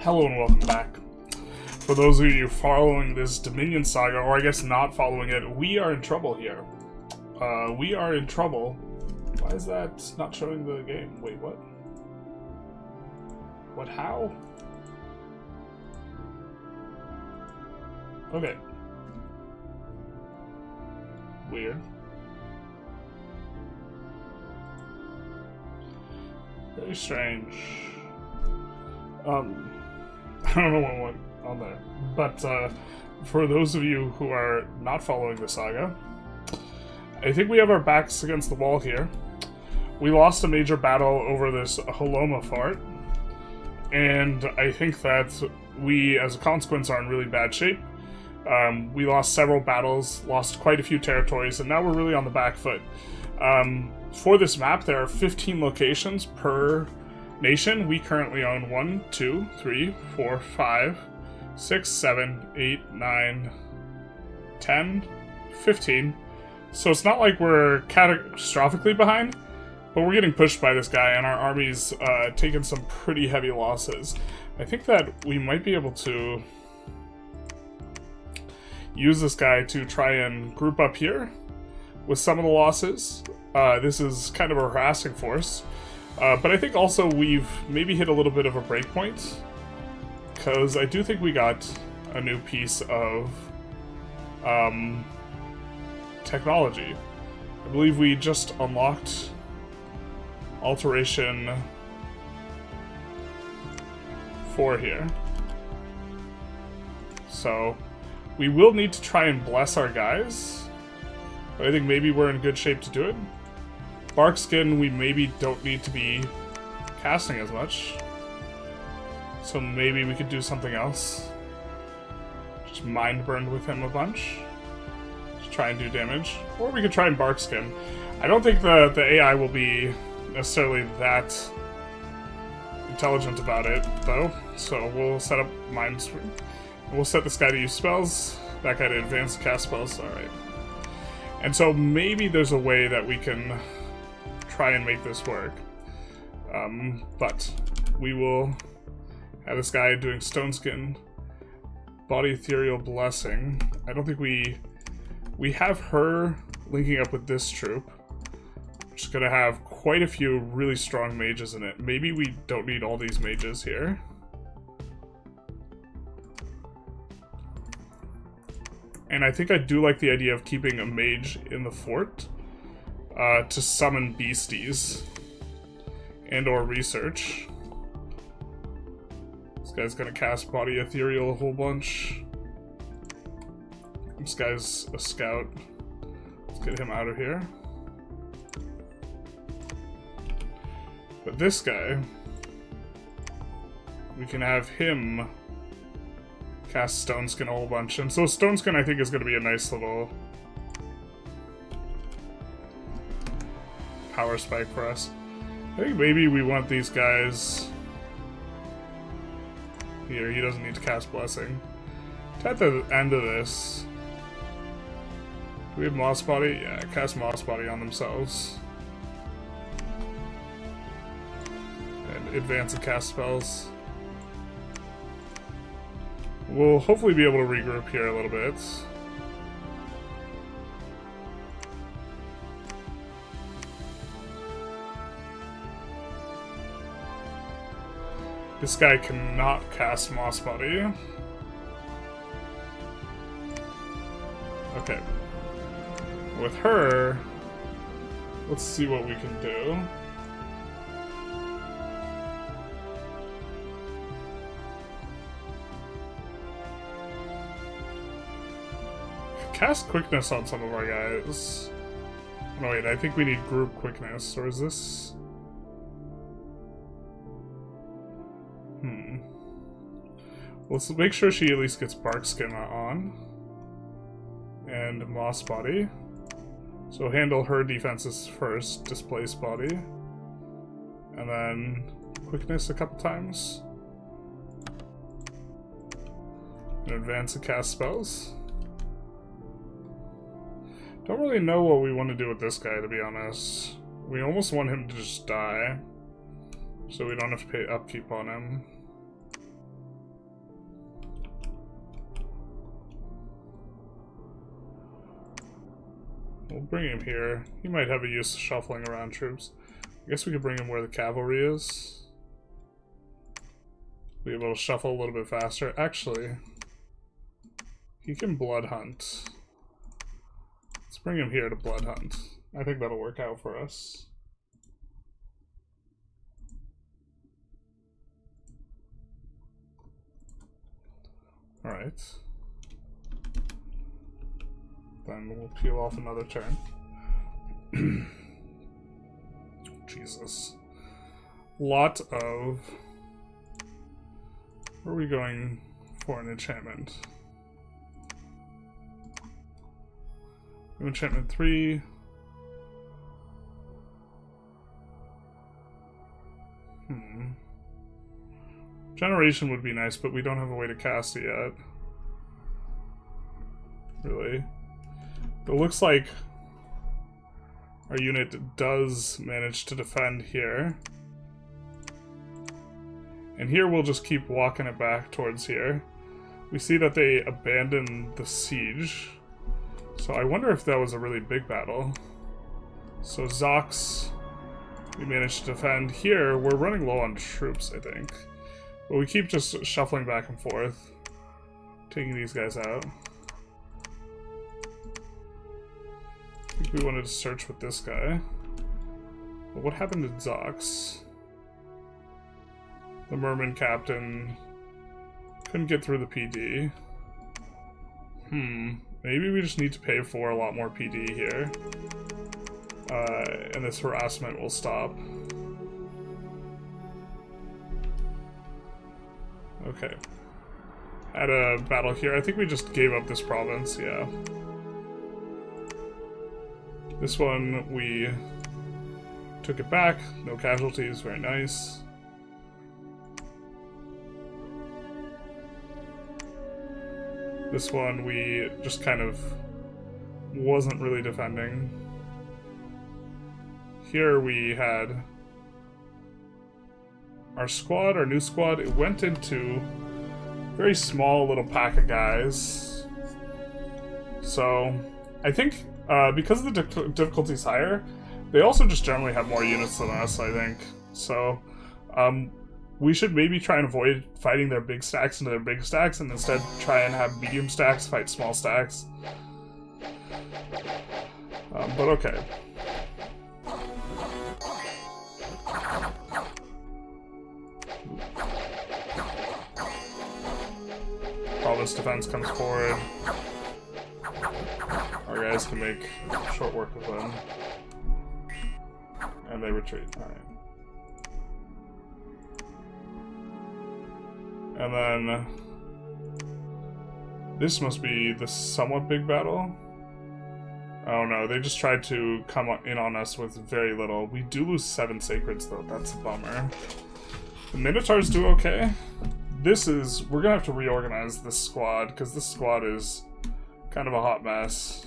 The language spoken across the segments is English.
Hello and welcome back. For those of you following this Dominion saga, or I guess not following it, we are in trouble here. We are in trouble. Why is that not showing the game? Wait, what? What, how? Okay. Weird. Very strange. I don't know what went on there. But, for those of you who are not following the saga, I think we have our backs against the wall here. We lost a major battle over this Holoma fort, and I think that we, as a consequence, are in really bad shape. We lost several battles, lost quite a few territories, and now we're really on the back foot. For this map, there are 15 locations per nation. We currently own 1, 2, 3, 4, 5, 6, 7, 8, 9, 10, 15. So it's not like we're catastrophically behind, but we're getting pushed by this guy, and our army's taken some pretty heavy losses. I think that we might be able to use this guy to try and group up here with some of the losses. This is kind of a harassing force. But I think also we've maybe hit a little bit of a break point, because I do think we got a new piece of technology. I believe we just unlocked Alteration 4 here. So we will need to try and bless our guys, but I think maybe we're in good shape to do it. Bark skin, we maybe don't need to be casting as much. So maybe we could do something else. Just mind burned with him a bunch. Just try and do damage. Or we could try and bark skin. I don't think the AI will be necessarily that intelligent about it, though. So we'll set up mind swing. We'll set this guy to use spells. That guy to advance cast spells. Alright. And so maybe there's a way that we can try and make this work. But we will have this guy doing Stone Skin, Body Ethereal Blessing. I don't think we have her linking up with this troop, which is going to have quite a few really strong mages in it. Maybe we don't need all these mages here. And I think I do like the idea of keeping a mage in the fort to summon beasties and or research. This guy's gonna cast Body Ethereal a whole bunch. This guy's a scout. Let's get him out of here. But this guy, we can have him cast Stone Skin a whole bunch. And so Stone Skin, I think, is going to be a nice little power spike for us. I think maybe we want these guys here. He doesn't need to cast Blessing. At the end of this, do we have Moss Body? Yeah, cast Moss Body on themselves. And advance and cast spells. We'll hopefully be able to regroup here a little bit. This guy cannot cast Moss Body. Okay. With her, let's see what we can do. Cast Quickness on some of our guys. No, wait, I think we need Group Quickness, or is this... Let's make sure she at least gets Bark Skin on. And Moss Body. So handle her defenses first, Displace Body. And then Quickness a couple times. And advance and cast spells. Don't really know what we want to do with this guy, to be honest. We almost want him to just die, so we don't have to pay upkeep on him. We'll bring him here. He might have a use shuffling around troops. I guess we could bring him where the cavalry is. Be able to shuffle a little bit faster. Actually, he can blood hunt. Let's bring him here to blood hunt. I think that'll work out for us. Alright. Then we'll peel off another turn. Jesus. Lot of... Where are we going for an enchantment? Enchantment 3. Generation would be nice, but we don't have a way to cast it yet. Really. It looks like our unit does manage to defend here. And here we'll just keep walking it back towards here. We see that they abandoned the siege. So I wonder if that was a really big battle. So Zox, we managed to defend. Here, we're running low on troops, I think. But we keep just shuffling back and forth, taking these guys out. I think we wanted to search with this guy. But what happened to Zox? The Merman captain couldn't get through the PD. Maybe we just need to pay for a lot more PD here. And this harassment will stop. Okay. Had a battle here. I think we just gave up this province, yeah. This one, we took it back. No casualties, very nice. This one, we just kind of wasn't really defending. Here we had our squad, our new squad. It went into a very small little pack of guys. So I think because of the difficulty's higher, they also just generally have more units than us, I think. So we should maybe try and avoid fighting their big stacks into their big stacks and instead try and have medium stacks fight small stacks. But okay. Province defense comes forward. Our guys can make short work of them. And they retreat. Alright. And then this must be the somewhat big battle. Oh no, they just tried to come in on us with very little. We do lose 7 sacreds though, that's a bummer. The Minotaurs do okay. We're gonna have to reorganize this squad, because this squad is kind of a hot mess.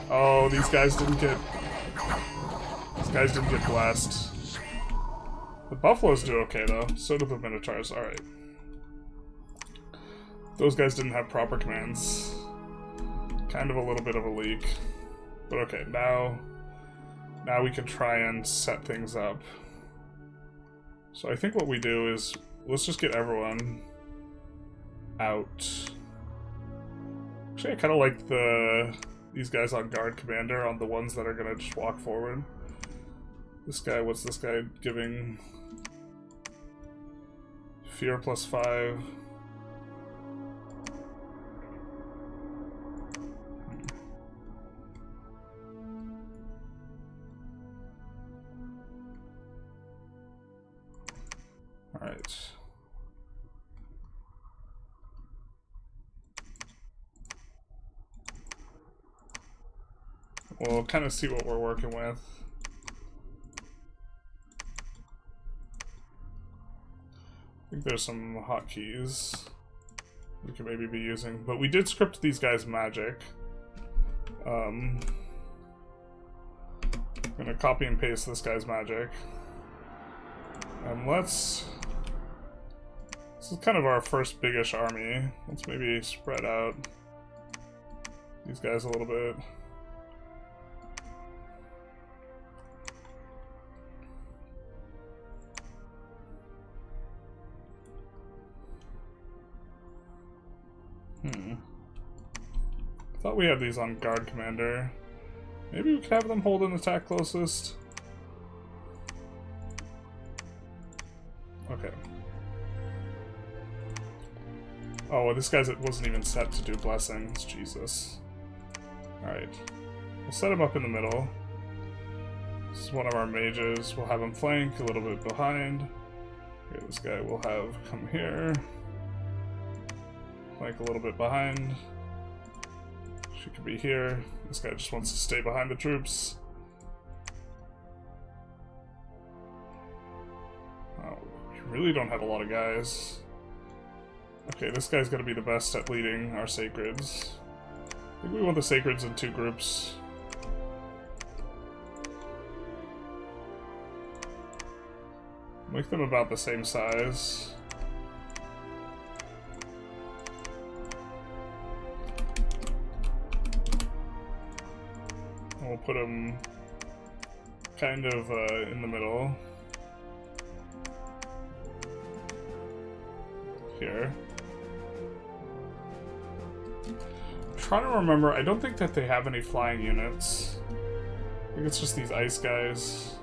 Oh, these guys didn't get blessed. The Buffaloes do okay, though. So do the Minotaurs. Alright. Those guys didn't have proper commands. Kind of a little bit of a leak. But okay, now we can try and set things up. So I think what we do is, let's just get everyone out. Actually, I kind of like these guys on guard commander on the ones that are going to just walk forward. This guy, what's this guy giving? Fear +5. Alright. We'll kind of see what we're working with. I think there's some hotkeys we could maybe be using, but we did script these guys' magic. I'm gonna copy and paste this guy's magic. And this is kind of our first biggish army. Let's maybe spread out. these guys a little bit. Thought we had these on guard commander. Maybe we could have them hold an attack closest. Okay. Oh, well, this guy's wasn't even set to do blessings. Jesus. Alright. We'll set him up in the middle. This is one of our mages. We'll have him flank a little bit behind. Okay, this guy will have come here. Flank a little bit behind. She could be here. This guy just wants to stay behind the troops. Oh, we really don't have a lot of guys. Okay, this guy's gonna be the best at leading our sacreds. I think we want the sacreds in 2 groups. Make them about the same size. We'll put them kind of in the middle. Here. I'm trying to remember, I don't think that they have any flying units. I think it's just these ice guys.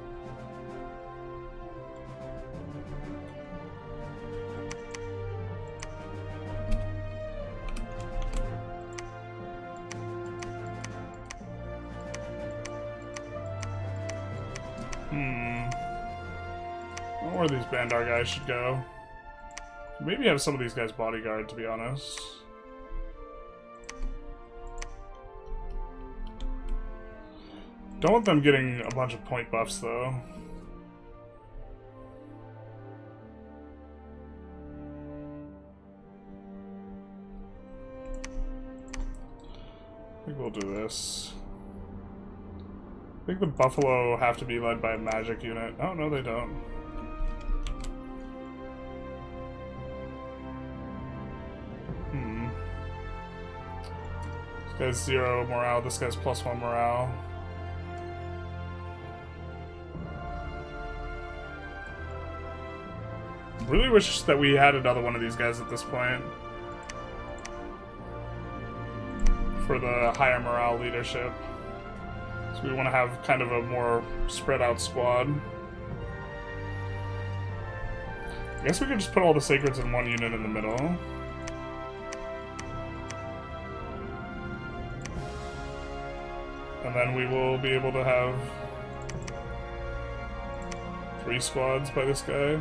I don't know where these Bandar guys should go. Maybe have some of these guys bodyguard, to be honest. Don't want them getting a bunch of point buffs, though. I think we'll do this. I think the Buffalo have to be led by a magic unit. Oh, no, they don't. This guy's 0 morale, this guy's +1 morale. Really wish that we had another one of these guys at this point. For the higher morale leadership. So we want to have kind of a more spread out squad. I guess we could just put all the sacreds in one unit in the middle. And then we will be able to have 3 squads by this guy.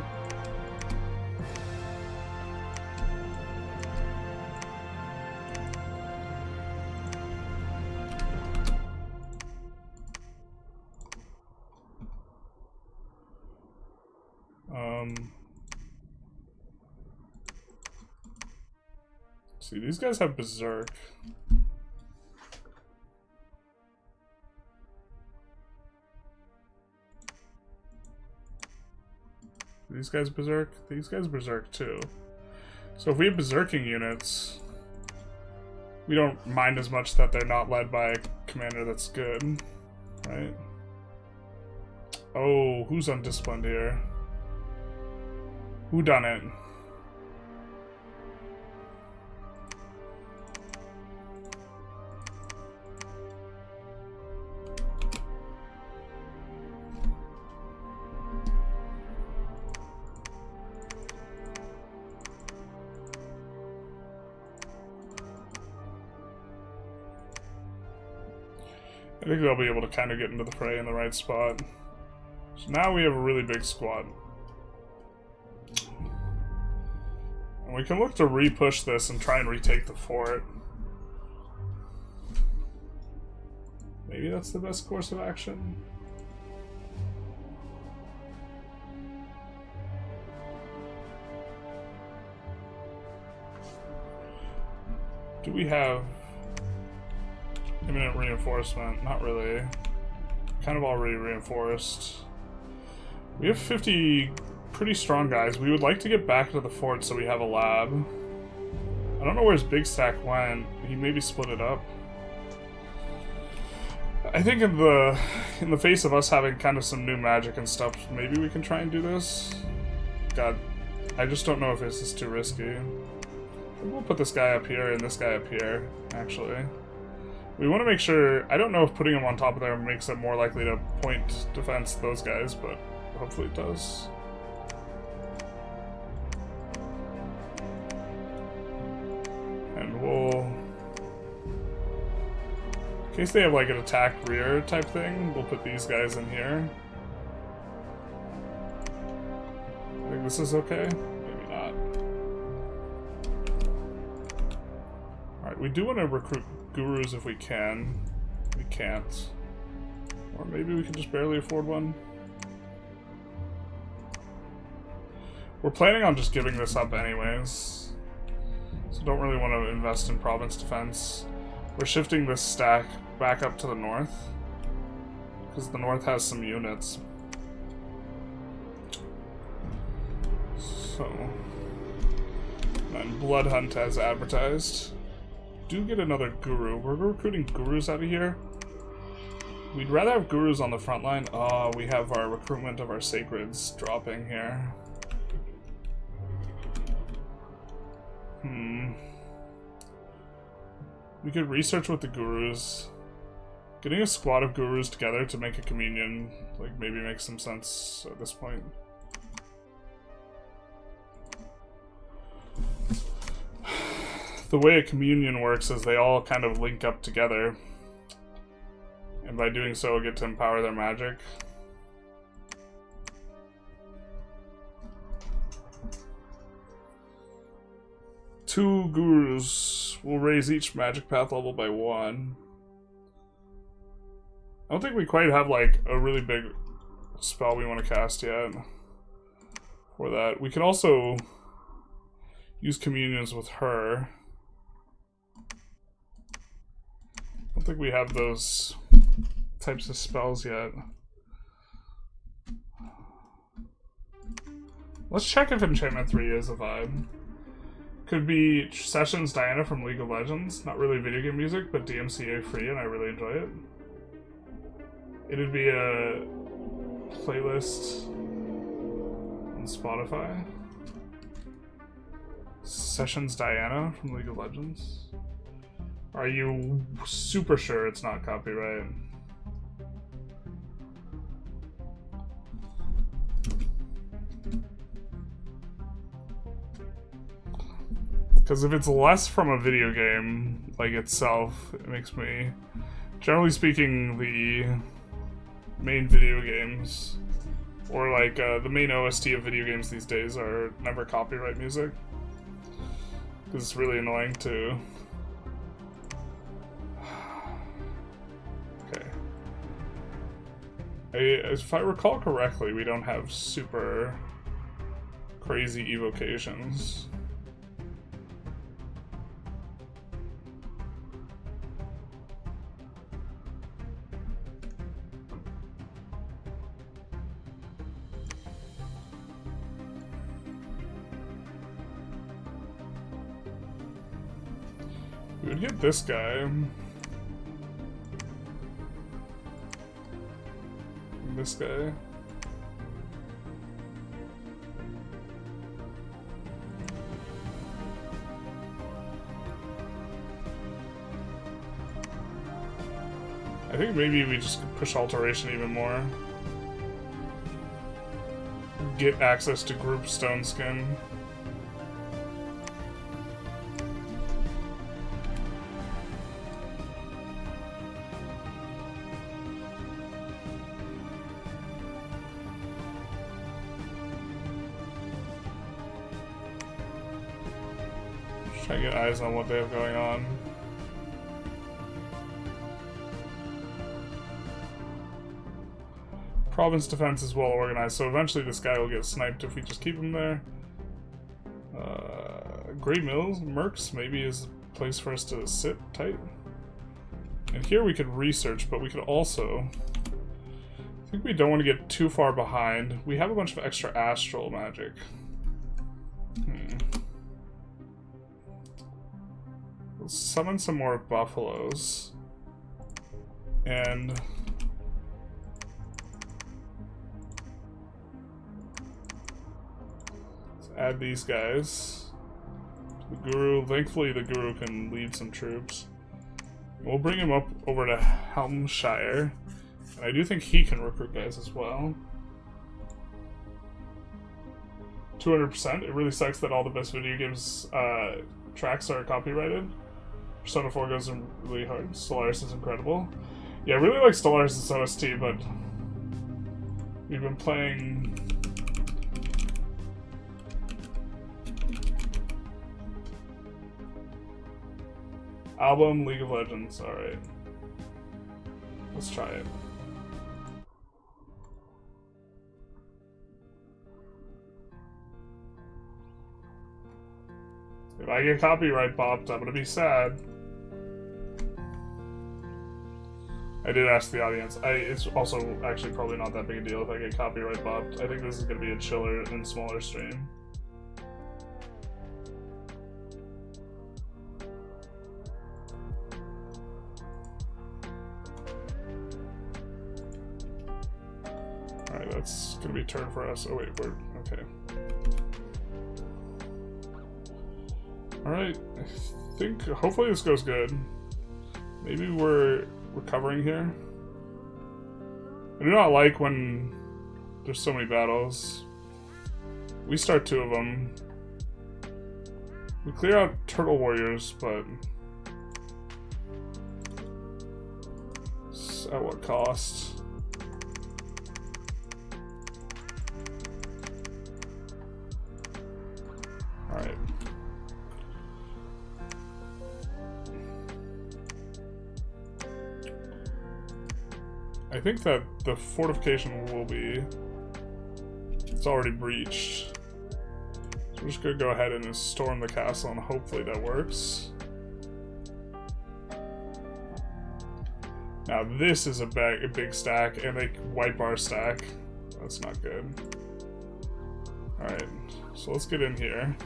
See, these guys have Berserk. These guys Berserk? These guys Berserk too. So if we have Berserking units, we don't mind as much that they're not led by a commander that's good, right? Oh, who's undisciplined here? Who done it? I think they'll be able to kind of get into the fray in the right spot. So now we have a really big squad. And we can look to re-push this and try and retake the fort. Maybe that's the best course of action. Do we have imminent reinforcement? Not really. Kind of already reinforced. We have 50 pretty strong guys. We would like to get back to the fort so we have a lab. I don't know where his big stack went. He maybe split it up. I think in the face of us having kind of some new magic and stuff, maybe we can try and do this. God, I just don't know if this is too risky. We'll put this guy up here and this guy up here, actually. We want to make sure... I don't know if putting them on top of there makes it more likely to point defense those guys, but hopefully it does. And we'll... in case they have like an attack rear type thing, we'll put these guys in here. I think this is okay. Maybe not. Alright, we do want to recruit gurus if we can. We can't. Or maybe we can just barely afford one. We're planning on just giving this up anyways. So don't really want to invest in province defense. We're shifting this stack back up to the north. Because the north has some units. So... and Blood Hunt as advertised. Do get another guru. We're recruiting gurus out of here. We'd rather have gurus on the front line. Oh, we have our recruitment of our sacreds dropping here. We could research with the gurus. Getting a squad of gurus together to make a communion, like, maybe makes some sense at this point. The way a communion works is they all kind of link up together. And by doing so, get to empower their magic. Two gurus will raise each magic path level by 1. I don't think we quite have like a really big spell we want to cast yet for that. We can also use communions with her. I don't think we have those types of spells yet. Let's check if Enchantment 3 is a vibe. Could be Sessions Diana from League of Legends. Not really video game music, but DMCA free, and I really enjoy it. It'd be a playlist on Spotify. Sessions Diana from League of Legends. Are you super sure it's not copyright? Because if it's less from a video game, like itself, it makes me... Generally speaking, the main video games, or like the main OST of video games these days are never copyright music. Because it's really annoying to... Okay. If I recall correctly, we don't have super crazy evocations. We would get this guy. And this guy. I think maybe we just push alteration even more. Get access to group stone skin. Try to get eyes on what they have going on. Province defense is well organized, so eventually this guy will get sniped if we just keep him there. Great Mills, Mercs, maybe is a place for us to sit tight. And here we could research, but we could also... I think we don't want to get too far behind. We have a bunch of extra astral magic. Let's summon some more buffaloes. And let's add these guys to the Guru. Thankfully the Guru can lead some troops. We'll bring him up over to Helmshire. And I do think he can recruit guys as well. 200%. It really sucks that all the best video games tracks are copyrighted. Persona 4 goes in really hard. Stellaris is incredible. Yeah, I really like Stellaris' OST, but we've been playing... Album, League of Legends. Alright. Let's try it. If I get copyright bopped, I'm gonna be sad. I did ask the audience. It's also actually probably not that big a deal if I get copyright bopped. I think this is gonna be a chiller and smaller stream. Alright, that's gonna be a turn for us. Oh wait, we're okay. Alright, I think hopefully this goes good. Maybe we're recovering here. I do not like when there's so many battles. We start 2 of them. We clear out Turtle Warriors, but at what cost? Alright. I think that the fortification will be... It's already breached. So we're just gonna go ahead and storm the castle and hopefully that works. Now this is a big stack and they wipe our stack. That's not good. Alright, so let's get in here.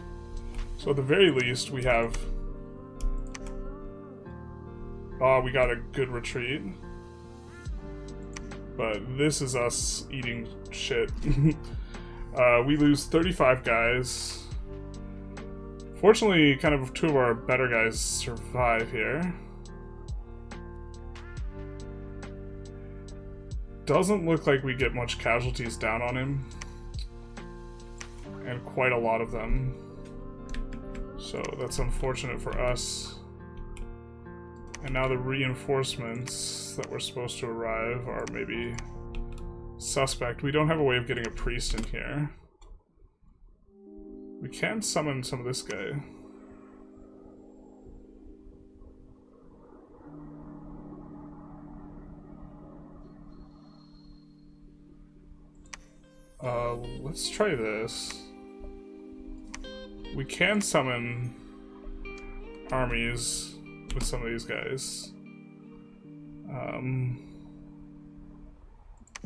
So at the very least we have... Oh, we got a good retreat. But this is us eating shit. We lose 35 guys. Fortunately, kind of 2 of our better guys survive here. Doesn't look like we get much casualties down on him. And quite a lot of them. So that's unfortunate for us. And now the reinforcements that were supposed to arrive are maybe suspect. We don't have a way of getting a priest in here. We can summon some of this guy. Let's try this. We can summon armies with some of these guys.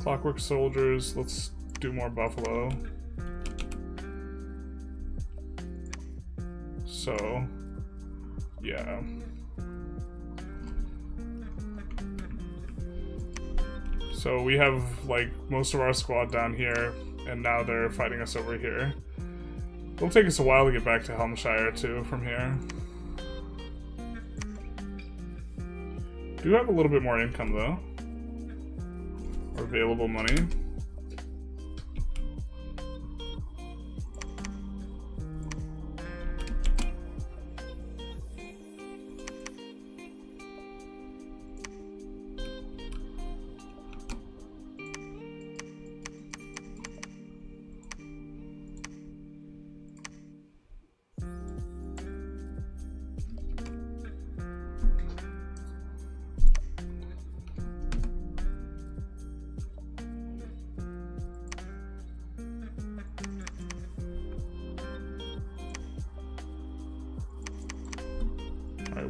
Clockwork soldiers, let's do more buffalo. So, yeah. So we have like most of our squad down here, and now they're fighting us over here. It'll take us a while to get back to Helmshire too from here. Do have a little bit more income though, or available money.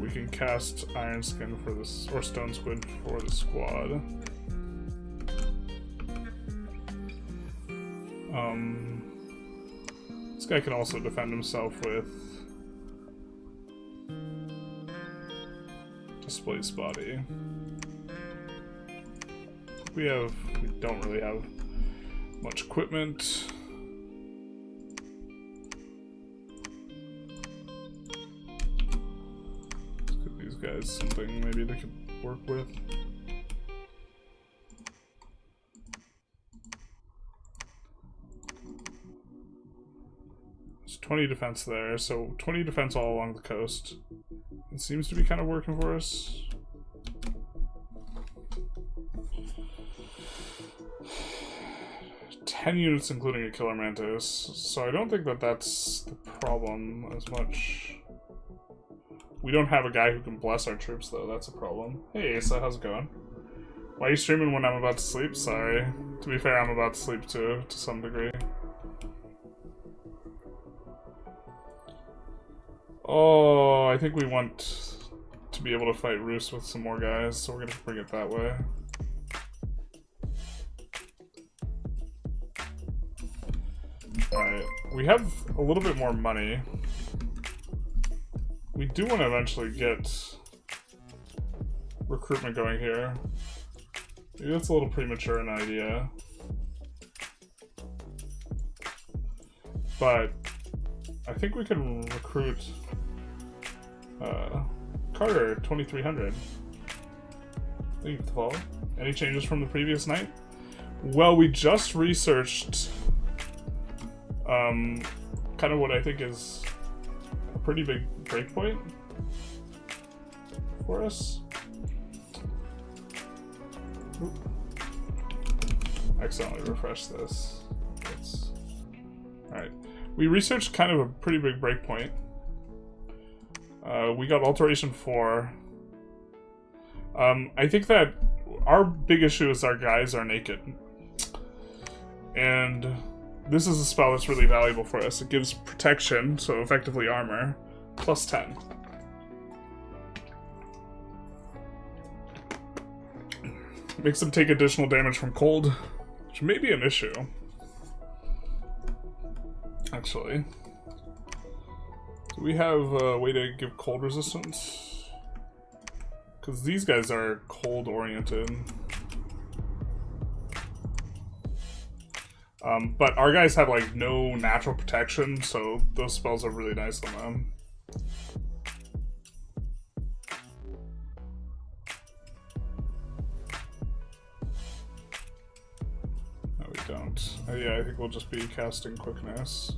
We can cast Iron Skin for this, or Stone Squid for the squad. This guy can also defend himself with Displace Body. we don't really have much equipment. Let's give these guys something maybe they could work with. There's 20 defense there, so 20 defense all along the coast. It seems to be kind of working for us. Units including a killer mantis, so I don't think that that's the problem as much. We don't have a guy who can bless our troops though, that's a problem. Hey Asa, how's it going? Why are you streaming when I'm about to sleep? Sorry. To be fair, I'm about to sleep too, to some degree. Oh, I think we want to be able to fight Rus with some more guys, so we're gonna bring it that way. Alright, we have a little bit more money. We do want to eventually get recruitment going here. Maybe that's a little premature an idea. But I think we can recruit Carter 2300. Thank you for the follow. Any changes from the previous night? Well, we just researched kind of what I think is a pretty big breakpoint for us. Oop. Accidentally refreshed this. Alright. We researched kind of a pretty big breakpoint. We got Alteration 4. I think that our big issue is our guys are naked. And this is a spell that's really valuable for us. It gives protection, so effectively armor, plus 10. Makes them take additional damage from cold, which may be an issue. Actually. Do we have a way to give cold resistance? Because these guys are cold oriented. But our guys have like no natural protection, so those spells are really nice on them. No, we don't. Yeah, I think we'll just be casting quickness.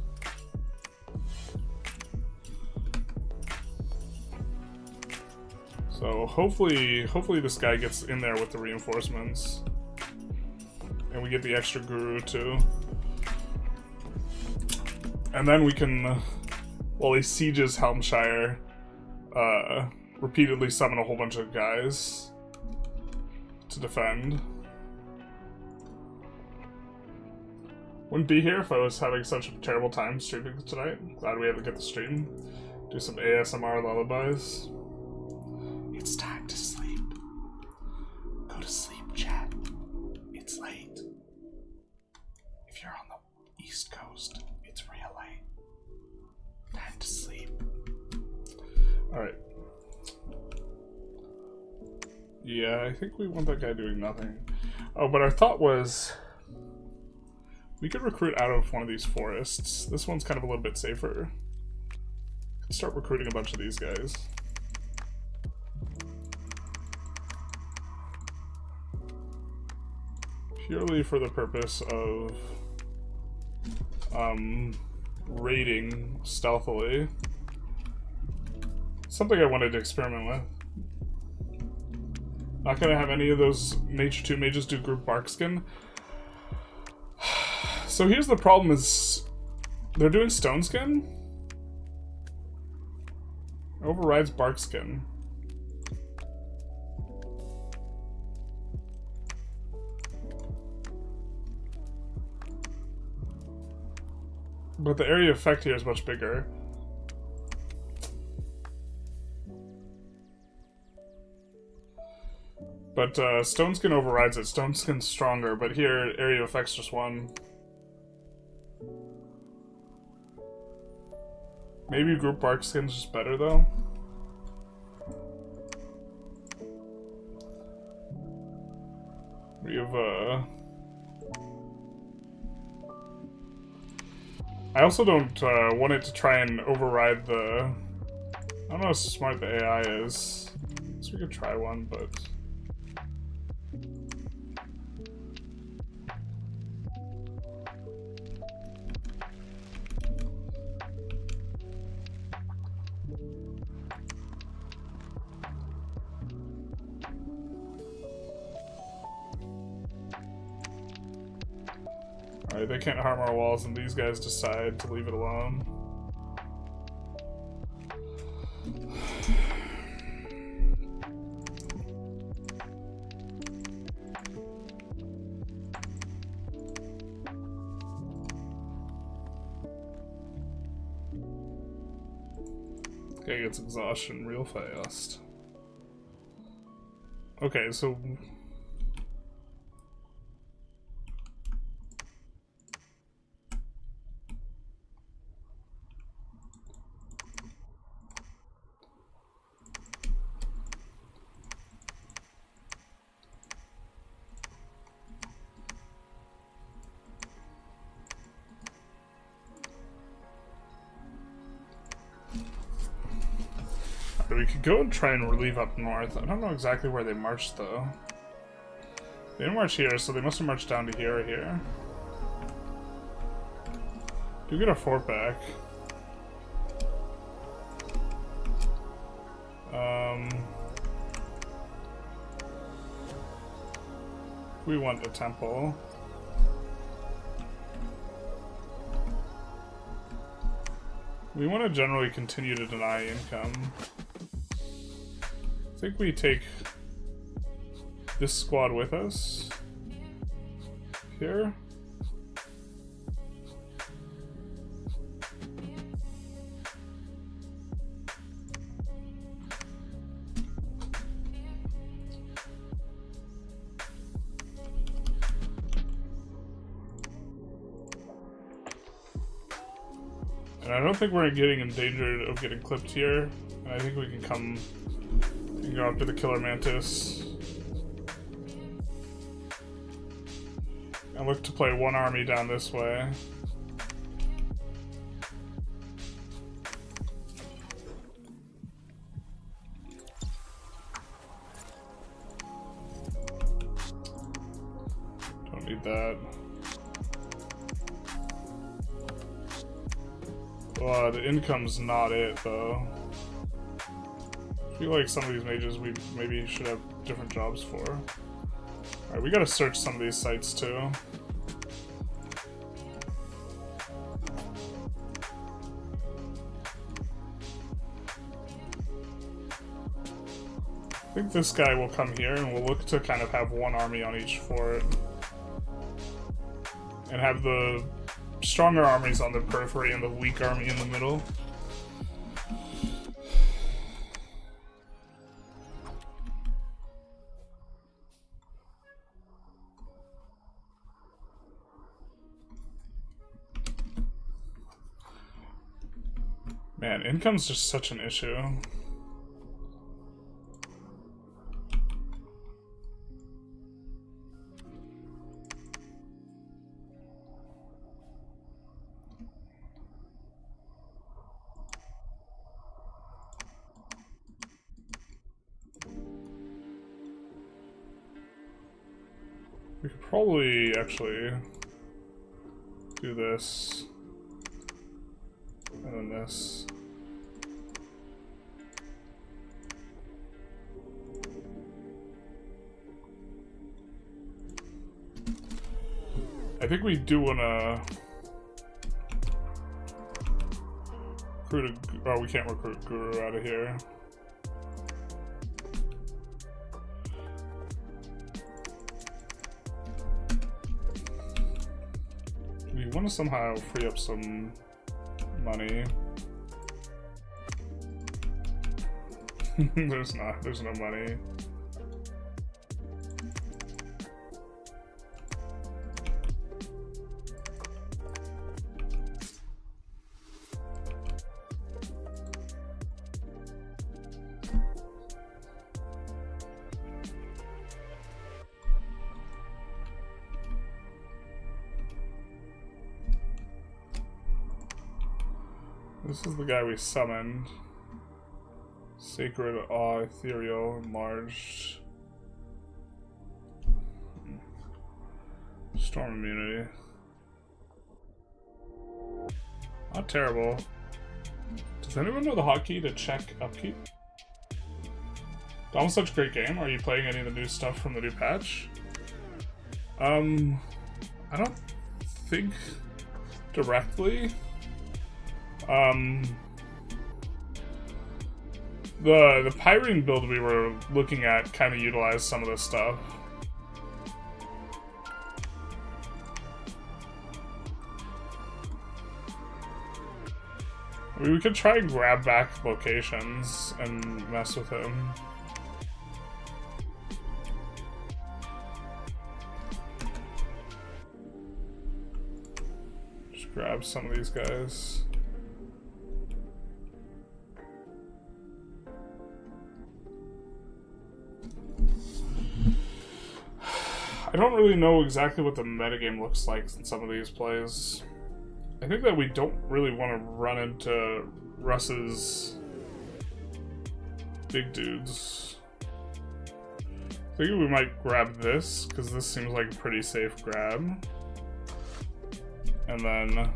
So hopefully this guy gets in there with the reinforcements. And we get the extra guru too. And then we can, while he sieges Helmshire, repeatedly summon a whole bunch of guys to defend. Wouldn't be here if I was having such a terrible time streaming tonight. Glad we had to get the stream. Do some ASMR lullabies. It's time to sleep. Go to sleep, chat. It's late. If you're on the East Coast, it's real late. Time to sleep. Alright. Yeah, I think we want that guy doing nothing. Oh, but our thought was we could recruit out of one of these forests. This one's kind of a little bit safer. Could start recruiting a bunch of these guys. Purely for the purpose of raiding stealthily. Something I wanted to experiment with. Not gonna have any of those Nature 2 mages do group Barkskin. So here's the problem is they're doing Stone Skin. Overrides Barkskin. But the area effect here is much bigger. But Stone Skin overrides it. Stone Skin's stronger, but here area effect's just one. Maybe group bark skin's just better though. We have, I also don't want it to try and override the... I don't know how smart the AI is. So we could try one, but... Alright, they can't harm our walls, and these guys decide to leave it alone. Okay, gets exhaustion real fast. Okay, so... we could go and try and relieve up north. I don't know exactly where they marched, though. They didn't march here, so they must have marched down to here or here. Do get a fort back. We want a temple. We want to generally continue to deny income. I think we take this squad with us here. And I don't think we're getting in danger of getting clipped here. And I think we can come and go after the Killer Mantis. And look to play one army down this way. Don't need that. Well, the income's not it, though. I feel like some of these mages we maybe should have different jobs for. Alright, we gotta search some of these sites, too. I think this guy will come here, and we'll look to kind of have one army on each fort. And have the stronger armies on the periphery and the weak army in the middle. Man, income's just such an issue. We could probably actually do this, and then this. I think we do want to recruit a... Oh, we can't recruit Guru out of here. We want to somehow free up some money. There's no money. This is the guy we summoned. Sacred, awe, ethereal, enlarged. Storm immunity. Not terrible. Does anyone know the hotkey to check upkeep? That was such a great game. Are you playing any of the new stuff from the new patch? I don't think directly. The Pyrene build we were looking at kind of utilized some of this stuff. I mean, we could try and grab back locations and mess with him. Just grab some of these guys. I don't really know exactly what the metagame looks like in some of these plays. I think that we don't really want to run into Russ's big dudes. I think we might grab this, because this seems like a pretty safe grab. And then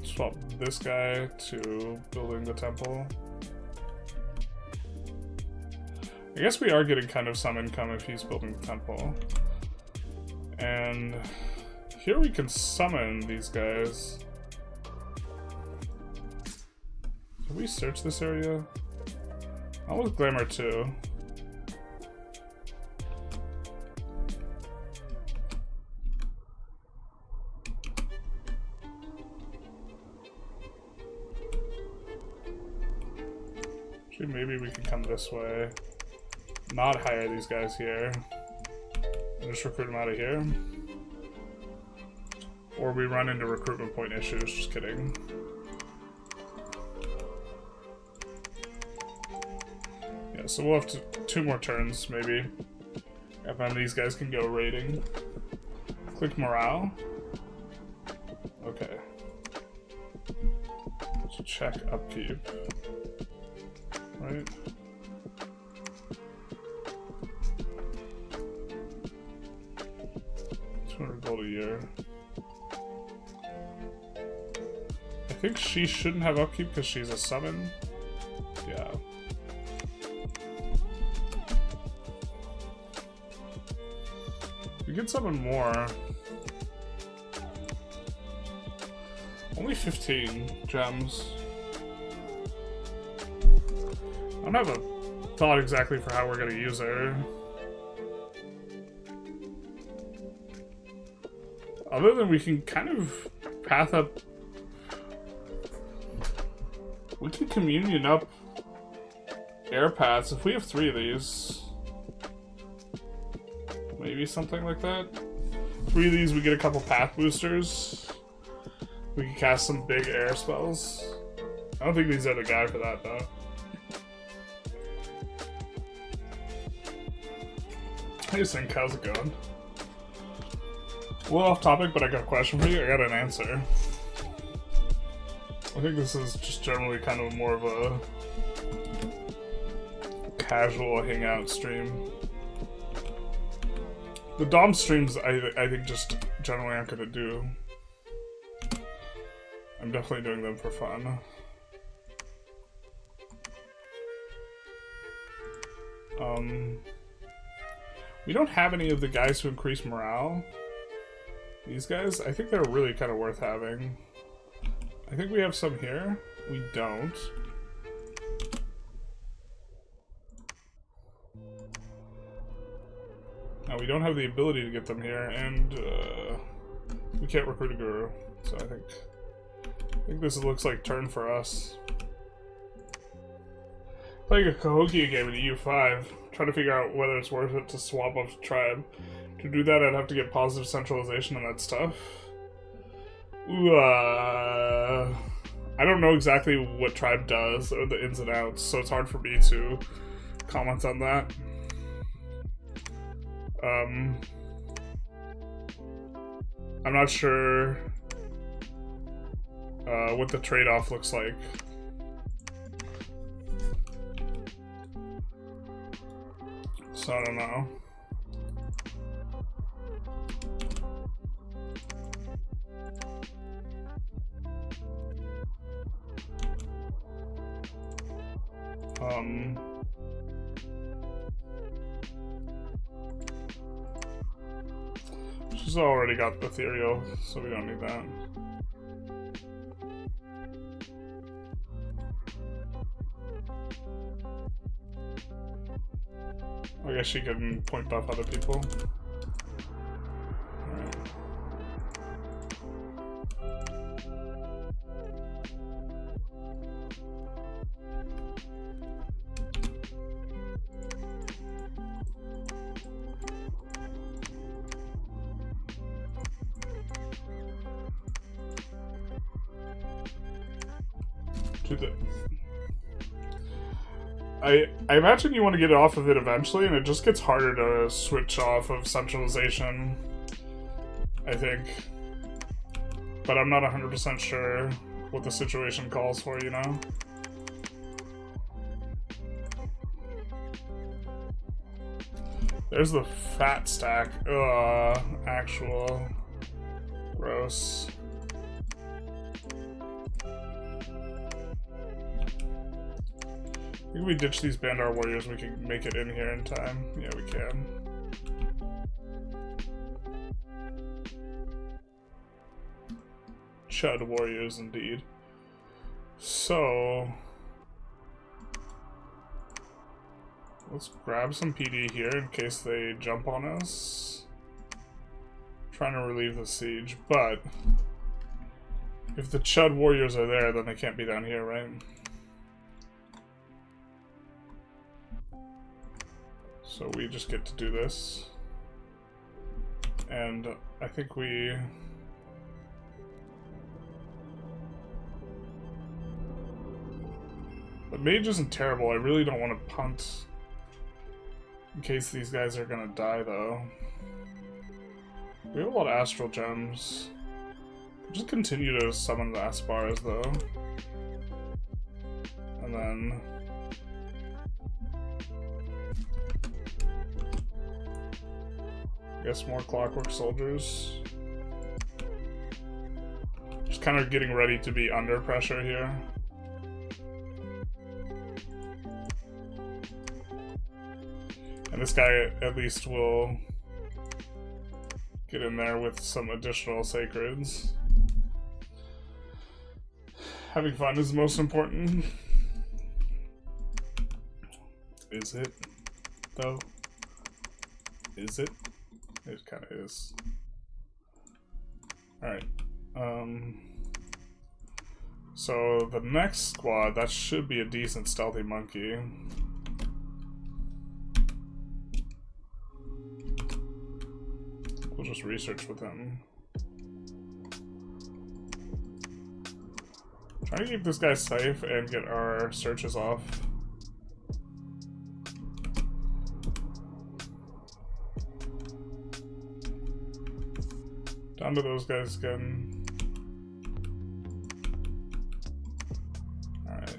swap this guy to building the temple. I guess we are getting kind of some income if he's building the temple. And here we can summon these guys. Can we search this area? I'll with Glamour too. Actually, maybe we can come this way. Not hire these guys here. And just recruit them out of here. Or we run into recruitment point issues, just kidding. Yeah, so we'll have two more turns, maybe. And then these guys can go raiding. Click morale. Okay. So check upkeep. Right? $200 a year. I think she shouldn't have upkeep because she's a summon. Yeah. We can summon more. Only 15 gems. I don't have a thought exactly for how we're gonna use her. Other than we can kind of path up. We can communion up air paths if we have 3 of these. Maybe something like that. 3 of these, we get a couple path boosters. We can cast some big air spells. I don't think these are the guy for that though. Hey Sync, how's it going? A little off topic, but I got a question for you. I got an answer. I think this is just generally kind of more of a casual hangout stream. The Dom streams, I think just generally aren't gonna do. I'm definitely doing them for fun. We don't have any of the guys who increase morale. These guys, I think they're really kind of worth having. I think we have some here. We don't. Now we don't have the ability to get them here, and we can't recruit a guru. So I think this looks like turn for us. Playing a Cahokia game in EU5, trying to figure out whether it's worth it to swap off tribe. To do that, I'd have to get positive centralization on that stuff. Ooh, I don't know exactly what tribe does, or the ins and outs, so it's hard for me to comment on that. I'm not sure what the trade-off looks like. So I don't know. She's already got ethereal, so we don't need that. I guess she can point buff other people. Alright. I imagine you want to get off of it eventually, and it just gets harder to switch off of centralization, I think. But I'm not 100% sure what the situation calls for, you know? There's the fat stack. Ugh, actual. Gross. If we ditch these Bandar warriors, we can make it in here in time. Yeah, we can. Chud warriors, indeed. So... let's grab some PD here in case they jump on us. Trying to relieve the siege, but... if the Chud warriors are there, then they can't be down here, right? So we just get to do this. And I think we... the mage isn't terrible. I really don't want to punt in case these guys are gonna die, though. We have a lot of astral gems. Just continue to summon the Aspars, though. And then... I guess more clockwork soldiers. Just kind of getting ready to be under pressure here. And this guy at least will get in there with some additional sacreds. Having fun is most important. Is it, though? Is it? It kind of is. Alright. So the next squad, that should be a decent stealthy monkey. We'll just research with him. Trying to keep this guy safe and get our searches off. Down to those guys again. Alright.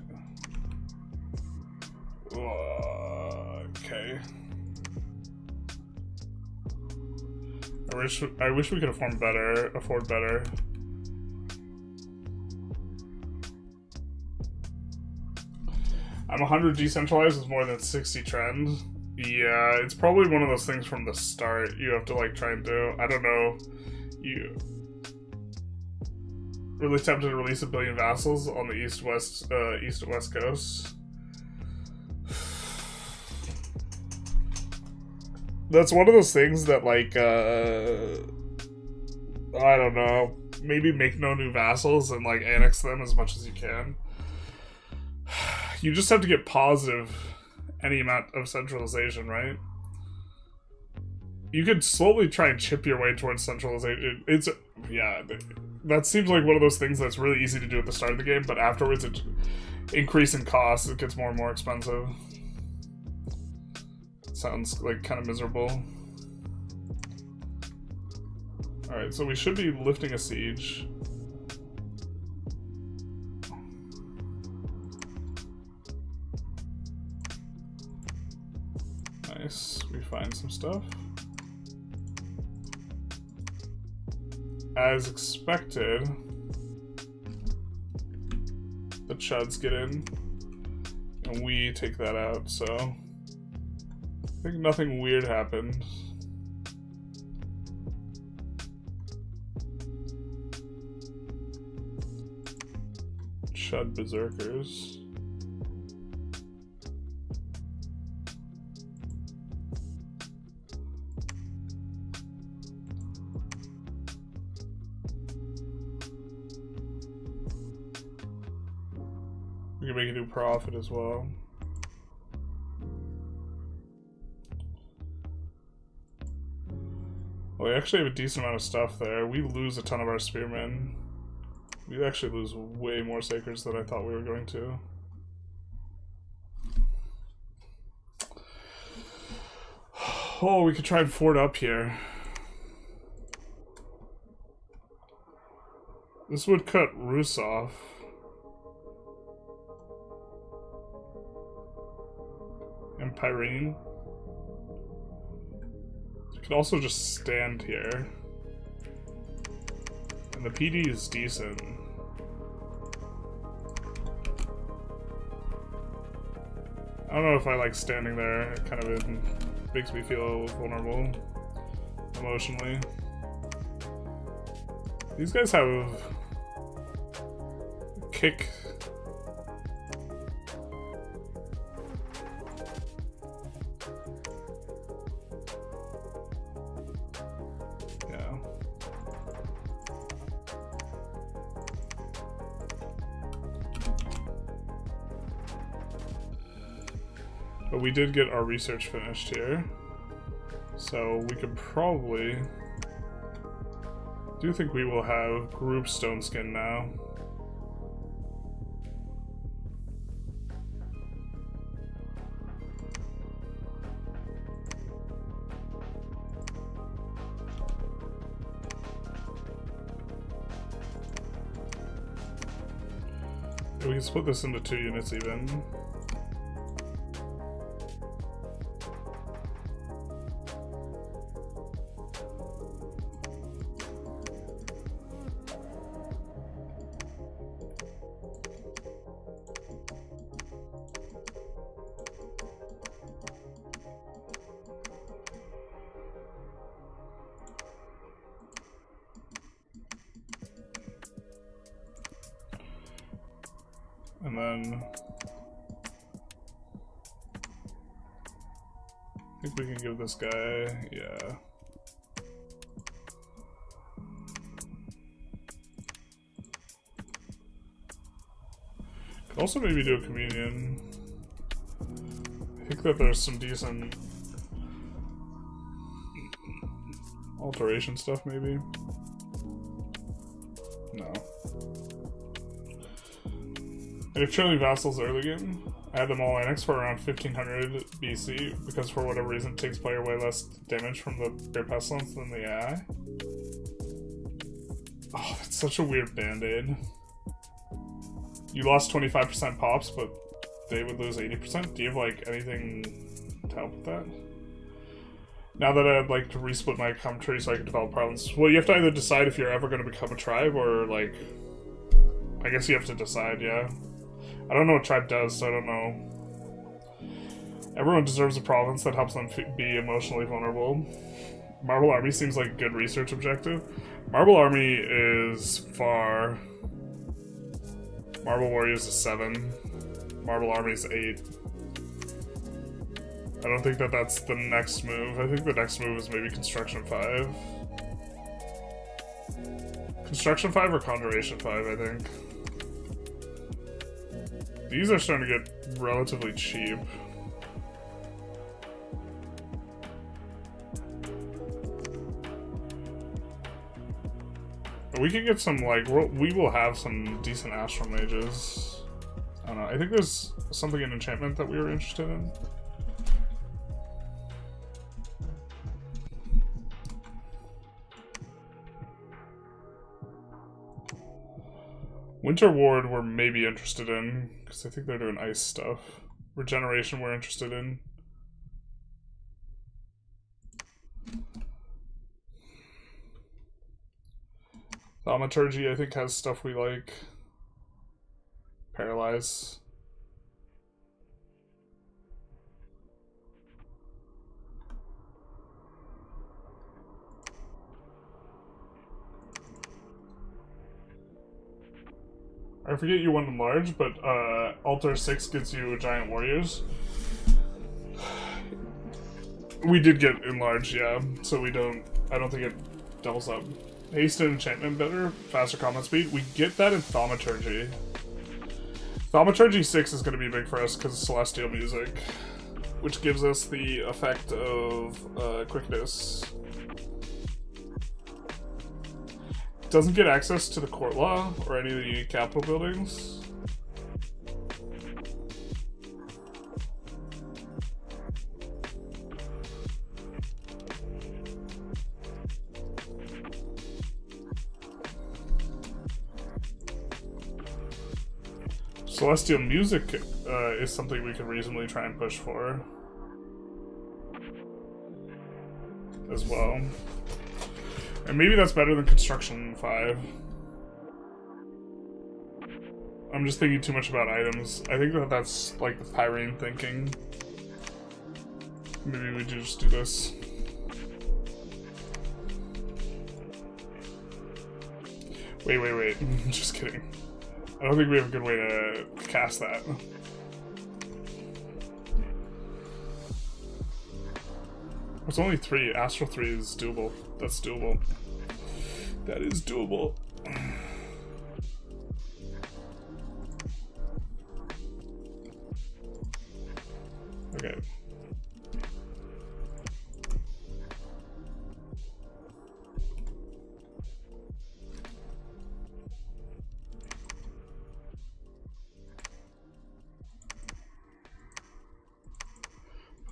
Okay. I wish we could afford better. I'm 100 decentralized with more than 60 trend. Yeah, it's probably one of those things from the start you have to like try and do. I don't know. You really tempted to release 1 billion vassals on the east and west coast. That's one of those things that like I don't know, maybe make no new vassals and like annex them as much as you can. You just have to get positive any amount of centralization, right? You could slowly try and chip your way towards centralization. It's, yeah, that seems like one of those things that's really easy to do at the start of the game, but afterwards it increase in cost, it gets more and more expensive. It sounds like kind of miserable. Alright, so we should be lifting a siege. Nice, we find some stuff. As expected, the Chuds get in, and we take that out, so I think nothing weird happened. Chud berserkers. We can make a new profit as well. Well, we actually have a decent amount of stuff there. We lose a ton of our spearmen. We actually lose way more Sacreds than I thought we were going to. Oh, we could try and ford up here. This would cut Rus off. And Pyrene. You could also just stand here. And the PD is decent. I don't know if I like standing there. It kind of makes me feel vulnerable emotionally. These guys have kick. Yeah. But we did get our research finished here. So we could probably... do think we will have group stone skin now. We can split this into 2 units even. And then I think we can give this guy, yeah. Could also maybe do a communion. I think that there's some decent alteration stuff maybe. No. Edict vassals early game. I had them all annexed for around 1500 BC because for whatever reason it takes player way less damage from the Great Pestilence than the AI. Oh, that's such a weird band-aid. You lost 25% pops, but they would lose 80%. Do you have like anything to help with that? Now that I'd like to resplit my country so I can develop provinces. Well, you have to either decide if you're ever going to become a tribe or like... I guess you have to decide, yeah. I don't know what tribe does, so I don't know. Everyone deserves a province that helps them be emotionally vulnerable. Marble Army seems like a good research objective. Marble Army is far. Marble Warriors is 7. Marble Army is 8. I don't think that that's the next move. I think the next move is maybe Construction 5. Construction 5 or Conjuration 5, I think. These are starting to get relatively cheap. But we can get some, like, we will have some decent Astral Mages. I don't know, I think there's something in enchantment that we were interested in. Winter Ward we're maybe interested in, because I think they're doing ice stuff. Regeneration we're interested in. Thaumaturgy I think has stuff we like. Paralyze. I forget you want enlarge, but Altar 6 gives you giant warriors. We did get enlarged, yeah, so we don't, I don't think it doubles up. Haste and enchantment better, faster combat speed. We get that in Thaumaturgy. Thaumaturgy 6 is going to be big for us because of Celestial Music, which gives us the effect of quickness. Doesn't get access to the court law or any of the capital buildings. Celestial Music is something we could reasonably try and push for as well. And maybe that's better than Construction 5. I'm just thinking too much about items. I think that that's like the Pyrene thinking. Maybe we just do this. Wait. Just kidding. I don't think we have a good way to cast that. It's only 3. Astral 3 is doable. That's doable. That is doable. Okay.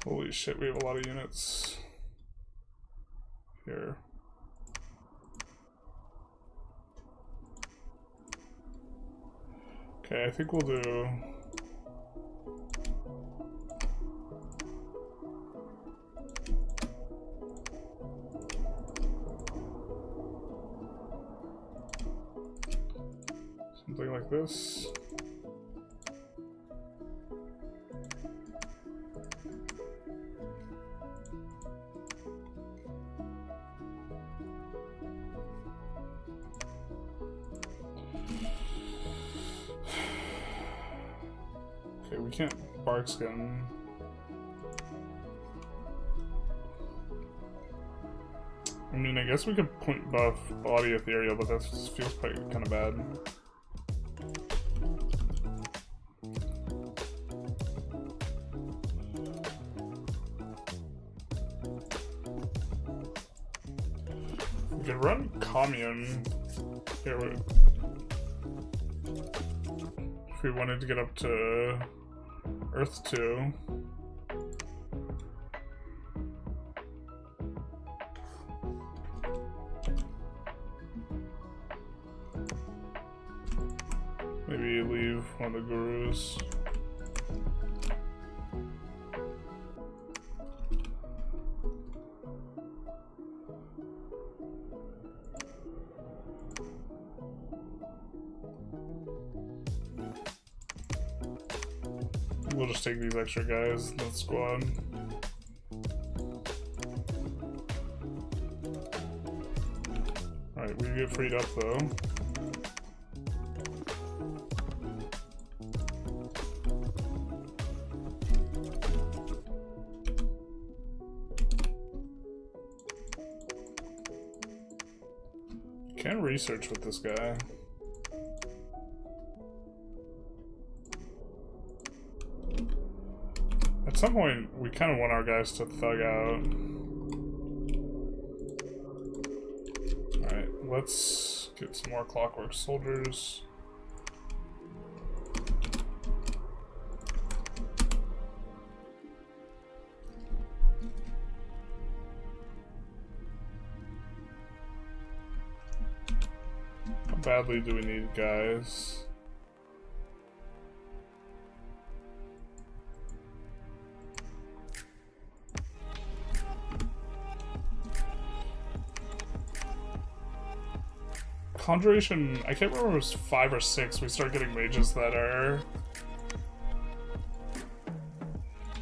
Holy shit, we have a lot of units here. Okay, I think we'll do... something like this. We can't bark skin. I mean, I guess we could point buff body ethereal, but that feels kind of bad. We could run commune here. If we wanted to get up to Earth 2. Maybe leave one of the gurus. We'll just take these extra guys in the squad. Alright, we get freed up though. Can research with this guy. At some point, we kind of want our guys to thug out. Alright, let's get some more clockwork soldiers. How badly do we need guys? Conjuration, I can't remember if it was 5 or 6, we start getting mages that are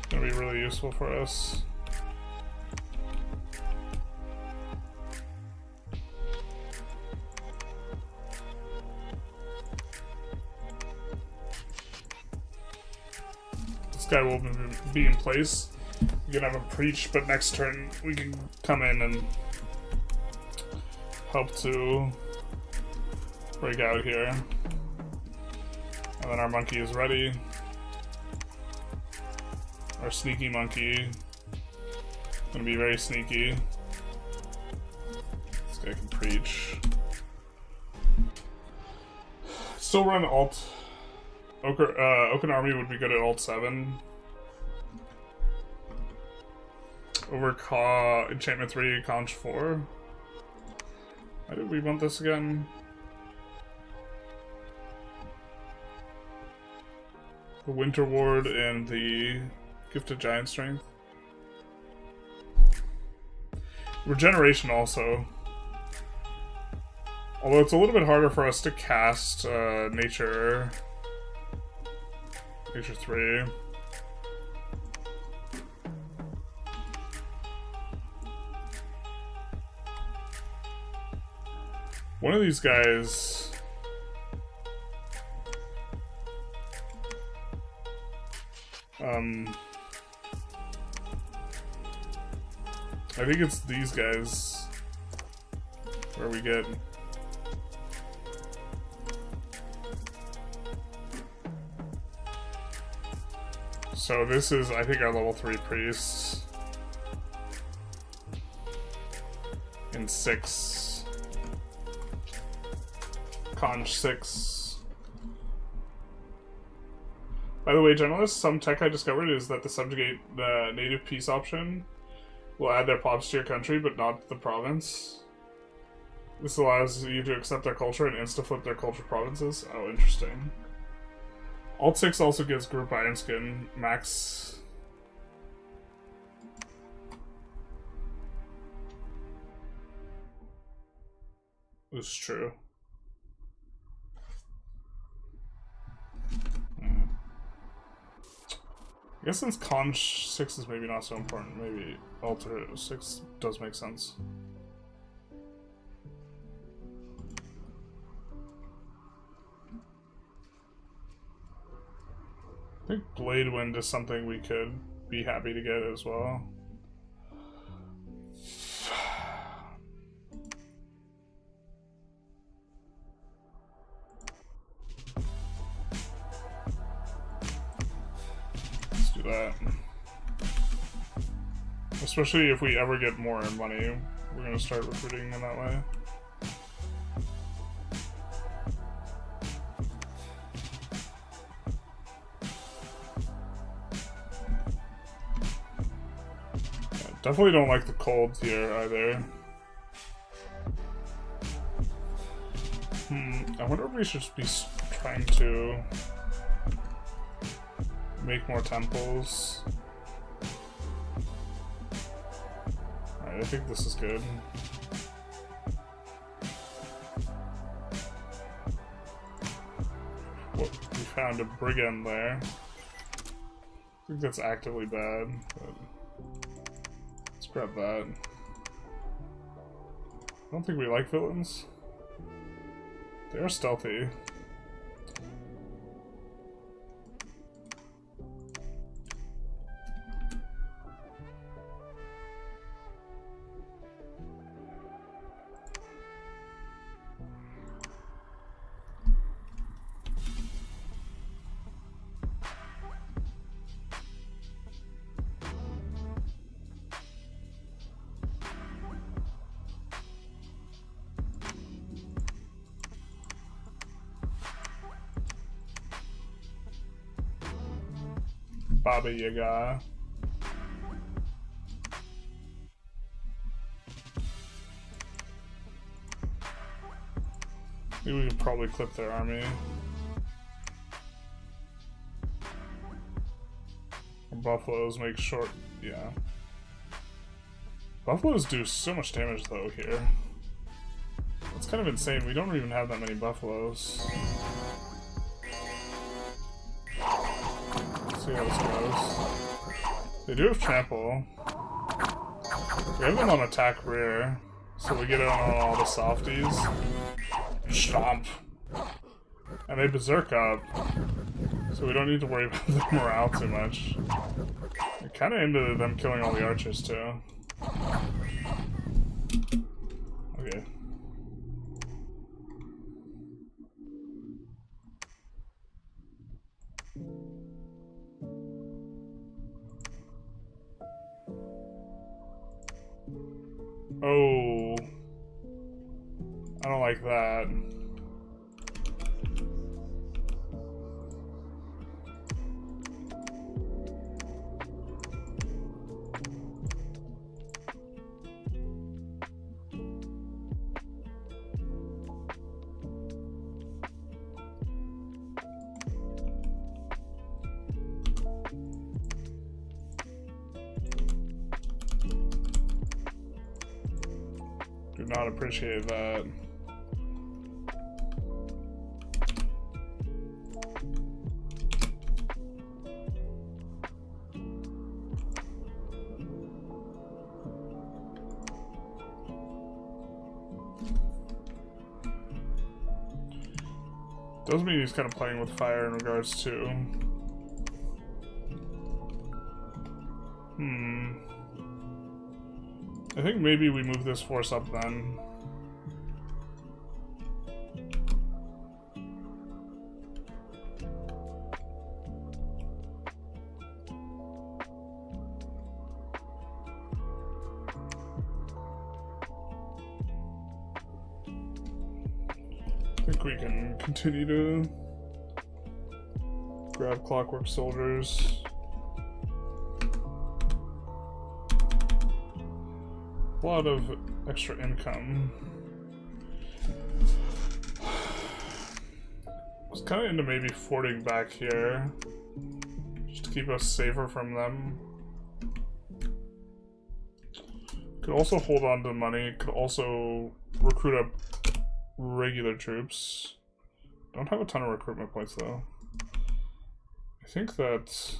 gonna be really useful for us. This guy will be in place. We can have him preach, but next turn we can come in and help to break out here. And then our monkey is ready. Our sneaky monkey. Gonna be very sneaky. This guy can preach. Still run alt. Oaken Army would be good at alt 7. Over Enchantment 3, Conch 4. Why did we want this again? The Winter Ward and the Gifted Giant Strength. Regeneration also. Although it's a little bit harder for us to cast Nature 3. One of these guys... I think it's these guys where we get... So this is, I think, our level 3 priests. In 6. Conch 6. By the way, Generalists, some tech I discovered is that the subjugate native peace option will add their pops to your country, but not the province. This allows you to accept their culture and insta-flip their culture provinces. Oh, interesting. Alt 6 also gives group iron skin max. This is true. I guess since Conch 6 is maybe not so important, maybe Alter 6 does make sense. I think Blade Wind is something we could be happy to get as well. Let's do that. Especially if we ever get more money, we're gonna start recruiting in that way. Definitely don't like the cold here either. I wonder if we should be trying to make more temples. Alright, I think this is good. Whoa, we found a brigand there. I think that's actively bad, but let's grab that. I don't think we like villains. They are stealthy. Baba Yaga. Maybe we could probably clip their army. Buffaloes make short, yeah. Buffaloes do so much damage though here. That's kind of insane. We don't even have that many buffaloes. Let's see how this goes. They do have trample. We have them on attack rear, so we get it on all the softies. Stomp. And they berserk up, so we don't need to worry about their morale too much. We're kind of into them killing all the archers too. Okay. Oh. I don't like that. Do not appreciate that. Does mean he's kind of playing with fire in regards to... I think maybe we move this force up then. I think we can continue to grab clockwork soldiers. A lot of extra income. I was kind of into maybe forting back here, just to keep us safer from them. Could also hold on to money, could also recruit up regular troops. Don't have a ton of recruitment points though. I think that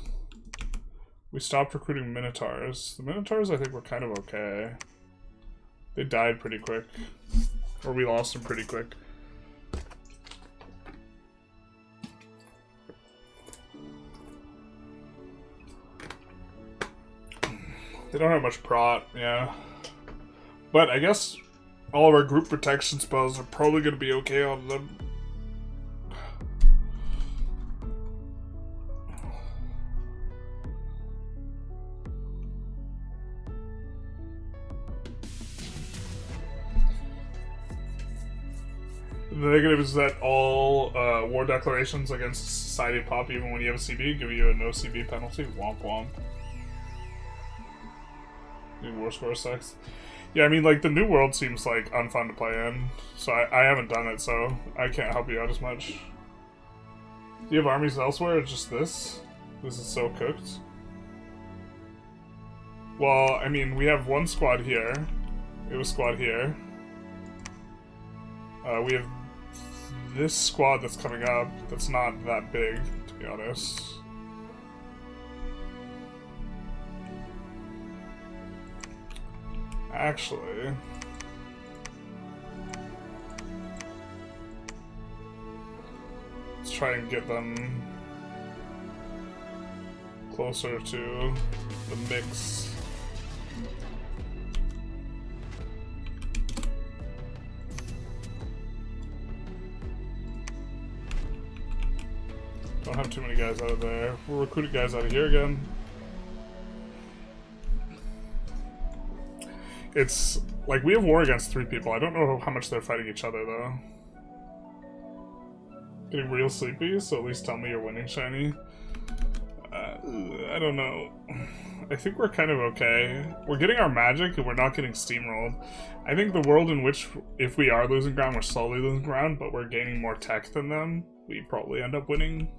we stopped recruiting Minotaurs. The Minotaurs I think were kind of okay. They died pretty quick. Or we lost them pretty quick. They don't have much prot, yeah. But I guess all of our group protection spells are probably going to be okay on them. The negative is that all war declarations against Society of Pop, even when you have a CB, give you a no CB penalty. Womp womp. New war score sucks. Yeah, I mean, like, the New World seems, like, unfun to play in, so I haven't done it, so I can't help you out as much. Do you have armies elsewhere, or just this? This is so cooked. Well, I mean, we have one squad here. We have a squad here. We have this squad that's coming up that's not that big, to be honest. Actually, let's try and get them closer to the mix. Don't have too many guys out of there. We'll recruit guys out of here again. It's like we have war against 3 people. I don't know how much they're fighting each other though. Getting real sleepy, so at least tell me you're winning, Shiny. I don't know. I think we're kind of okay. We're getting our magic and we're not getting steamrolled. I think the world in which, if we are losing ground, we're slowly losing ground, but we're gaining more tech than them, we probably end up winning.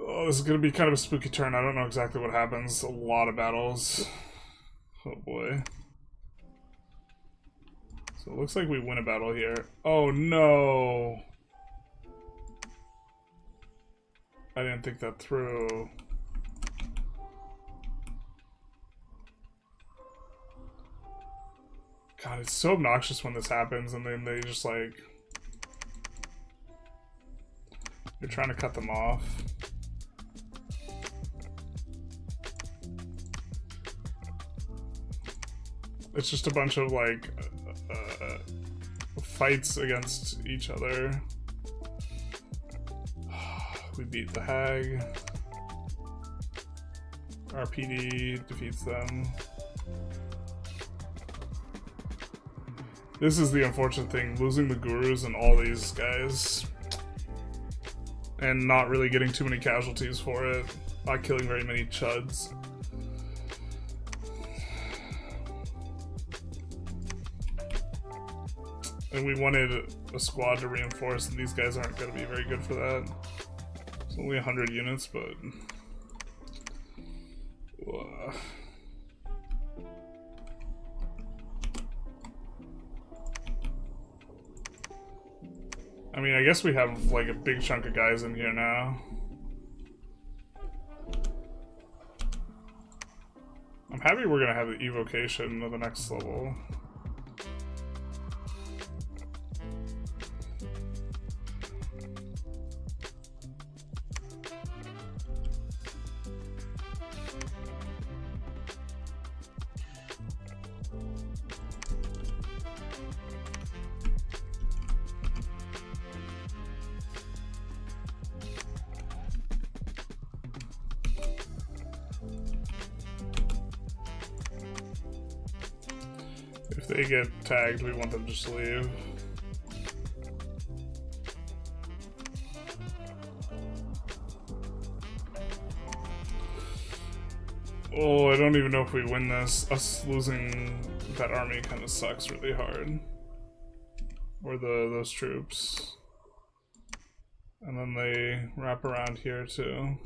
Oh, this is gonna be kind of a spooky turn. I don't know exactly what happens. A lot of battles. Oh boy. So it looks like we win a battle here. Oh no! I didn't think that through. God, it's so obnoxious when this happens and then they just like... You're trying to cut them off. It's just a bunch of like fights against each other. We beat the Hag. RPD defeats them. This is the unfortunate thing, losing the gurus and all these guys. And not really getting too many casualties for it. Not killing very many chuds. And we wanted a squad to reinforce, and these guys aren't going to be very good for that. It's only 100 units, but... I mean, I guess we have like a big chunk of guys in here now. I'm happy we're gonna have the evocation of the next level. If they get tagged, we want them to just leave. Oh, I don't even know if we win this. Us losing that army kind of sucks really hard. Or those troops. And then they wrap around here too.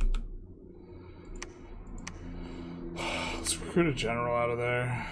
Let's recruit a general out of there.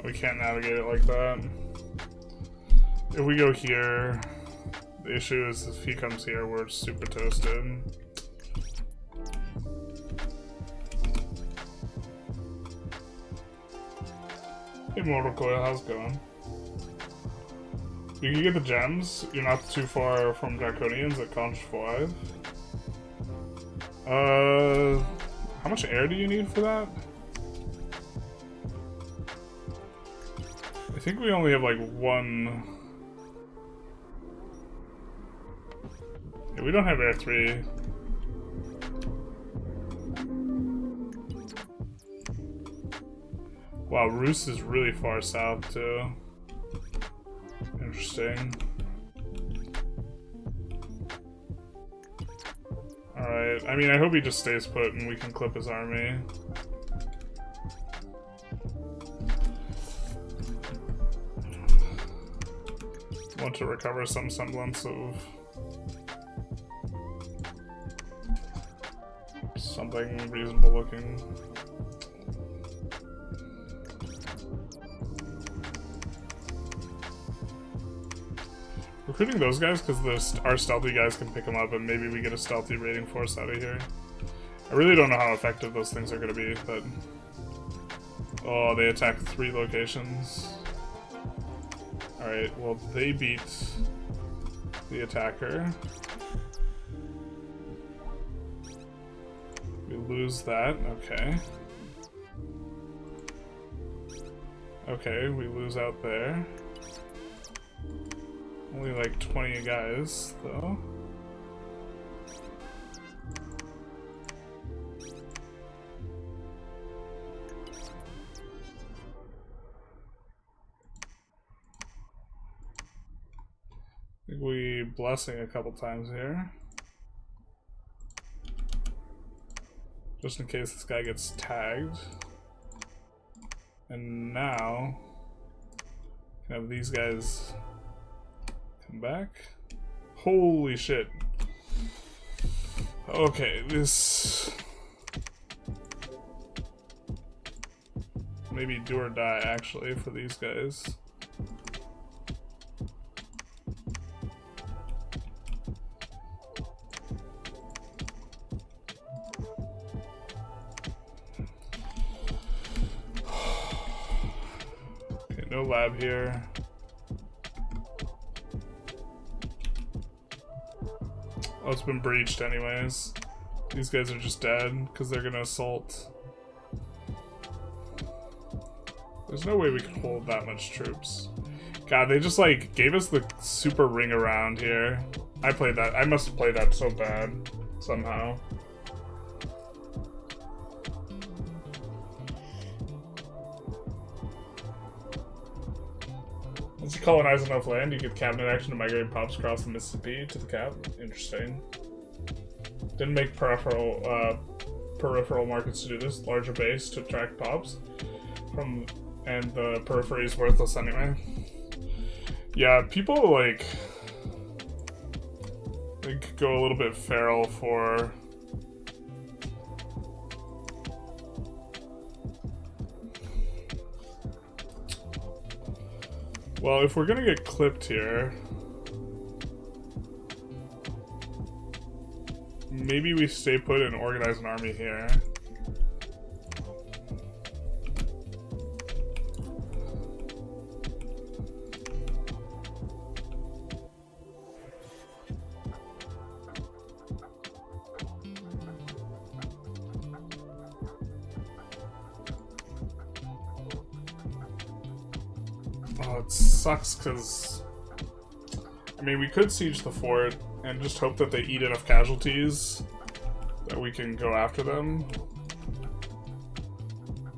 We can't navigate it like that. If we go here, the issue is if he comes here, we're super toasted. Hey Mortal Coil, how's it going? You can get the gems. You're not too far from Draconians at Conch 5. How much air do you need for that? I think we only have like one. Yeah, we don't have air 3. Wow, Rus is really far south too. Interesting. Alright, I mean I hope he just stays put and we can clip his army. Want to recover some semblance of something reasonable looking. Recruiting those guys because our stealthy guys can pick them up and maybe we get a stealthy raiding force out of here. I really don't know how effective those things are going to be, but... Oh, they attack 3 locations. Alright, well, they beat the attacker. lose that. Okay. Okay, we lose out there. Only like 20 guys, though. I think we blessing a couple times here. Just in case this guy gets tagged. And now, can have these guys come back. Holy shit. Okay, this... maybe do or die, actually, for these guys. No lab here. Oh, it's been breached anyways. These guys are just dead because they're gonna assault. There's no way we can hold that much troops. God, they just like gave us the super ring around here. I played that. I must have played that so bad somehow. Once you colonize enough land, you get cabinet action to migrate pops across the Mississippi to the cap. Interesting. Didn't make peripheral markets to do this. Larger base to attract pops from, and the periphery is worthless anyway. Yeah, people like they could go a little bit feral for. Well, if we're gonna get clipped here, maybe we stay put and organize an army here. Oh, it sucks because, I mean, we could siege the fort and just hope that they eat enough casualties that we can go after them.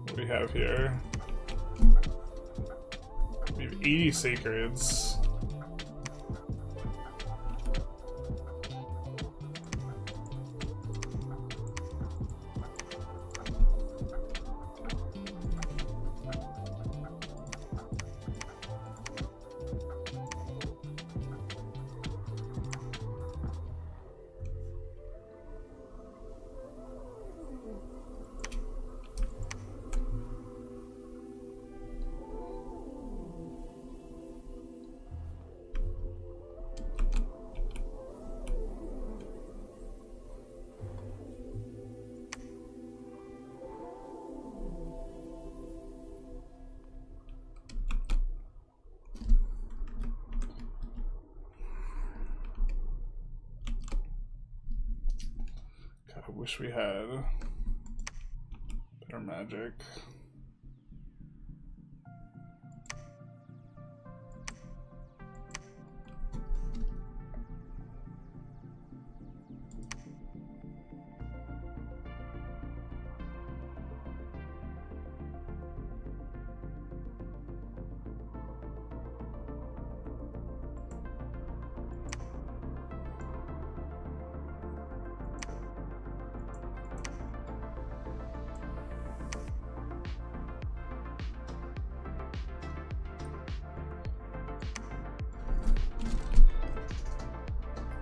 What do we have here? We have 80 sacreds. I wish we had better magic.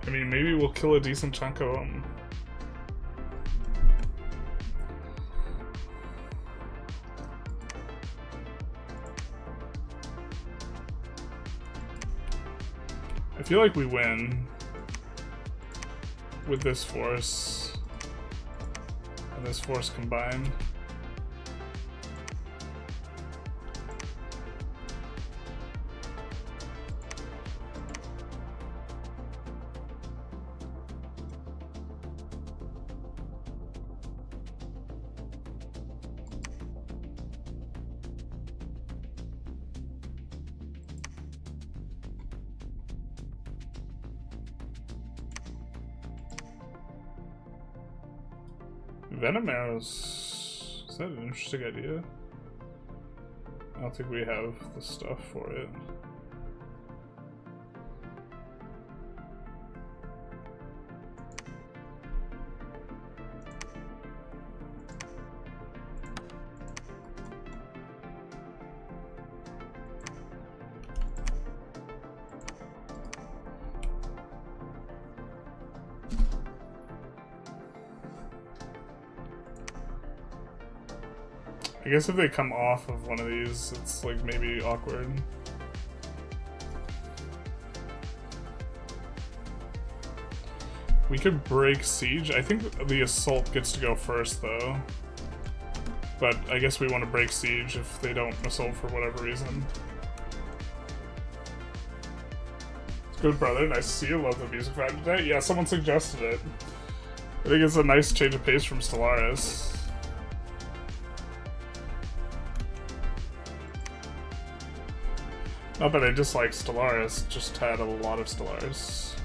I mean, maybe we'll kill a decent chunk of them. I feel like we win with this force and this force combined. Venom arrows. Is that an interesting idea? I don't think we have the stuff for it. I guess if they come off of one of these, it's like maybe awkward. We could break siege. I think the assault gets to go first though. But I guess we want to break siege if they don't assault for whatever reason. It's good, brother. Nice to see you. Love the music vibe today. Yeah, someone suggested it. I think it's a nice change of pace from Stellaris. Not that I dislike Stellaris, just had a lot of Stellaris.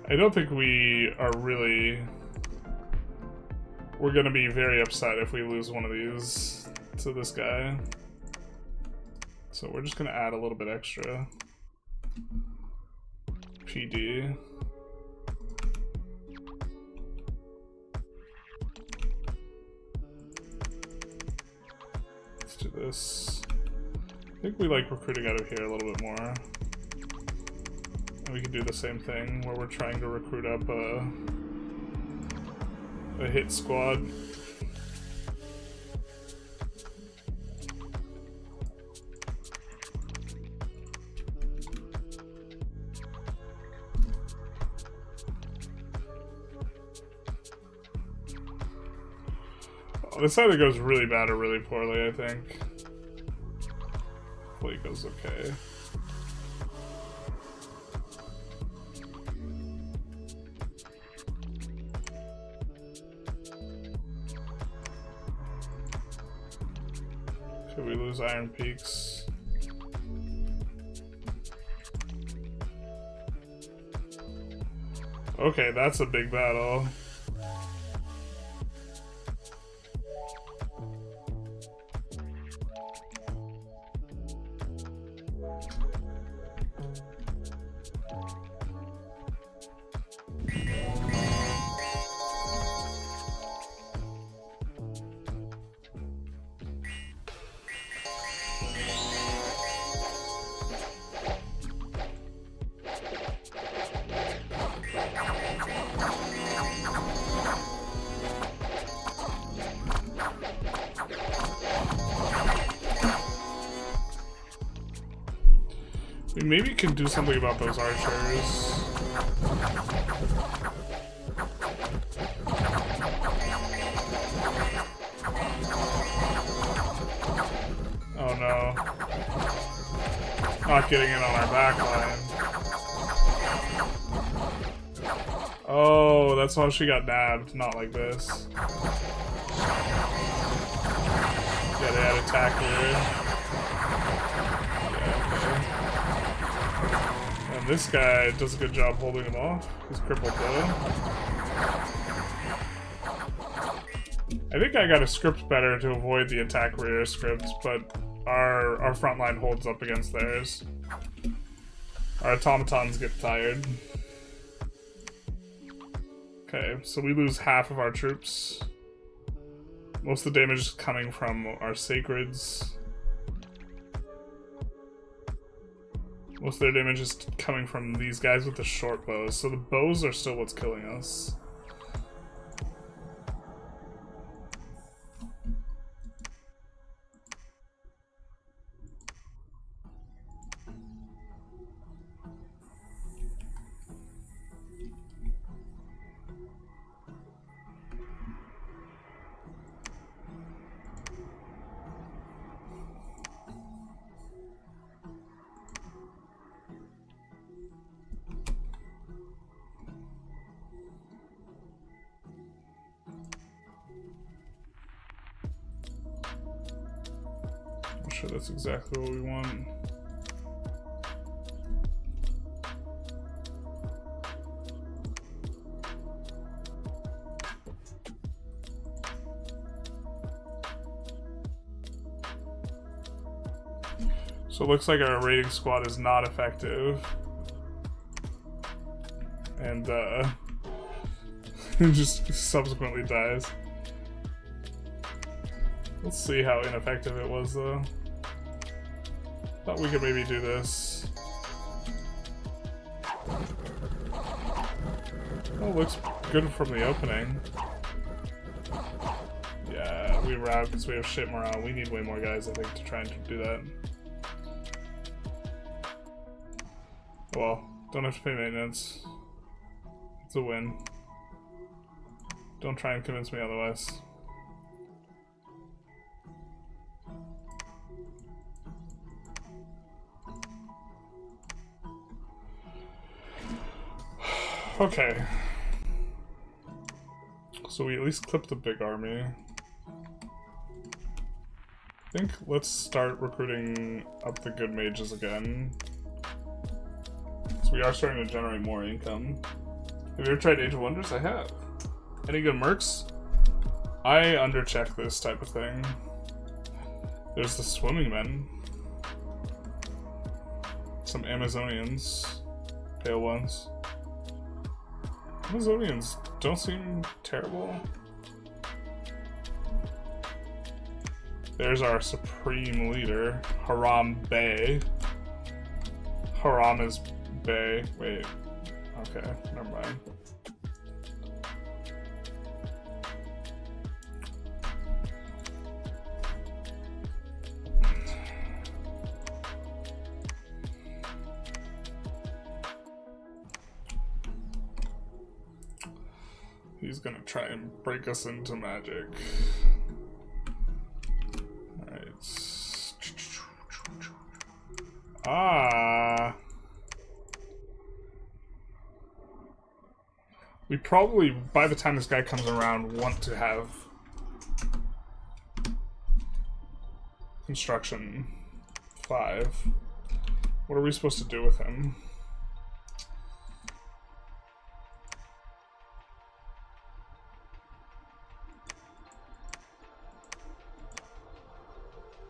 I don't think we are really... We're gonna be very upset if we lose one of these to this guy. So we're just gonna add a little bit extra. PD. Do this. I think we like recruiting out of here a little bit more. And we can do the same thing where we're trying to recruit up a hit squad. This either goes really bad or really poorly, I think. Hopefully it goes okay. Could we lose Iron Peaks? Okay, that's a big battle. We maybe can do something about those archers. Oh no. Not getting in on our back line. Oh, that's how she got nabbed, not like this. Yeah, they had attack here. This guy does a good job holding him off. He's crippled though. I think I got a script better to avoid the attack rear script, but our front line holds up against theirs. Our automatons get tired. Okay, so we lose half of our troops. Most of the damage is coming from our sacreds. Most of their damage is coming from these guys with the short bows, so the bows are still what's killing us. sure that's exactly what we want. So it looks like our raiding squad is not effective. And just subsequently dies. Let's see how ineffective it was though. Thought we could maybe do this. Oh, looks good from the opening. Yeah, we route because we have shit morale. We need way more guys, I think, to try and do that. Well, don't have to pay maintenance. It's a win. Don't try and convince me otherwise. Okay. So we at least clipped the big army. I think let's start recruiting up the good mages again. So we are starting to generate more income. Have you ever tried Age of Wonders? I have. Any good mercs? I undercheck this type of thing. There's the swimming men. Some Amazonians. Pale ones. Amazonians don't seem terrible. There's our supreme leader, Haram Bey. Haram is Bey. Wait. Okay, never mind. He's gonna try and break us into magic. Alright. Ah. We probably, by the time this guy comes around, want to have construction 5. What are we supposed to do with him?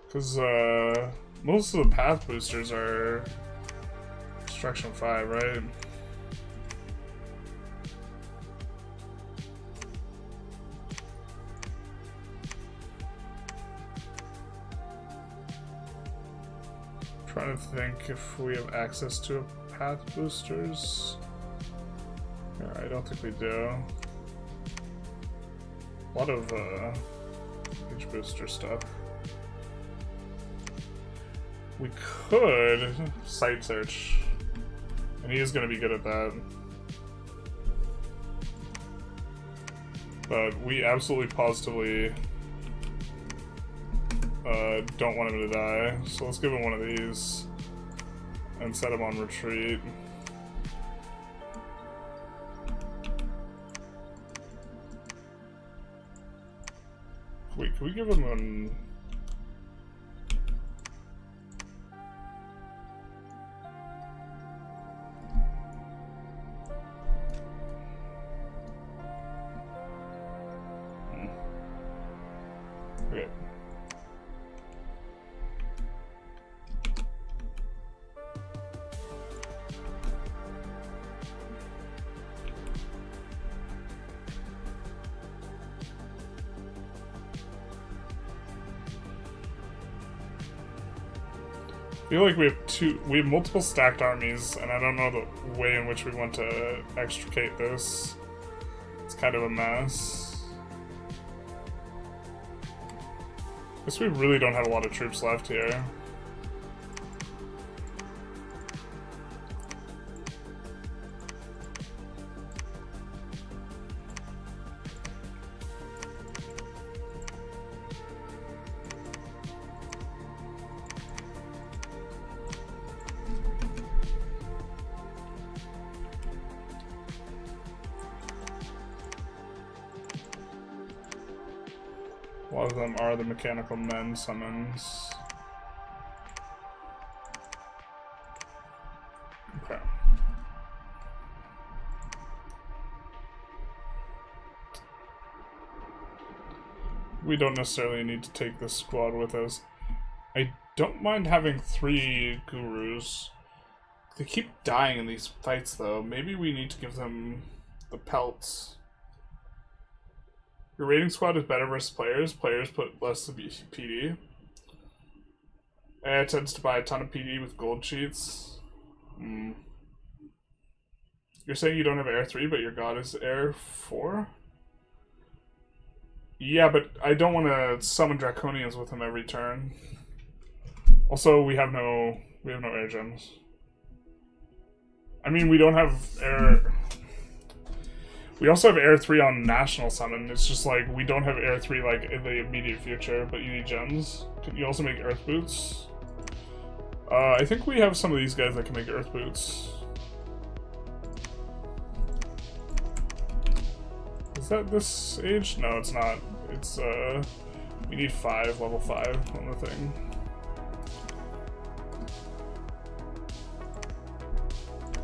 Because most of the path boosters are construction 5, right? Trying to think if we have access to a path boosters. I don't think we do. A lot of age booster stuff. We could site search, and he is going to be good at that. But we absolutely positively don't want him to die, so let's give him one of these and set him on retreat. Wait, can we give him an... Okay. I feel like we have multiple stacked armies, and I don't know the way in which we want to extricate this. It's kind of a mess. Guess we really don't have a lot of troops left here. A lot of them are the mechanical men summons. we don't necessarily need to take this squad with us. I don't mind having 3 gurus. They keep dying in these fights, though. Maybe we need to give them the pelts. Your raiding squad is better versus players. Players put less of PD. It tends to buy a ton of PD with gold cheats. You're saying you don't have Air 3, but your god is Air 4? Yeah, but I don't want to summon Draconians with him every turn. Also, we have no air gems. I mean, we don't have air... We also have Air 3 on National Summon. It's just like, we don't have Air 3 like in the immediate future, but you need gems. Can you also make Earth Boots? I think we have some of these guys that can make Earth Boots. Is that this age? No, it's not. It's, we need level 5 on the thing.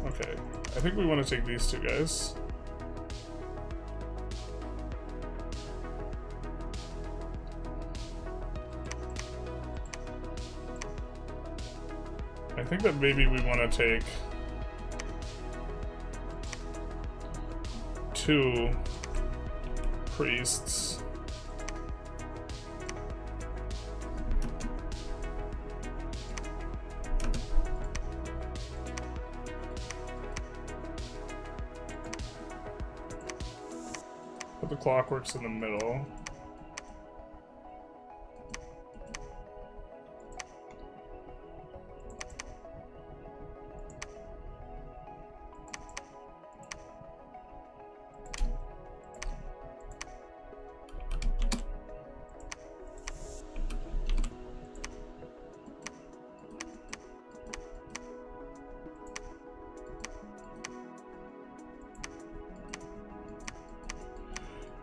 Okay, I think we want to take these 2 guys. I think that maybe we want to take 2 priests. Put the clockworks in the middle.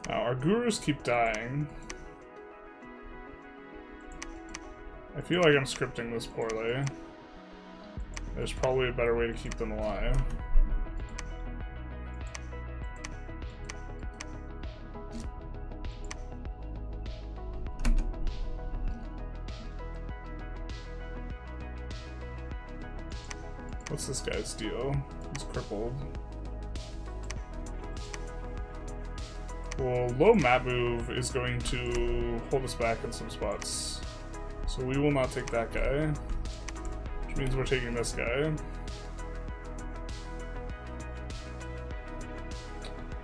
Our gurus keep dying. I feel like I'm scripting this poorly. There's probably a better way to keep them alive. What's this guy's deal? He's crippled. Well, low map move is going to hold us back in some spots. So we will not take that guy. Which means we're taking this guy.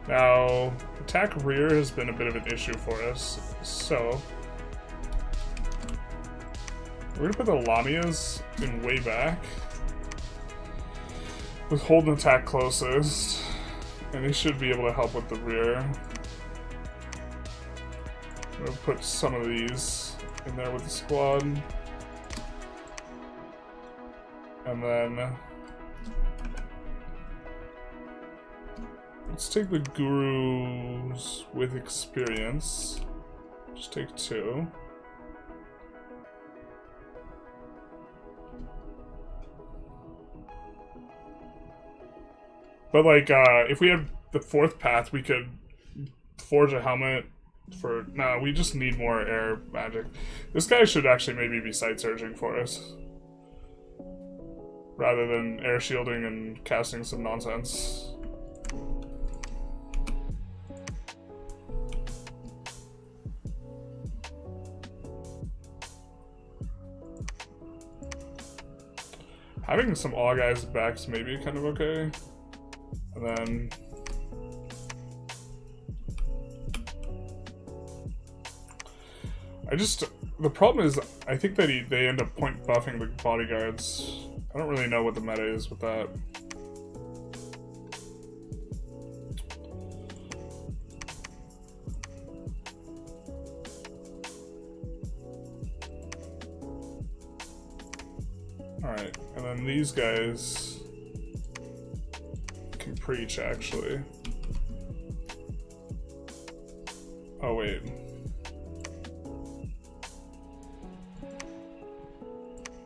Now, attack rear has been a bit of an issue for us. So, we're gonna put the Lamias in way back. With hold and attack closest. And they should be able to help with the rear. I'm gonna put some of these in there with the squad. And then let's take the gurus with experience. Just take 2. But like, if we had the 4th path, we could forge a helmet for... No, we just need more air magic. This guy should actually maybe be sight surging for us. Rather than air shielding and casting some nonsense. Having some all guys backs maybe kind of okay. And then the problem is, I think that they end up point buffing the bodyguards. I don't really know what the meta is with that. Alright, and then these guys can preach, actually. Oh, wait.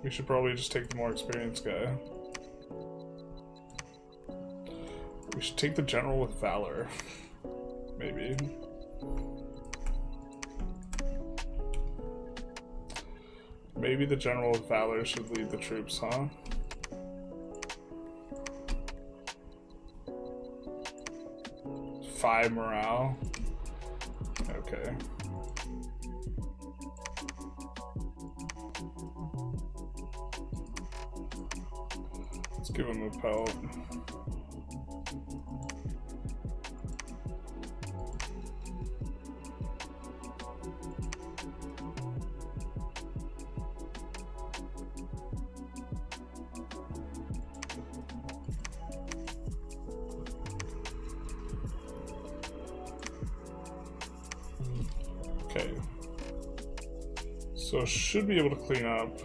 We should probably just take the more experienced guy. We should take the general with valor. Maybe. Maybe the General of Valor should lead the troops, huh? Five morale. Okay. Let's give him a pelt. Okay. So should be able to clean up.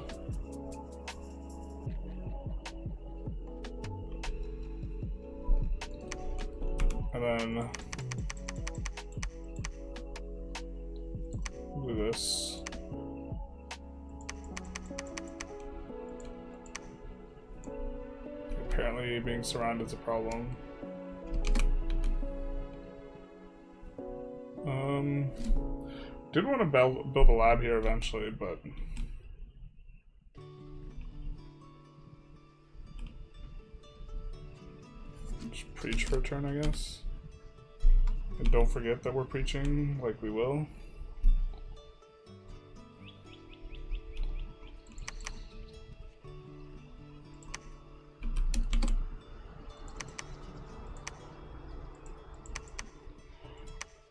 And then do this. Apparently being surrounded is a problem. Did want to build a lab here eventually, but just preach for a turn, I guess. And don't forget that we're preaching, like we will.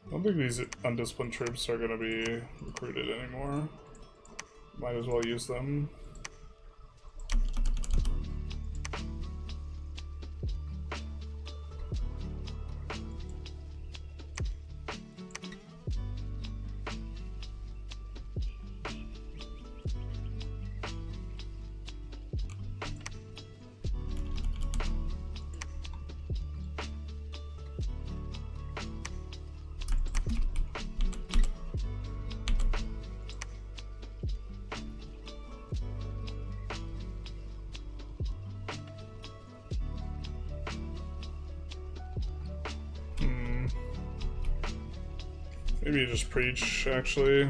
I don't think these undisciplined troops are going to be recruited anymore. Might as well use them. Maybe you just preach, actually.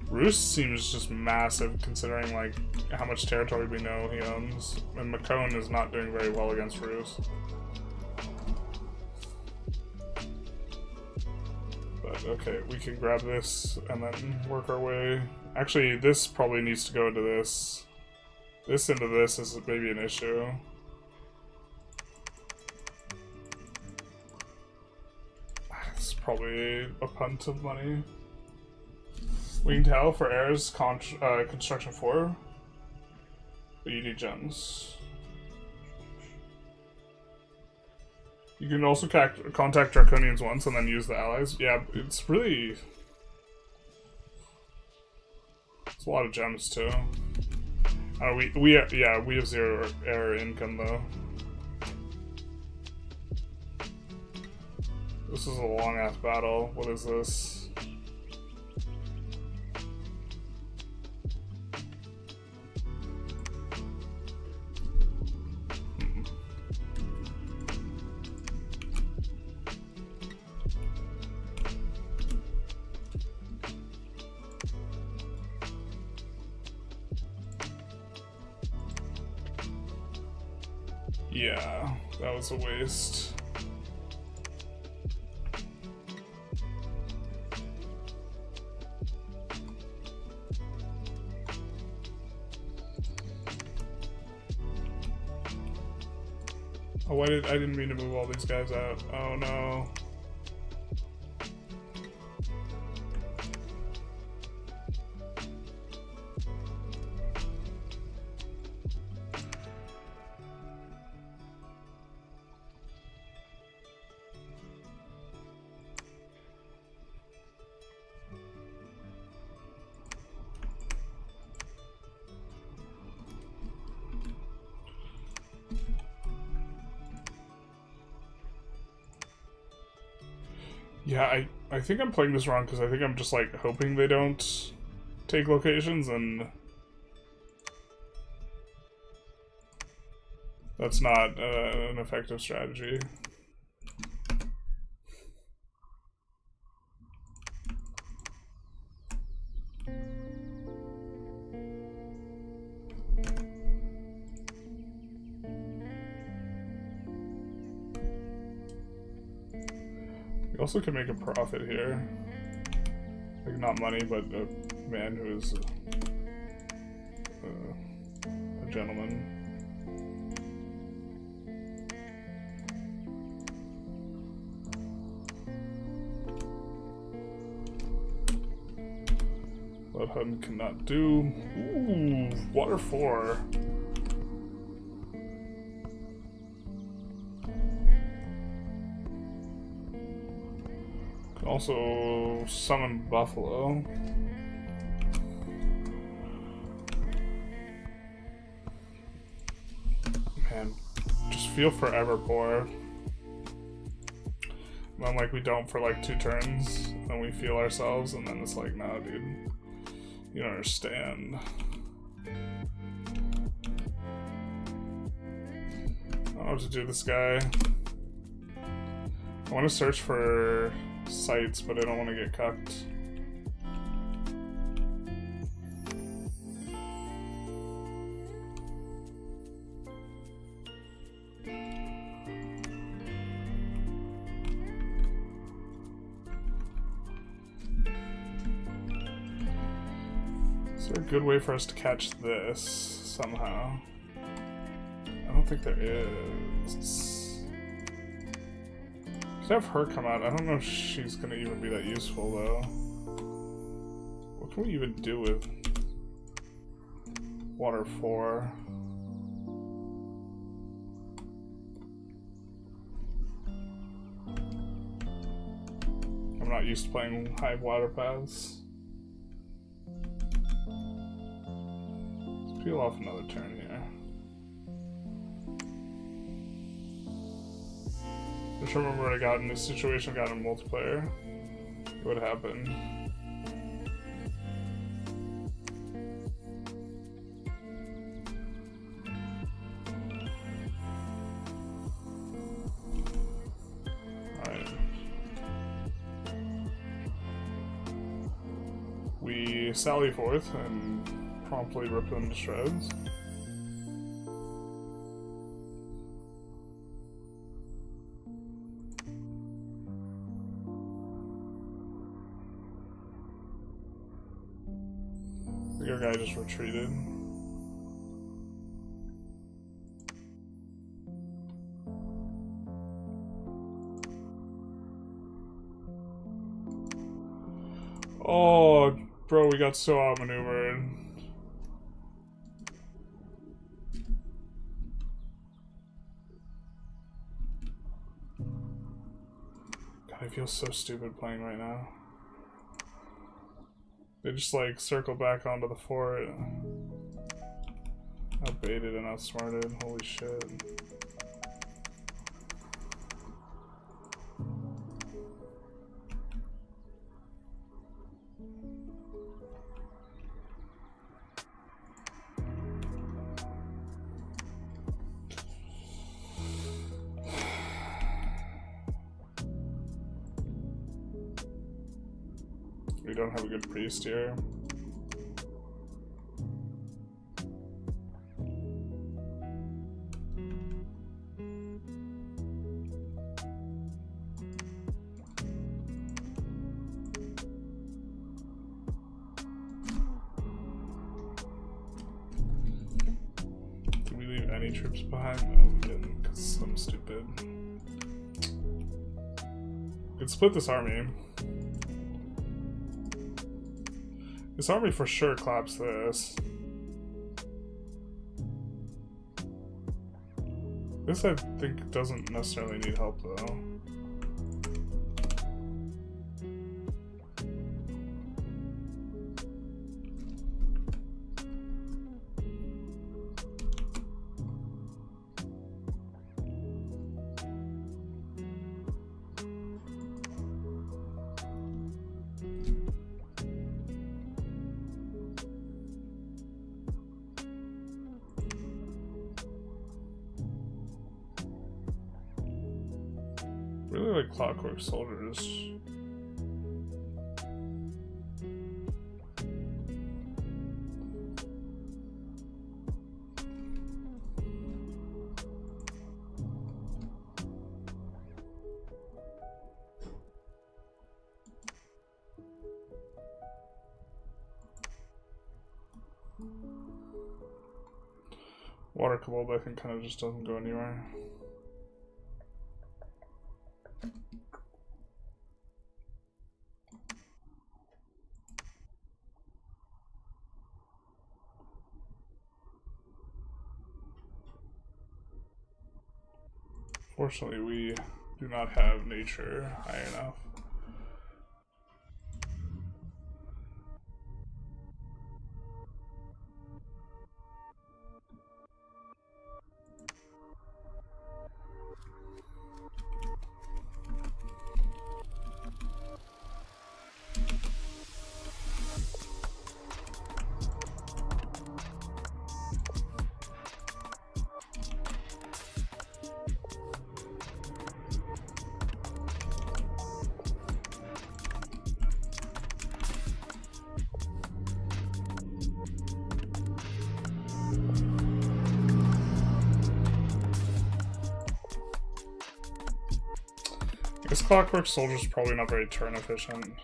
Rus seems just massive, considering like how much territory we know he owns. And Macon is not doing very well against Rus. But okay, we can grab this and then work our way. Actually, this probably needs to go into this. This into this is maybe an issue. It's probably a punt of money. Winged Hell for heirs, construction 4. But you need gems. You can also contact Draconians once and then use the allies. Yeah, it's really... It's a lot of gems too. We have 0 error income though. This is a long ass battle. What is this? Yeah, that was a waste. Oh, I didn't mean to move all these guys out. Oh no. Yeah, I think I'm playing this wrong because I think I'm just like hoping they don't take locations, and that's not an effective strategy. also can make a profit here. Like, not money, but a man who is a gentleman. What Hutton cannot do. Ooh, water 4. Can also summon Buffalo. Man, just feel forever poor. And then, like, we don't for like 2 turns, and we feel ourselves, and then it's like, no, dude. You don't understand. I don't know what to do with this guy. I want to search for sites, but I don't want to get cucked. Is there a good way for us to catch this somehow? I don't think there is. Could have her come out. I don't know if she's gonna even be that useful though. What can we even do with water 4? I'm not used to playing high water paths. Let's peel off another turn here. Just remember what I got in this situation, got in multiplayer. What happened? Alright. We sally forth and promptly rip them to shreds. Your guy just retreated. Oh, bro, we got so outmaneuvered. God, I feel so stupid playing right now. They just like circle back onto the fort. Outbaited and outsmarted. Holy shit. We don't have a good priest here. Did we leave any troops behind? No, we didn't, because I'm stupid. Could split this army. This army for sure claps this. This, I think, doesn't necessarily need help, though. Really like clockwork soldiers. Water Kobold, I think, kind of just doesn't go anywhere. Fortunately, we do not have nature high enough. This Clockwork Soldier's probably not very turn efficient.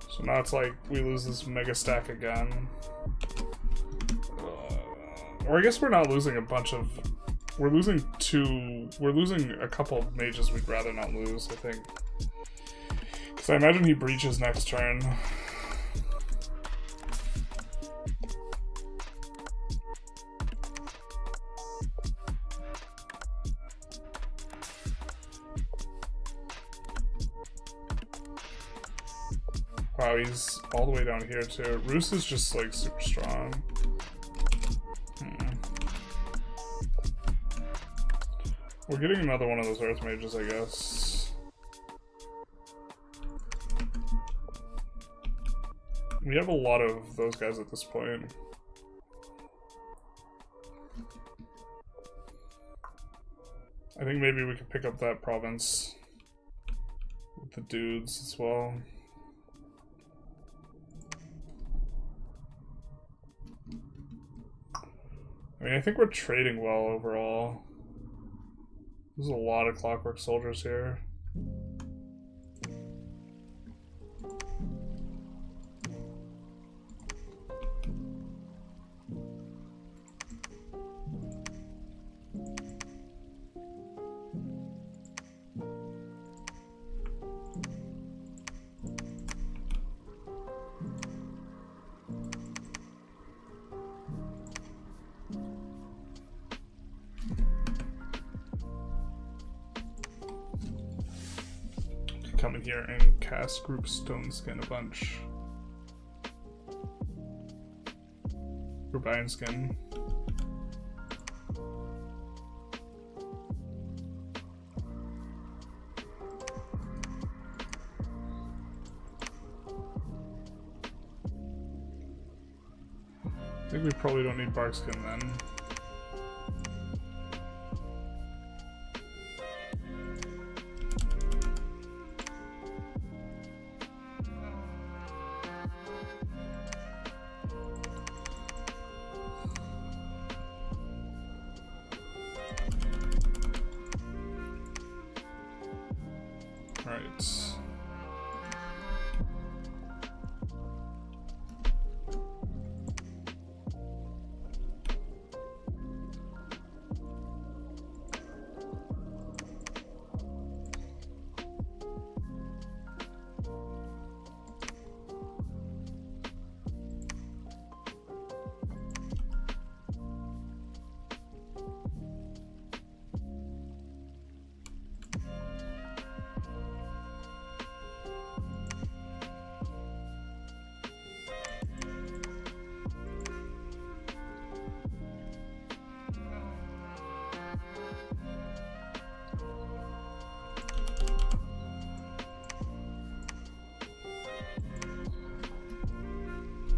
So now it's like we lose this mega stack again. Or I guess we're not losing a bunch of... We're losing a couple of mages we'd rather not lose, I think. Because I imagine he breaches next turn. Wow, he's all the way down here too. Roos is just like super strong. We're getting another one of those Earth Mages, I guess. We have a lot of those guys at this point. I think maybe we could pick up that province with the dudes as well. I mean, I think we're trading well overall. There's a lot of Clockwork Soldiers here. Come in here and cast Group Stone Skin a bunch. Group Iron Skin. I think we probably don't need Bark Skin then.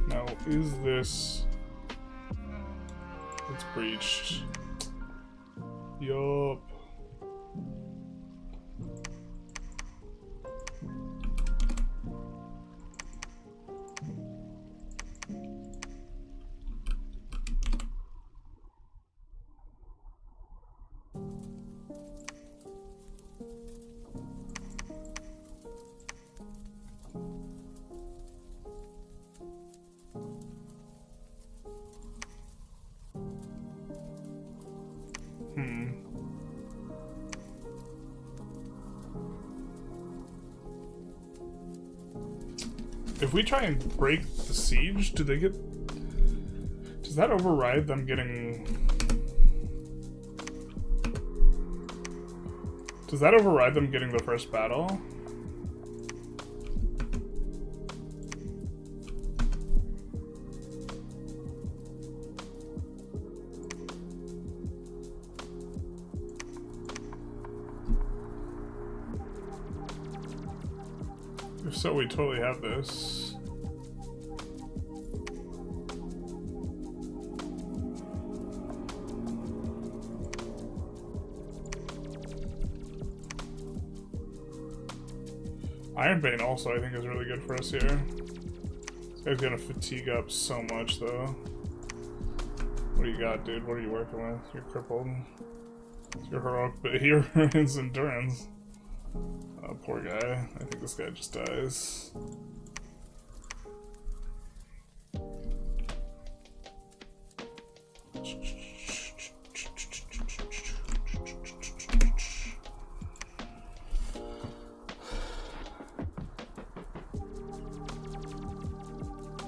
Now, is this... It's breached. Yup. If we try and break the siege, do they get... Does that override them getting... Does that override them getting the first battle? If so, we totally have this. Ironbane also, I think, is really good for us here. This guy's gonna fatigue up so much, though. What do you got, dude? What are you working with? You're crippled. It's your heroic, but here's endurance. Oh, poor guy. I think this guy just dies.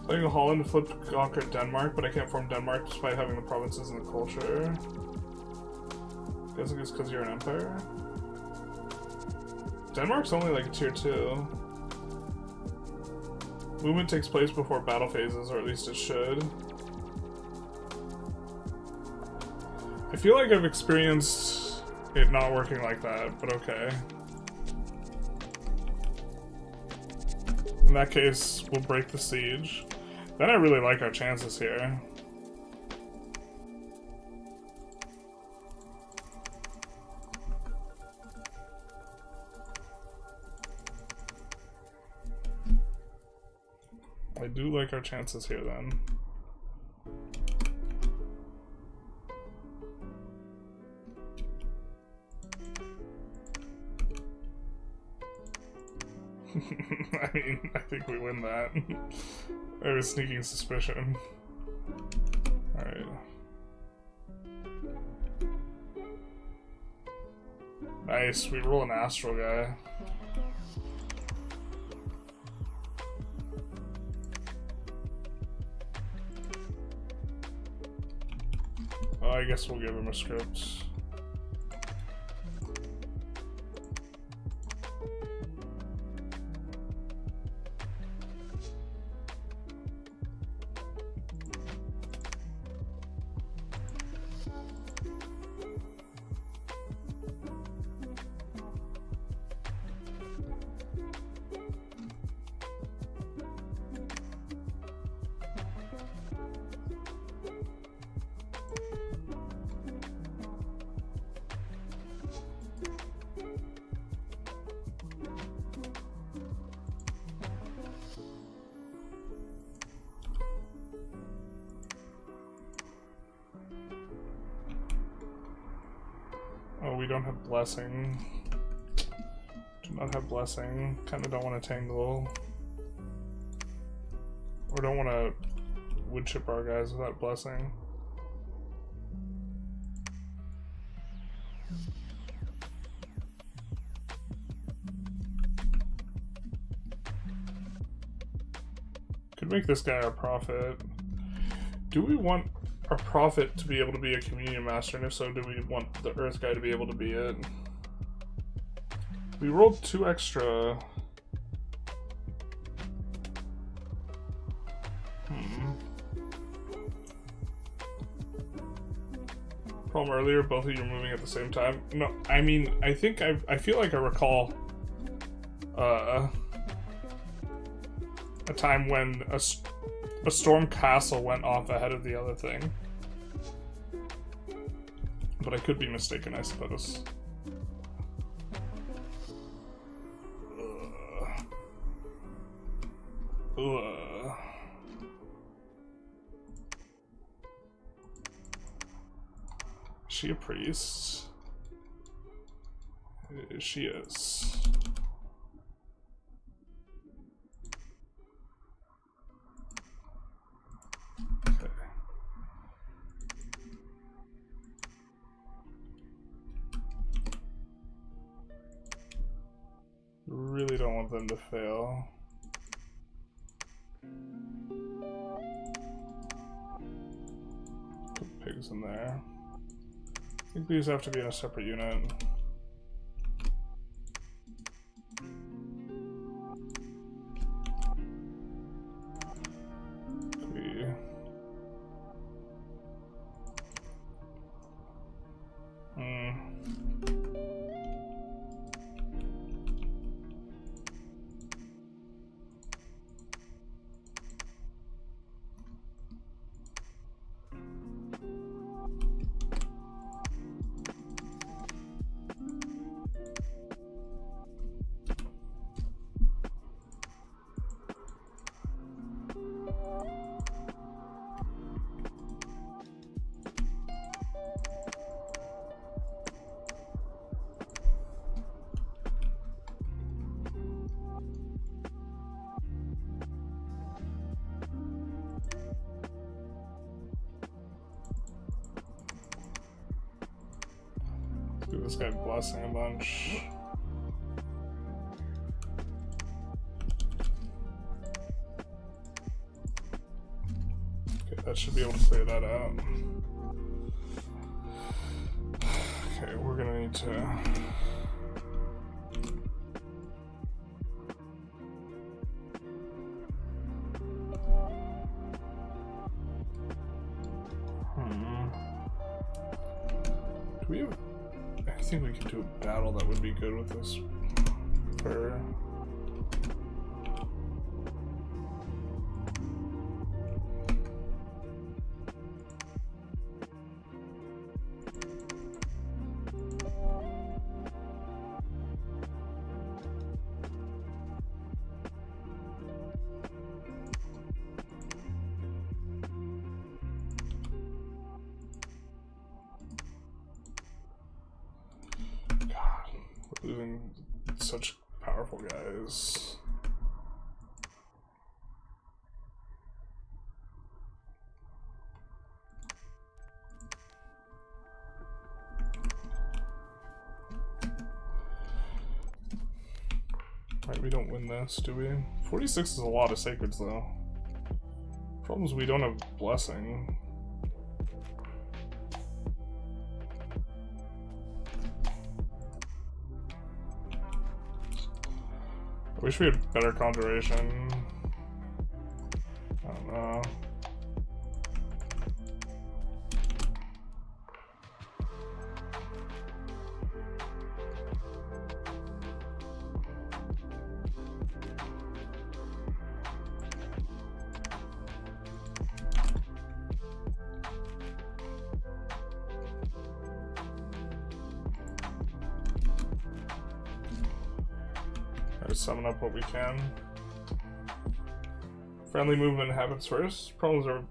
Playing Holland to flip conquer Denmark, but I can't form Denmark despite having the provinces and the culture. Guessing it's because you're an empire? Denmark's only like tier 2. Movement takes place before battle phases, or at least it should. I feel like I've experienced it not working like that, but okay. In that case, we'll break the siege. Then I really like our chances here. I do like our chances here then. I mean, I think we win that. I have a sneaking suspicion. Alright. Nice, we roll an astral guy. Oh, I guess we'll give him a script. Oh, we don't have blessing. Do not have blessing. Kinda don't want to tangle. Or don't want to wood chip our guys without blessing. Could make this guy our prophet. Do we want our prophet to be able to be a communion master, and if so, do we want the earth guy to be able to be it? We rolled 2 extra. Problem earlier, both of you are moving at the same time. No, I mean, I think I feel like I recall a time when a storm castle went off ahead of the other thing. But I could be mistaken, I suppose. Is she a priest? She is. Really don't want them to fail. these in there. I think these have to be in a separate unit. Give this guy blessing a bunch. Okay, that should be able to clear that out. Okay, we're gonna need to... Do we have... I think we could do a battle that would be good with this fur. Losing such powerful guys. Right, we don't win this, do we? 46 is a lot of sacreds though. Problem is we don't have blessing. I wish we had better conjuration. I don't know. Summon up what we can. Friendly movement happens first. Problems are,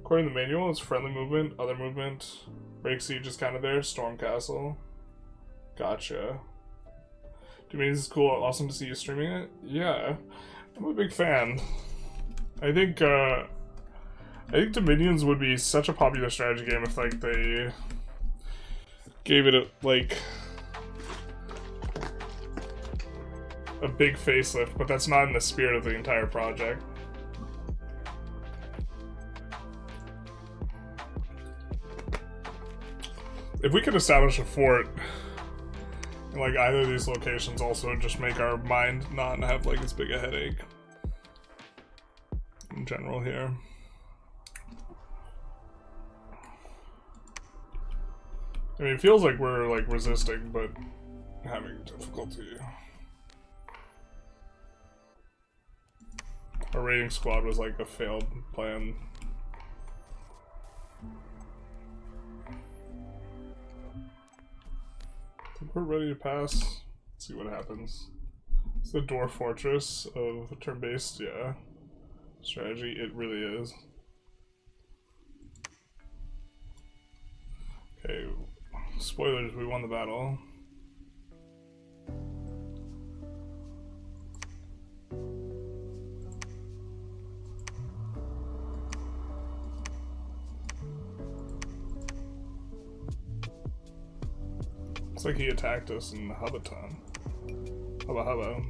according to the manual, it's friendly movement, other movement. Break siege is kind of there. Storm castle. Gotcha. Do you mean this is cool? Awesome to see you streaming it. Yeah, I'm a big fan. I think Dominions would be such a popular strategy game if like they gave it a big facelift, but that's not in the spirit of the entire project. If we could establish a fort in like either of these locations, also just make our mind not have like as big a headache in general here. I mean, it feels like we're like resisting, but having difficulty. Our raiding squad was like a failed plan. I think we're ready to pass. Let's see what happens. It's the dwarf fortress of turn-based, yeah, strategy. It really is. Okay, spoilers, we won the battle. Looks like he attacked us in Hubbaton. Hubba hubba.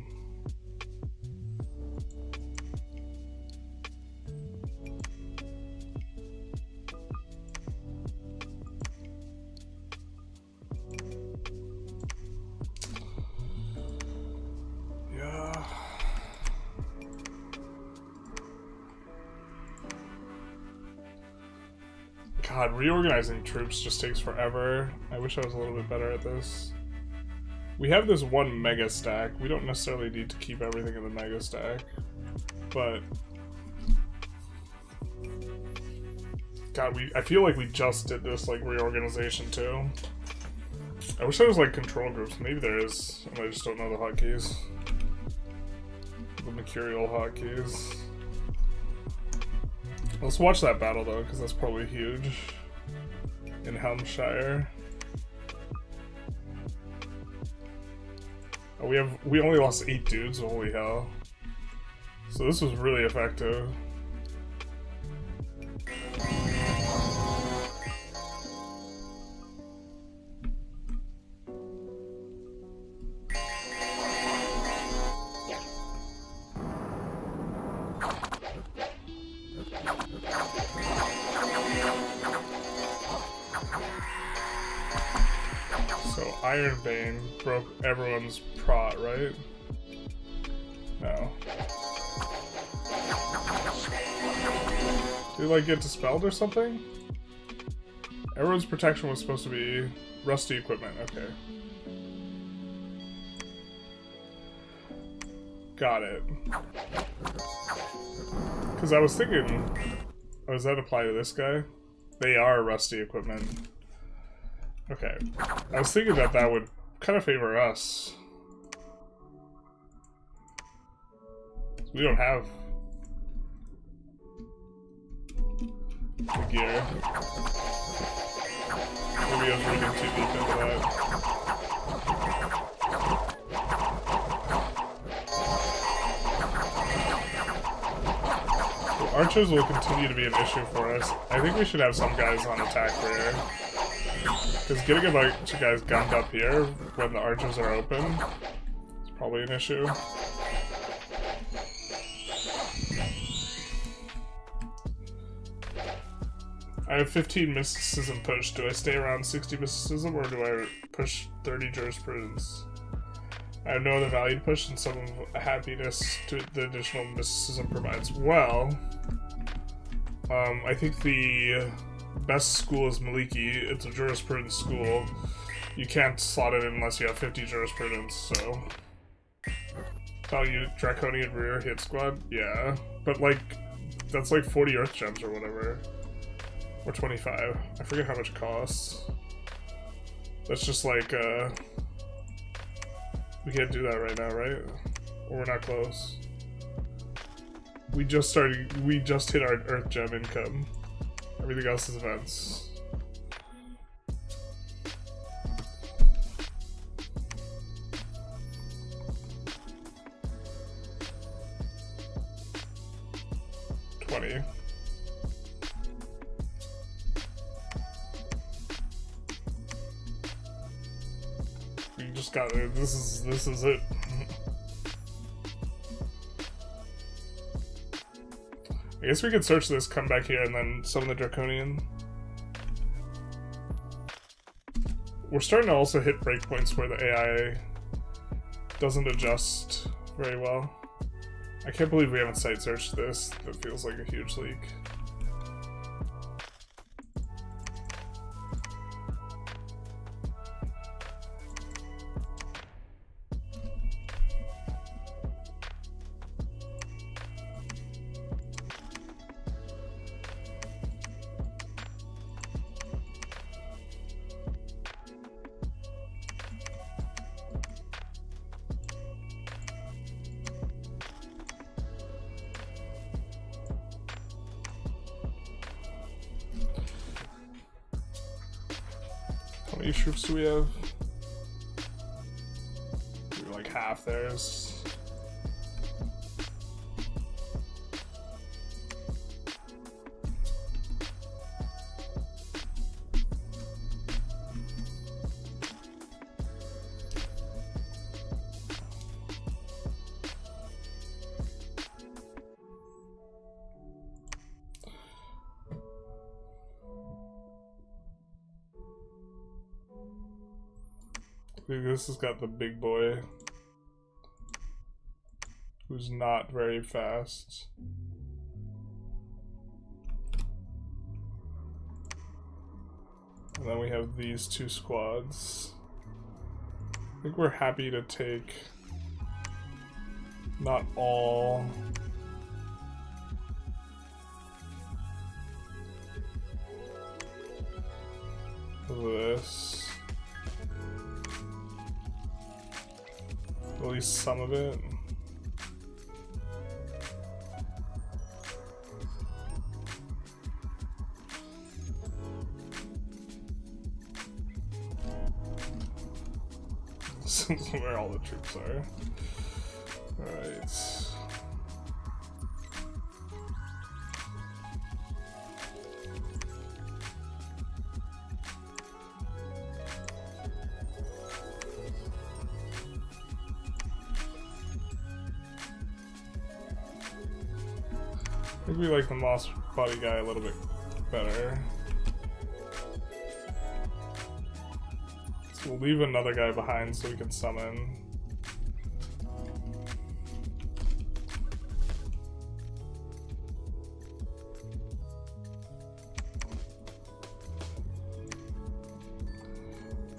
God, reorganizing troops just takes forever. I wish I was a little bit better at this. We have this one mega stack. We don't necessarily need to keep everything in the mega stack. But... God, I feel like we just did this, like, reorganization, too. I wish there was, like, control groups. Maybe there is, and I just don't know the hotkeys. The mercurial hotkeys. Let's watch that battle, though, because that's probably huge. In Helmshire. Oh, we only lost 8 dudes, holy hell. So this was really effective. Ironbane broke everyone's prot, right? No. Did he, like, get dispelled or something? Everyone's protection was supposed to be rusty equipment, okay. Got it. Because I was thinking, oh, does that apply to this guy? They are rusty equipment. Okay. I was thinking that that would kind of favor us. We don't have the gear. Maybe I was reading too deep into that. So archers will continue to be an issue for us. I think we should have some guys on attack rear. Because getting a bunch of guys gunned up here when the archers are open is probably an issue. I have 15 mysticism push. Do I stay around 60 mysticism or do I push 30 jurisprudence? I have no other value to push and some happiness to the additional mysticism provides. Well, I think the best school is Maliki. It's a jurisprudence school. You can't slot it in unless you have 50 jurisprudence, so... Value Draconian Rear Hit Squad? Yeah. But, like, that's like 40 Earth Gems or whatever. Or 25. I forget how much it costs. That's just like, we can't do that right now, right? Or we're not close. We just hit our Earth Gem income. Everything else is events. $20. We just got it. This is it. I guess we could search this, come back here, and then summon the Draconian. We're starting to also hit breakpoints where the AI doesn't adjust very well. I can't believe we haven't site searched this. That feels like a huge leak. How many troops do we have? We're like half theirs. This has got the big boy, who's not very fast. And then we have these 2 squads. I think we're happy to take not all of this. At least some of it. This is where all the troops are. Alright. I think we like the moss body guy a little bit better. So we'll leave another guy behind so we can summon.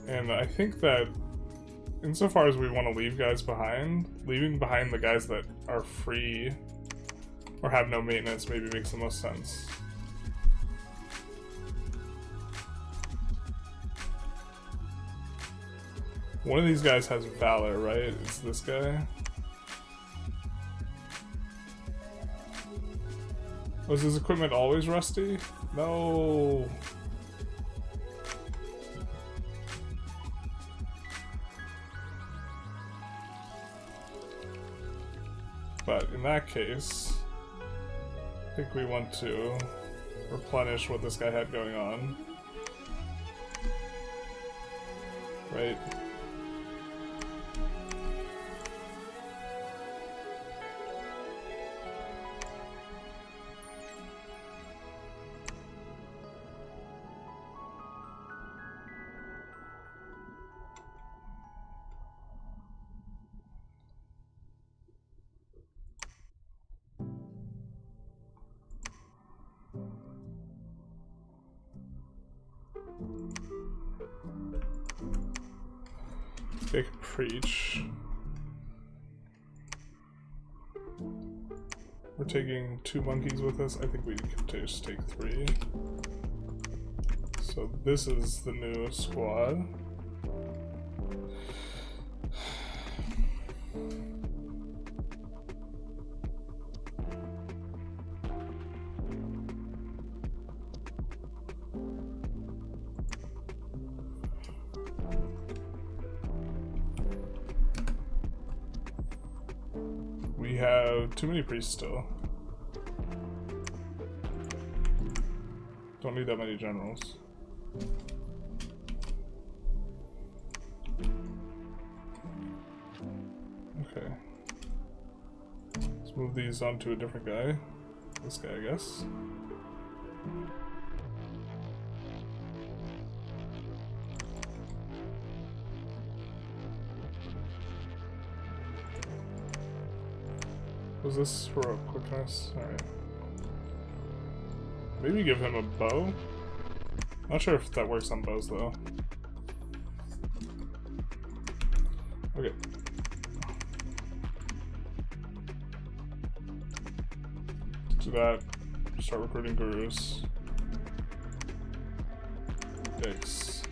And I think that insofar as we want to leave guys behind, leaving behind the guys that are free or have no maintenance maybe makes the most sense. One of these guys has Valor, right? It's this guy. Was his equipment always rusty? No. But in that case, I think we want to replenish what this guy had going on. Right? They can preach. We're taking 2 monkeys with us. I think we can just take 3. So this is the new squad. We have too many priests still. Don't need that many generals. Okay. Let's move these on to a different guy. This guy, I guess. Was this for a quickness? Alright. Maybe give him a bow? Not sure if that works on bows though. Okay. Do that. Start recruiting gurus. Yikes.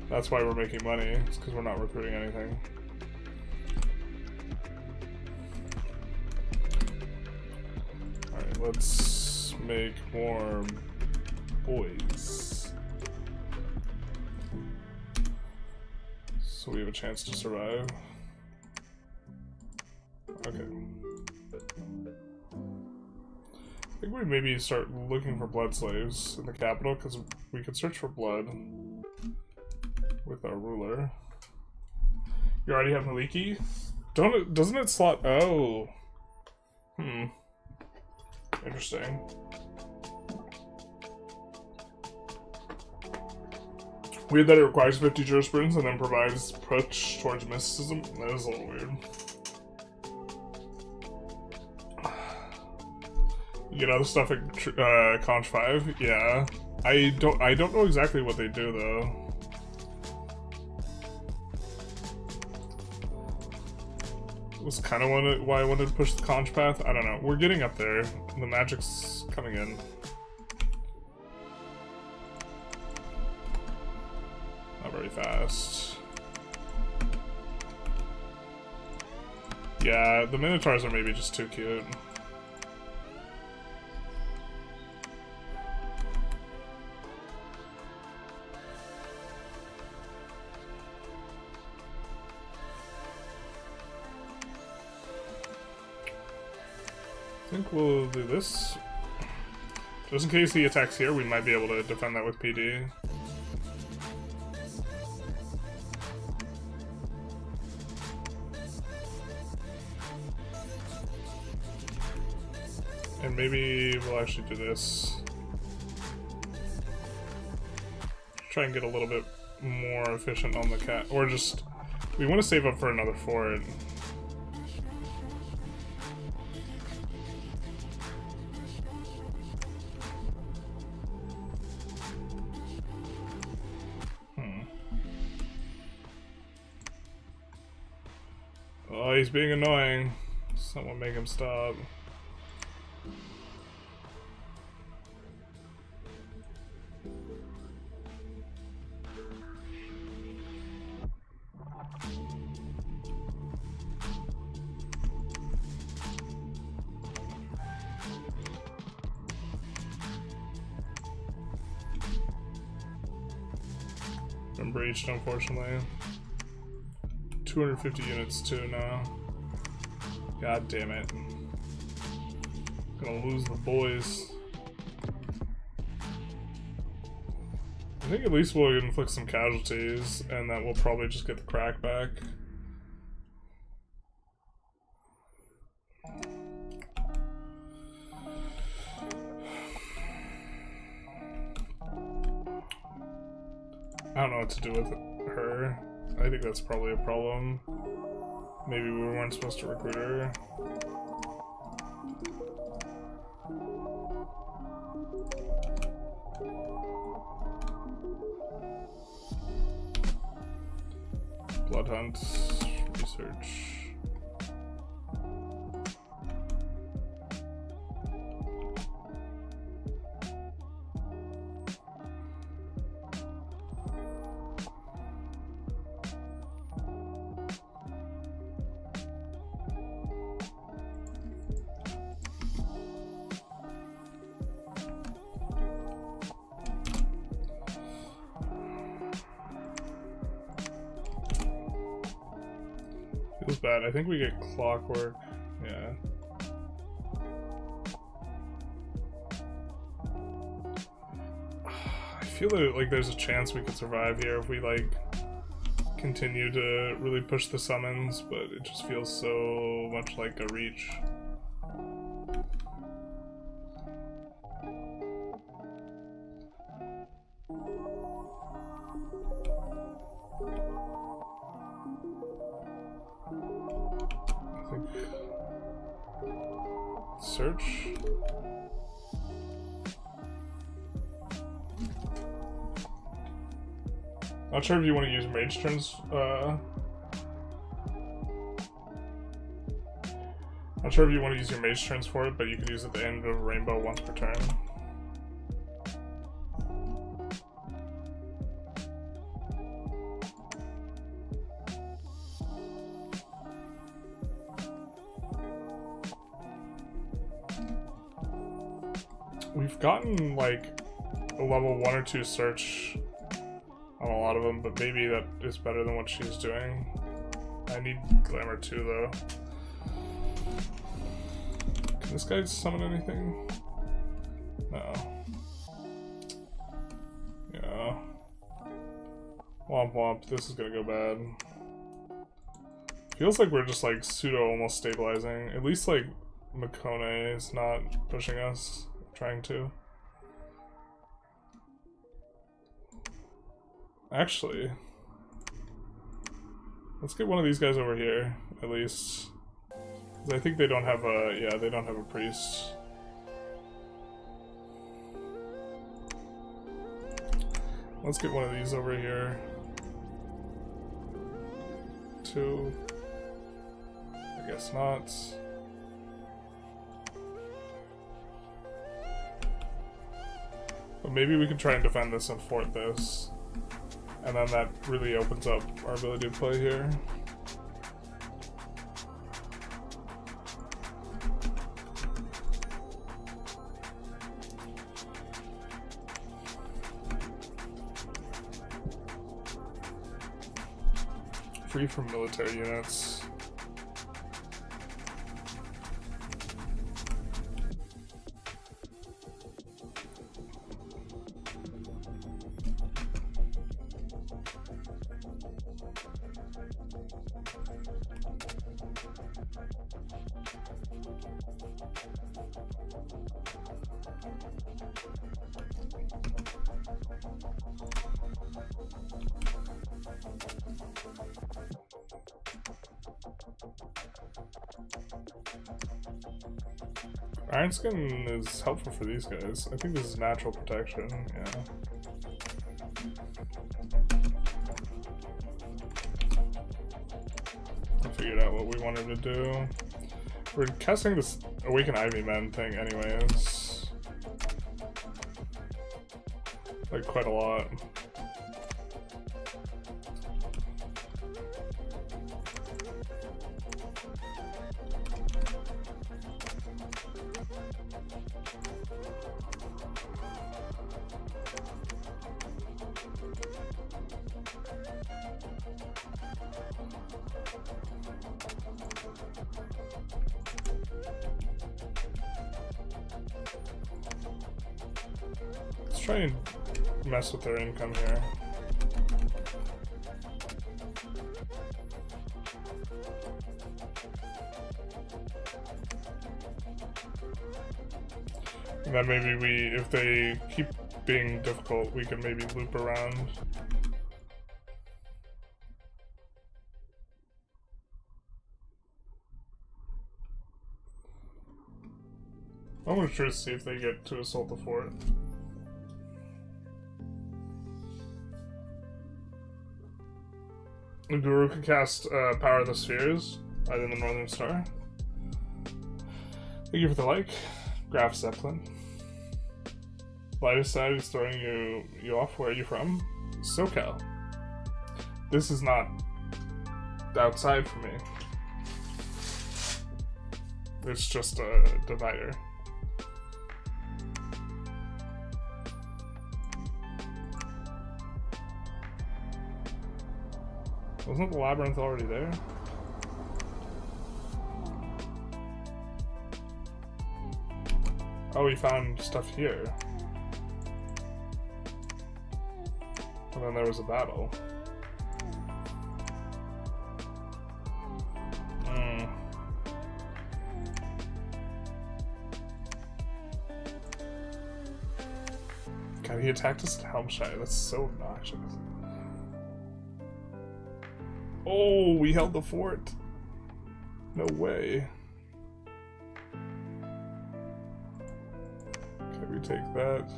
That's why we're making money. It's because we're not recruiting anything. Alright, let's make more boys. So we have a chance to survive. Okay. I think we maybe start looking for blood slaves in the capital, because we could search for blood with our ruler. You already have Maliki? Doesn't it slot? Oh. Interesting. Weird that it requires 50 jurisprudence and then provides push towards mysticism. That is a little weird. You get other stuff at Conch 5? Yeah. I don't know exactly what they do though. Was kind of why I wanted to push the conch path. I don't know. We're getting up there. The magic's coming in. Not very fast. Yeah, the Minotaurs are maybe just too cute. I think we'll do this. Just in case he attacks here, we might be able to defend that with PD. And maybe we'll actually do this. Try and get a little bit more efficient on the cat. Or just... we want to save up for another fort. Oh, he's being annoying. Someone make him stop. Been breached, unfortunately. 250 units too now. God damn it. Gonna lose the boys. I think at least we'll inflict some casualties, and then we'll probably just get the crack back. I don't know what to do with her. I think that's probably a problem. Maybe we weren't supposed to recruit her. Blood hunt, research. Feels bad. I think we get clockwork. Yeah. I feel that like there's a chance we could survive here if we like continue to really push the summons, but it just feels so much like a reach. Search. Not sure if you want to use mage turns. Not sure if you want to use your mage turns for it, but you can use it at the end of a rainbow once per turn. We've gotten like a level 1 or 2 search on a lot of them, but maybe that is better than what she's doing. I need glamour 2 though. Can this guy summon anything? No. Yeah. Womp womp, this is gonna go bad. Feels like we're just like pseudo almost stabilizing. At least like Makone is not pushing us. Trying to. Actually, let's get one of these guys over here, at least. 'Cause I think they don't have a, yeah, they don't have a priest. Let's get one of these over here. 2. I guess not. But maybe we can try and defend this and fort this. And then that really opens up our ability to play here. Free from military units. Iron Skin is helpful for these guys. I think this is natural protection, yeah. I figured out what we wanted to do. We're casting this Awaken Ivy Men thing anyways. Like, quite a lot. Try and mess with their income here. And then maybe if they keep being difficult, we can maybe loop around. I'm gonna try to see if they get to assault the fort. The Guru can cast Power of the Spheres, either in the Northern Star. Thank you for the like. Graph Zeppelin. Lightest side is throwing you off. Where are you from? SoCal. This is not outside for me. It's just a divider. Wasn't the labyrinth already there? Oh, we found stuff here. And then there was a battle. God, he attacked us at Helmshire. That's so obnoxious. Oh, we held the fort. No way. Can we take that?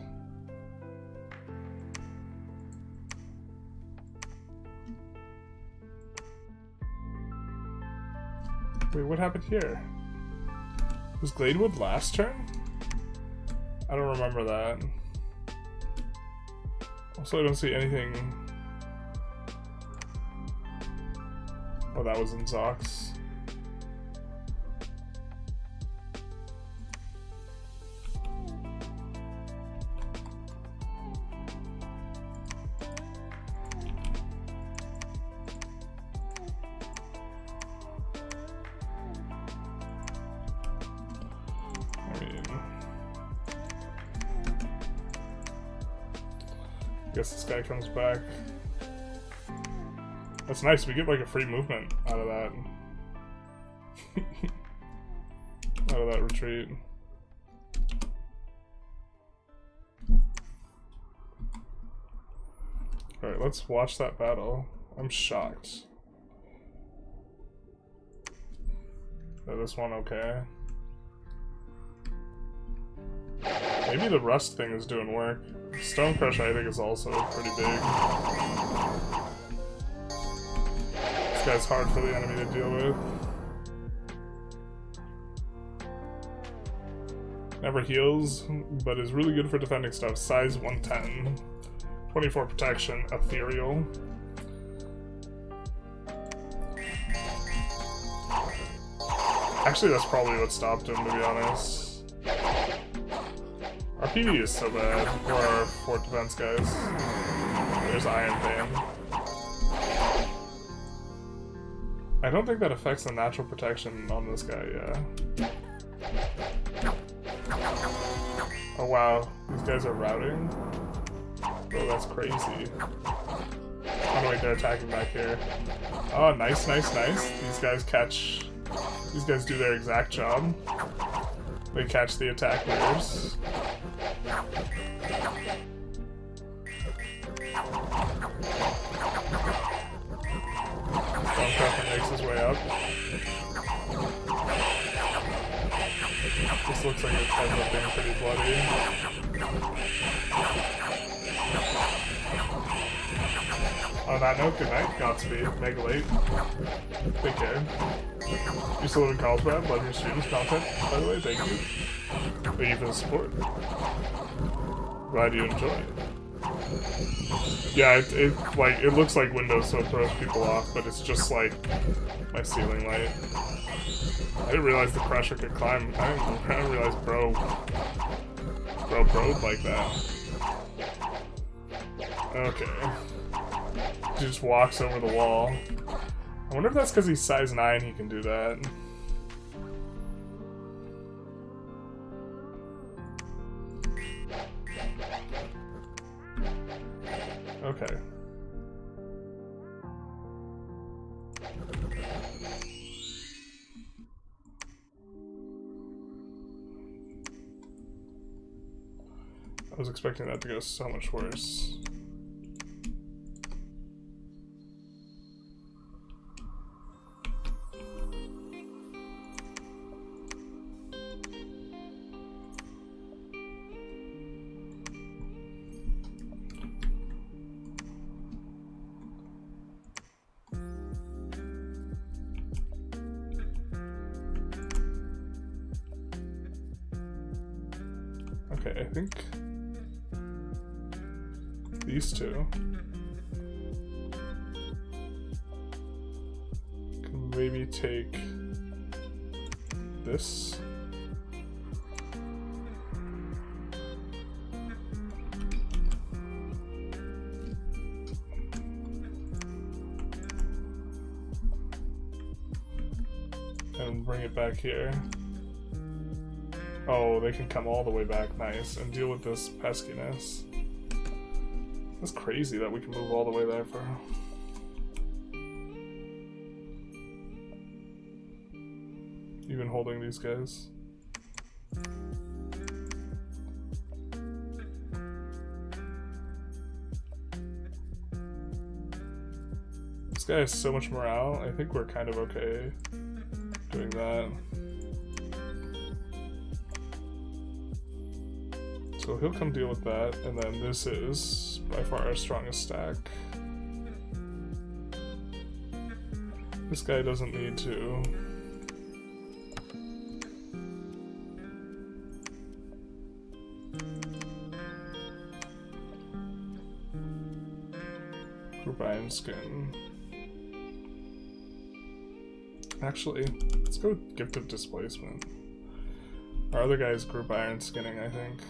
Wait, what happened here? Was Gladewood last turn? I don't remember that. Also, I don't see anything. Oh, that was in Zox. I guess this guy comes back. That's nice, we get like a free movement out of that. Out of that retreat. Alright, let's watch that battle. I'm shocked. Is this one okay? Maybe the rust thing is doing work. Stone Crusher, I think, is also pretty big. This guy's hard for the enemy to deal with. Never heals, but is really good for defending stuff. Size 110. 24 protection, ethereal. Actually, that's probably what stopped him, to be honest. Our PV is so bad. We're our fort defense guys. There's Iron Bane. I don't think that affects the natural protection on this guy, yeah. Oh wow, these guys are routing? Oh, that's crazy. Oh no, wait, they're attacking back here. Oh, nice, nice, nice. These guys catch... These guys do their exact job. They catch the attackers. Stormcrusher makes his way up. This looks like it ends up being pretty bloody. On that note, good night, Godspeed, Mega Late. Take care. You still live in Carlsbad, love your streams, content, by the way, thank you. Thank you for the support. Glad you enjoy. Yeah, it looks like Windows, so it throws people off, but it's just like my ceiling light. I didn't realize the Crusher could climb. I didn't realize bro like that. Okay. He just walks over the wall. I wonder if that's because he's size 9 he can do that. Okay. I was expecting that to go so much worse. Okay, I think these two can maybe take this. And bring it back here. Oh, they can come all the way back, nice, and deal with this peskiness. That's crazy that we can move all the way there for... Even holding these guys. This guy has so much morale, I think we're kind of okay doing that. So he'll come deal with that, and then this is by far our strongest stack. This guy doesn't need to. Group Iron Skin. Actually, let's go with Gift of Displacement. Our other guy is Group Iron Skinning, I think.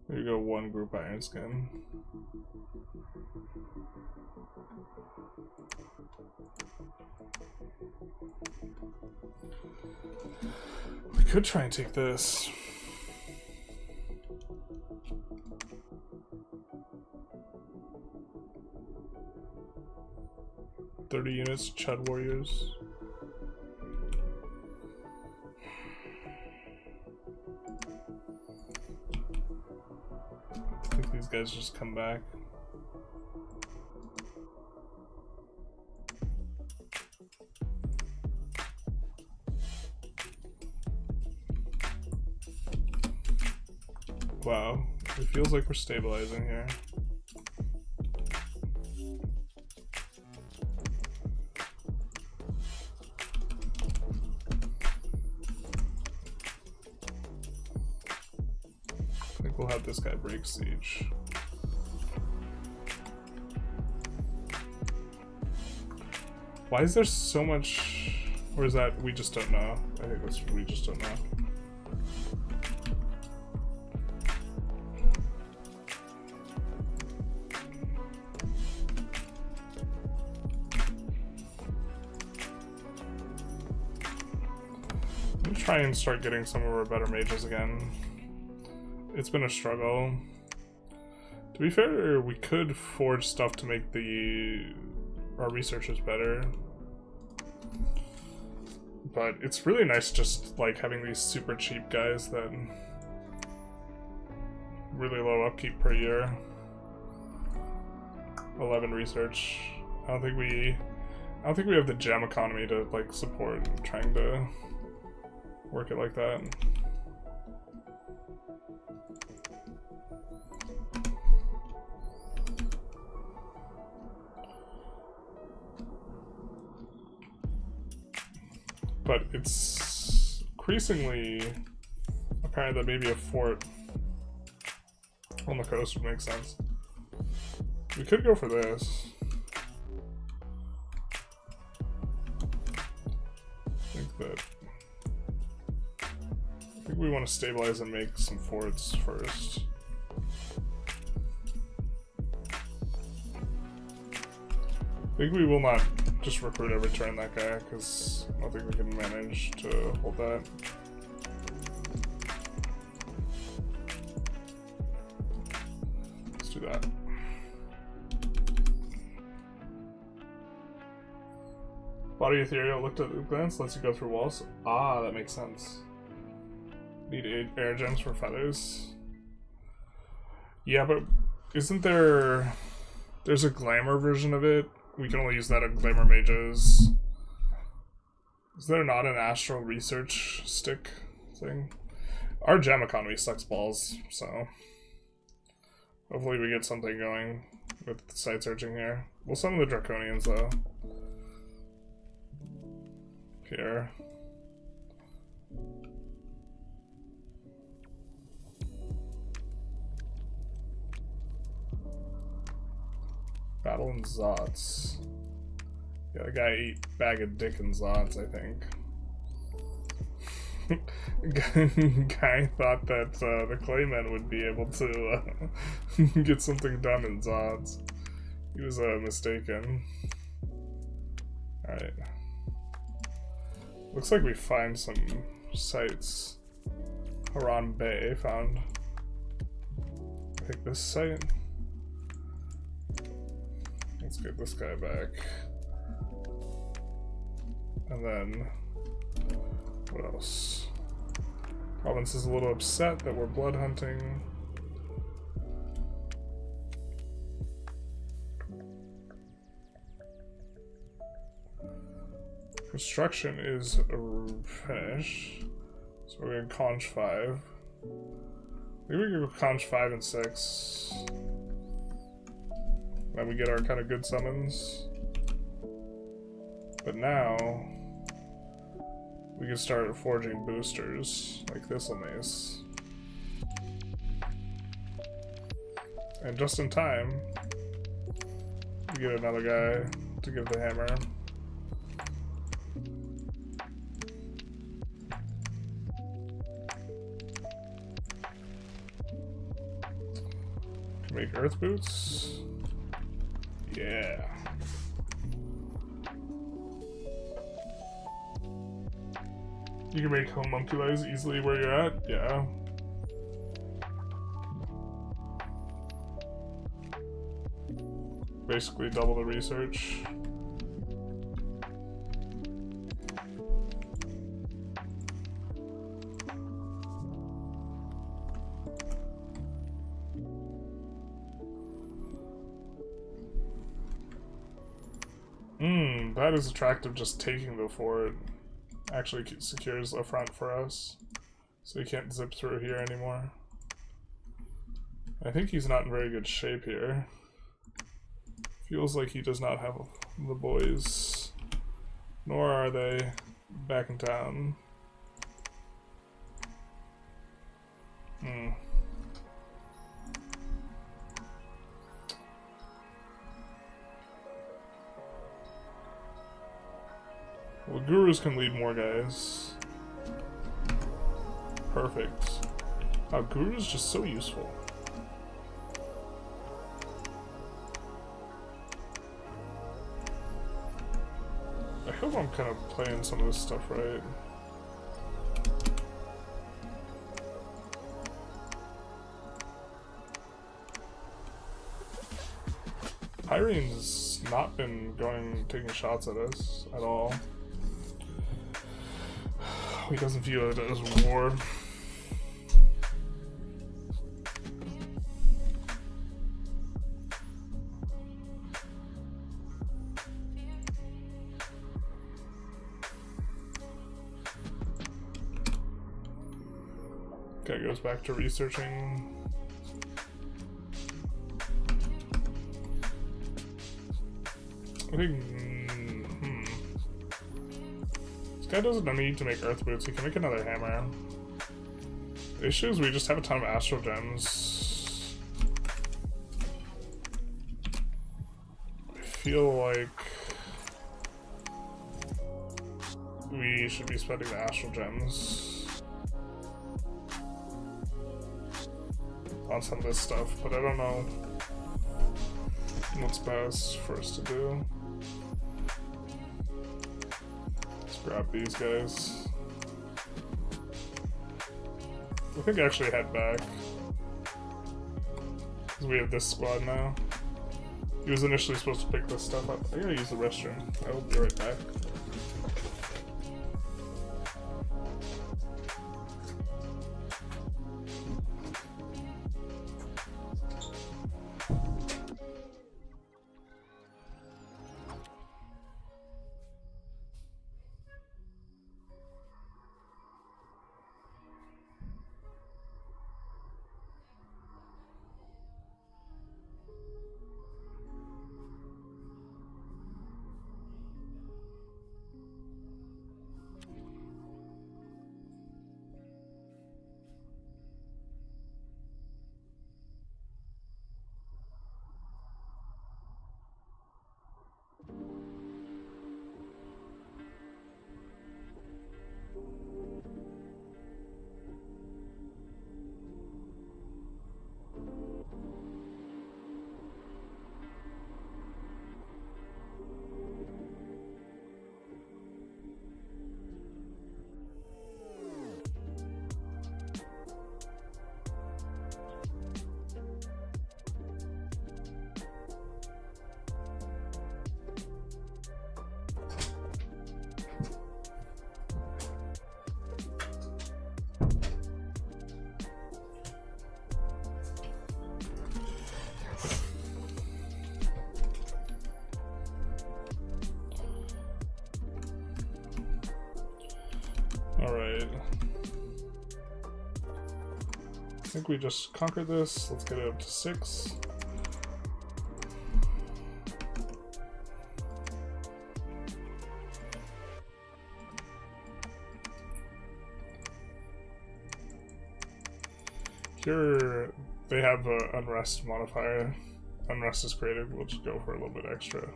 There you go, one Group Iron Skin. We could try and take this. "30 units, Chud Warriors." I think these guys just come back. Wow, it feels like we're stabilizing here. I think we'll have this guy break siege. Why is there so much, or is that we just don't know? I think that's we just don't know. Try and start getting some of our better mages again. It's been a struggle. To be fair, we could forge stuff to make our researchers better. But it's really nice just like having these super cheap guys that really low upkeep per year. 11 research. I don't think we have the gem economy to like support trying to work it like that. But it's increasingly apparent that maybe a fort on the coast would make sense. We could go for this. I think we want to stabilize and make some forts first. I think we will not just recruit every turn that guy, because I don't think we can manage to hold that. Let's do that. Body ethereal looked at the glance, lets you go through walls. Ah, that makes sense. Need 8 air gems for feathers. Yeah, but isn't there... There's a glamour version of it. We can only use that on glamour mages. Is there not an astral research stick thing? Our gem economy sucks balls, so... Hopefully we get something going with site searching here. We'll summon the Draconians, though. Here. Battle in Zots. Yeah, the guy ate bag of dick in Zots, I think. Guy thought that the Claymen would be able to get something done in Zots. He was mistaken. Alright. Looks like we find some sites. Haran Bay found. I think this site. Let's get this guy back. And then, what else? Province is a little upset that we're blood hunting. Construction is finished. So we're gonna conch 5. Maybe we can go conch 5 and 6. Then we get our kind of good summons. But now we can start forging boosters like this mace. And just in time, we get another guy to give the hammer. Can make earth boots. Yeah. You can make homunculus easily where you're at? Yeah. Basically double the research. That is attractive, just taking the fort. Actually secures a front for us. So he can't zip through here anymore. I think he's not in very good shape here. Feels like he does not have the boys. Nor are they back in town. Well, gurus can lead more guys. Perfect. Wow, guru's just so useful. I hope I'm kind of playing some of this stuff right. Pyrene's not been taking shots at us at all. He doesn't view it as war. Guy goes back to researching. I think. This guy doesn't need to make earth boots, he can make another hammer. The issue is we just have a ton of astral gems. I feel like we should be spending the astral gems on some of this stuff, but I don't know what's best for us to do. Grab these guys. I think actually head back. Because we have this squad now. He was initially supposed to pick this stuff up. I gotta use the restroom. I will be right back. Alright. I think we just conquered this. Let's get it up to 6. Here, they have an unrest modifier. Unrest is created, we'll just go for a little bit extra.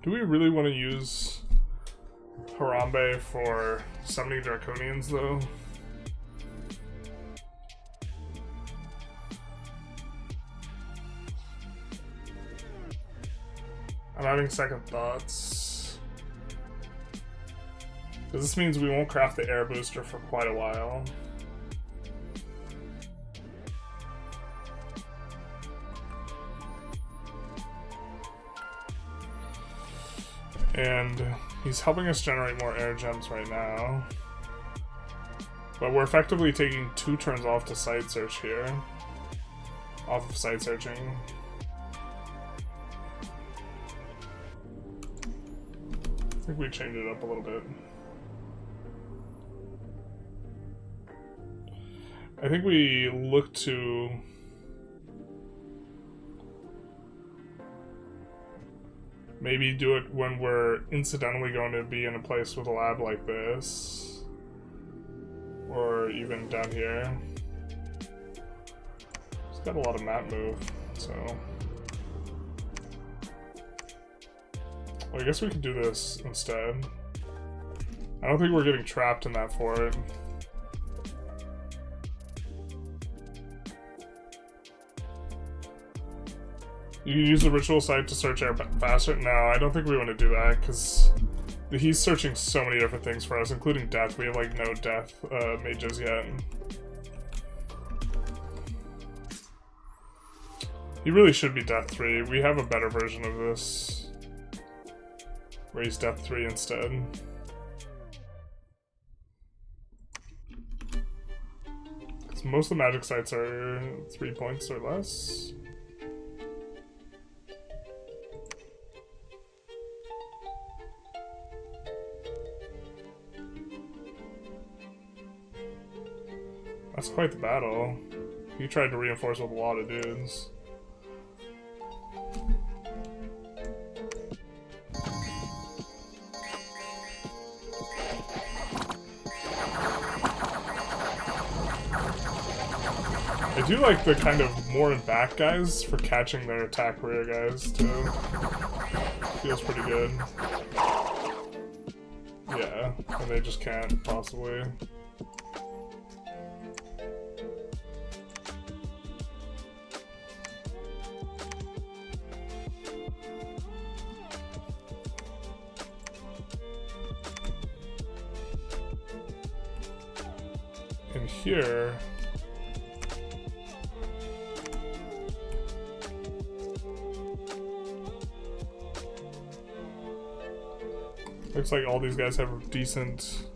Do we really want to use Harambe for summoning Draconians, though? I'm having second thoughts. Because this means we won't craft the air booster for quite a while. And he's helping us generate more air gems right now. But we're effectively taking 2 turns off to site search here. off of site searching. I think we changed it up a little bit. I think we look to maybe do it when we're incidentally going to be in a place with a lab like this. Or even down here. It's got a lot of map move, so... Well, I guess we could do this instead. I don't think we're getting trapped in that fort. You can use the ritual site to search air faster. No, I don't think we want to do that, because he's searching so many different things for us, including death. We have, like, no death mages yet. He really should be death 3. We have a better version of this, where he's death 3 instead. Because most of the magic sites are 3 points or less. That's quite the battle. He tried to reinforce with a lot of dudes. I do like the kind of more and back guys for catching their attack rear guys too. Feels pretty good. Yeah, and they just can't possibly. And here, looks like all these guys have decent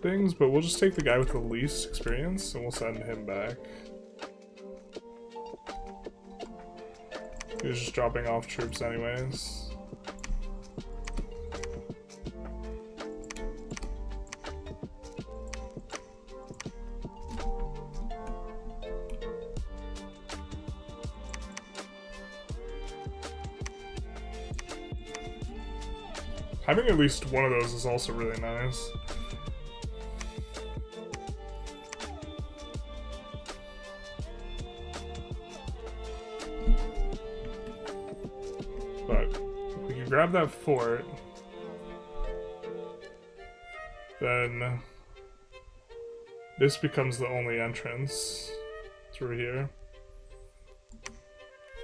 things, but we'll just take the guy with the least experience and we'll send him back. He was just dropping off troops anyways. Having at least one of those is also really nice. But if we can grab that fort, then this becomes the only entrance through here.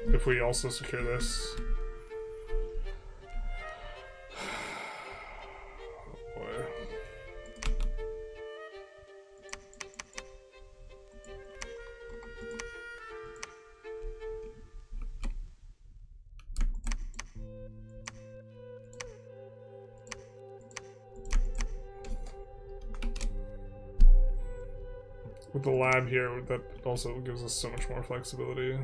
If we also secure this. With the lab here, that also gives us so much more flexibility.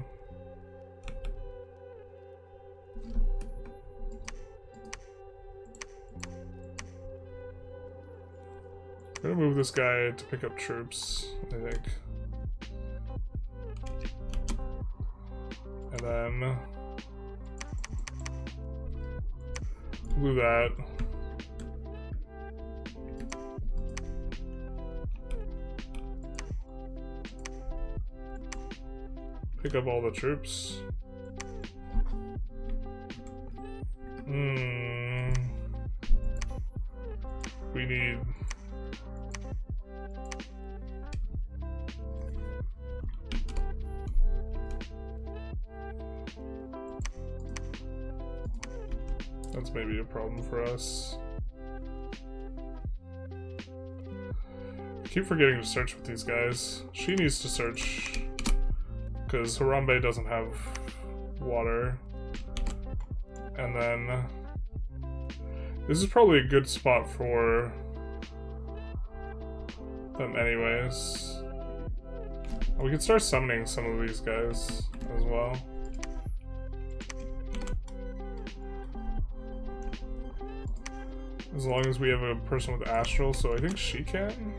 I'm gonna move this guy to pick up troops, I think. And then move that. Pick up all the troops. We need... That's maybe a problem for us. I keep forgetting to search with these guys. She needs to search, because Harambe doesn't have water. And then this is probably a good spot for them anyways. We could start summoning some of these guys as well. As long as we have a person with astral, so I think she can.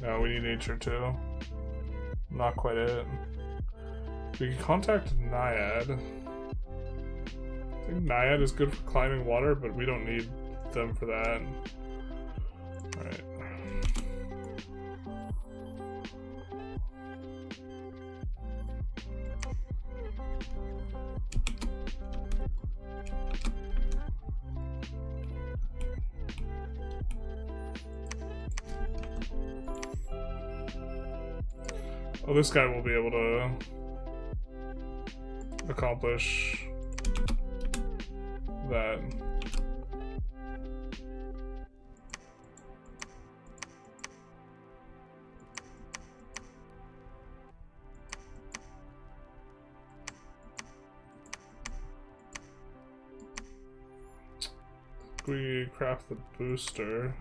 No, we need nature too. Not quite it. We can contact Naiad. I think Naiad is good for climbing water, but we don't need them for that. Alright. Oh, this guy will be able to accomplish that. We craft the booster.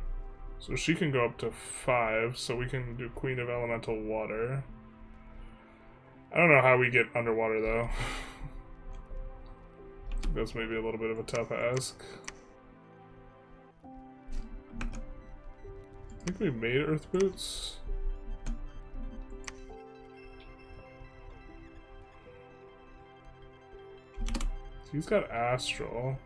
So she can go up to 5, so we can do Queen of Elemental Water. I don't know how we get underwater though. That's maybe a little bit of a tough ask. I think we made Earth Boots. He's got Astral.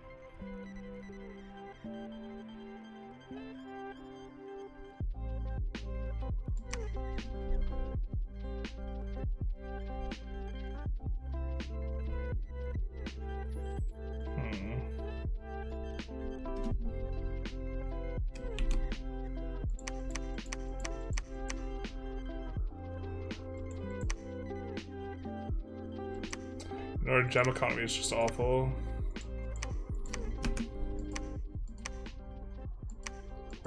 Our gem economy is just awful.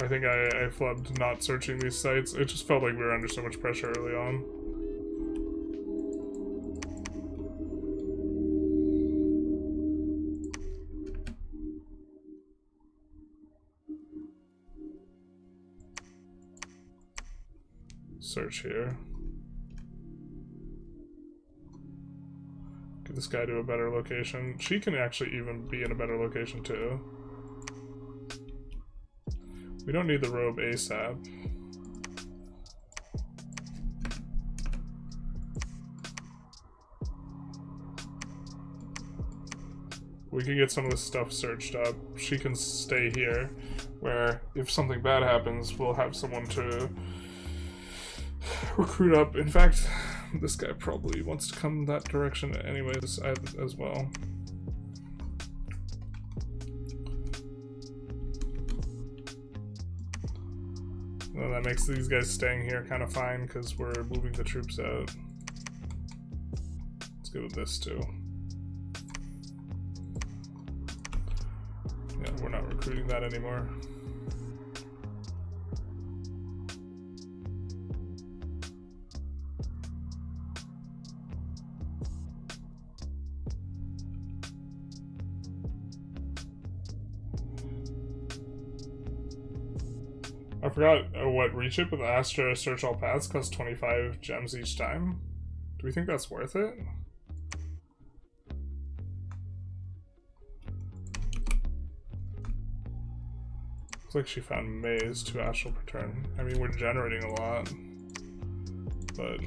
I think I flubbed not searching these sites. It just felt like we were under so much pressure early on. Search here. Get this guy to a better location. She can actually even be in a better location too. We don't need the robe ASAP. We can get some of this stuff searched up. She can stay here, where if something bad happens, we'll have someone to recruit up. In fact, this guy probably wants to come that direction anyways, as well. Well, that makes these guys staying here kind of fine because we're moving the troops out. Let's go with this too. Yeah, we're not recruiting that anymore. I forgot what reach it, but the Astra search all paths costs 25 gems each time. Do we think that's worth it? Looks like she found Maze 2 astral per turn. I mean, we're generating a lot, but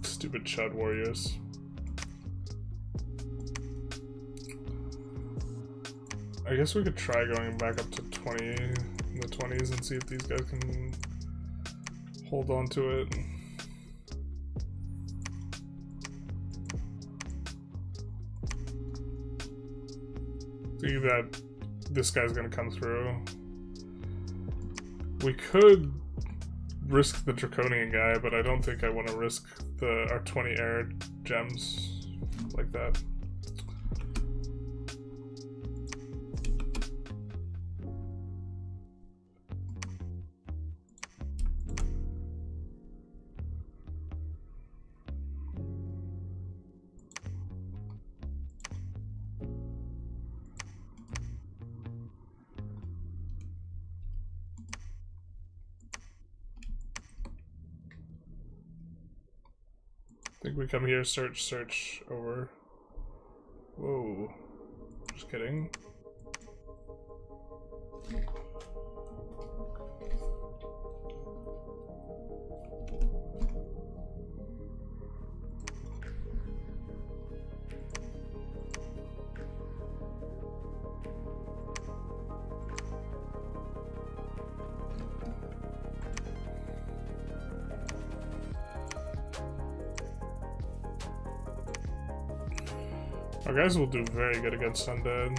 stupid Chud warriors. I guess we could try going back up to 20 in the 20s and see if these guys can hold on to it. See that this guy's gonna come through. We could risk the Draconian guy, but I don't think I want to risk our 20 air gems like that. think we come here, search over. Whoa. Just kidding. Our guys will do very good against undead.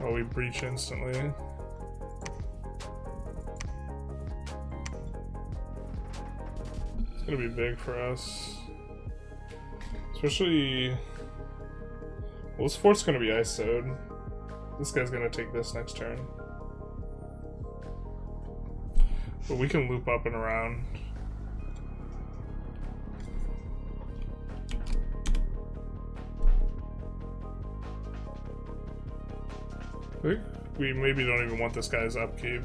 Oh, we breach instantly. It's gonna be big for us. Especially... Well, this fort's gonna be ISO'd. This guy's gonna take this next turn. But we can loop up and around. I think we maybe don't even want this guy's upkeep.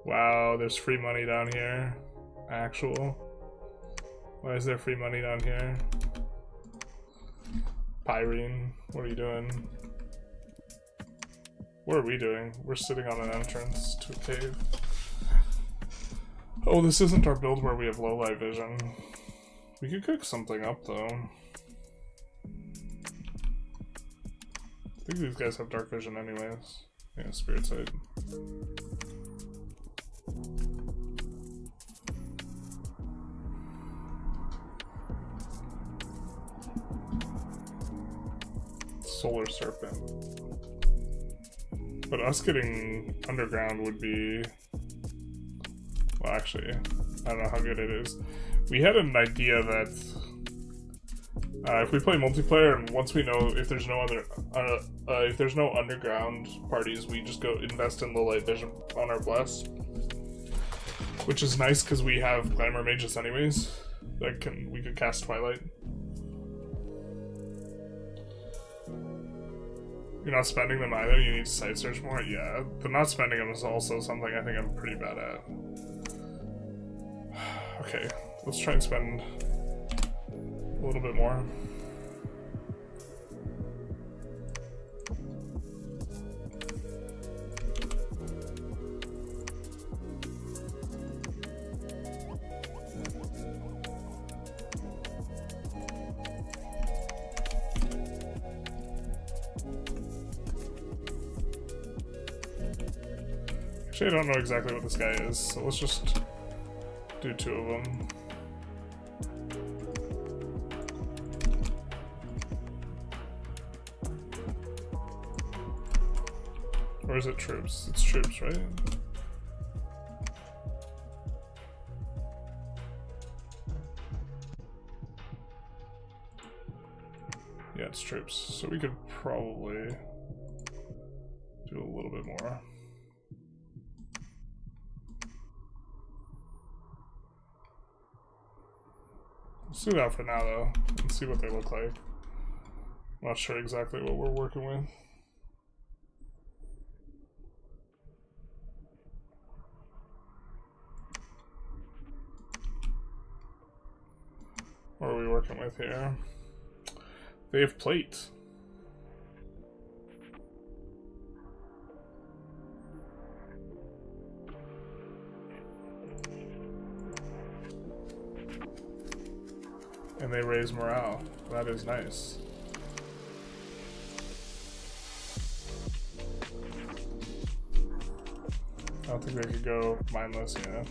Wow, there's free money down here. Actual. Why is there free money down here? Pyrene, what are you doing? What are we doing? We're sitting on an entrance to a cave. Oh, this isn't our build where we have low light vision. We could cook something up though. I think these guys have dark vision anyways. Yeah, spirit side. Solar Serpent. But us getting underground would be... Well, actually, I don't know how good it is. We had an idea that if we play multiplayer and once we know if there's no other, if there's no underground parties, we just go invest in low light vision on our bless, which is nice because we have glamour mages anyways. That we could cast Twilight. You're not spending them either, you need to site search more? Yeah, but not spending them is also something I think I'm pretty bad at. Okay, let's try and spend a little bit more. Actually, I don't know exactly what this guy is, so let's just do two of them. Or is it troops? It's troops, right? Yeah, it's troops. So we could probably do a little bit more. Let's do that for now, though, and see what they look like. I'm not sure exactly what we're working with. What are we working with here? They have plate. And they raise morale. That is nice. I don't think they could go mindless, yeah.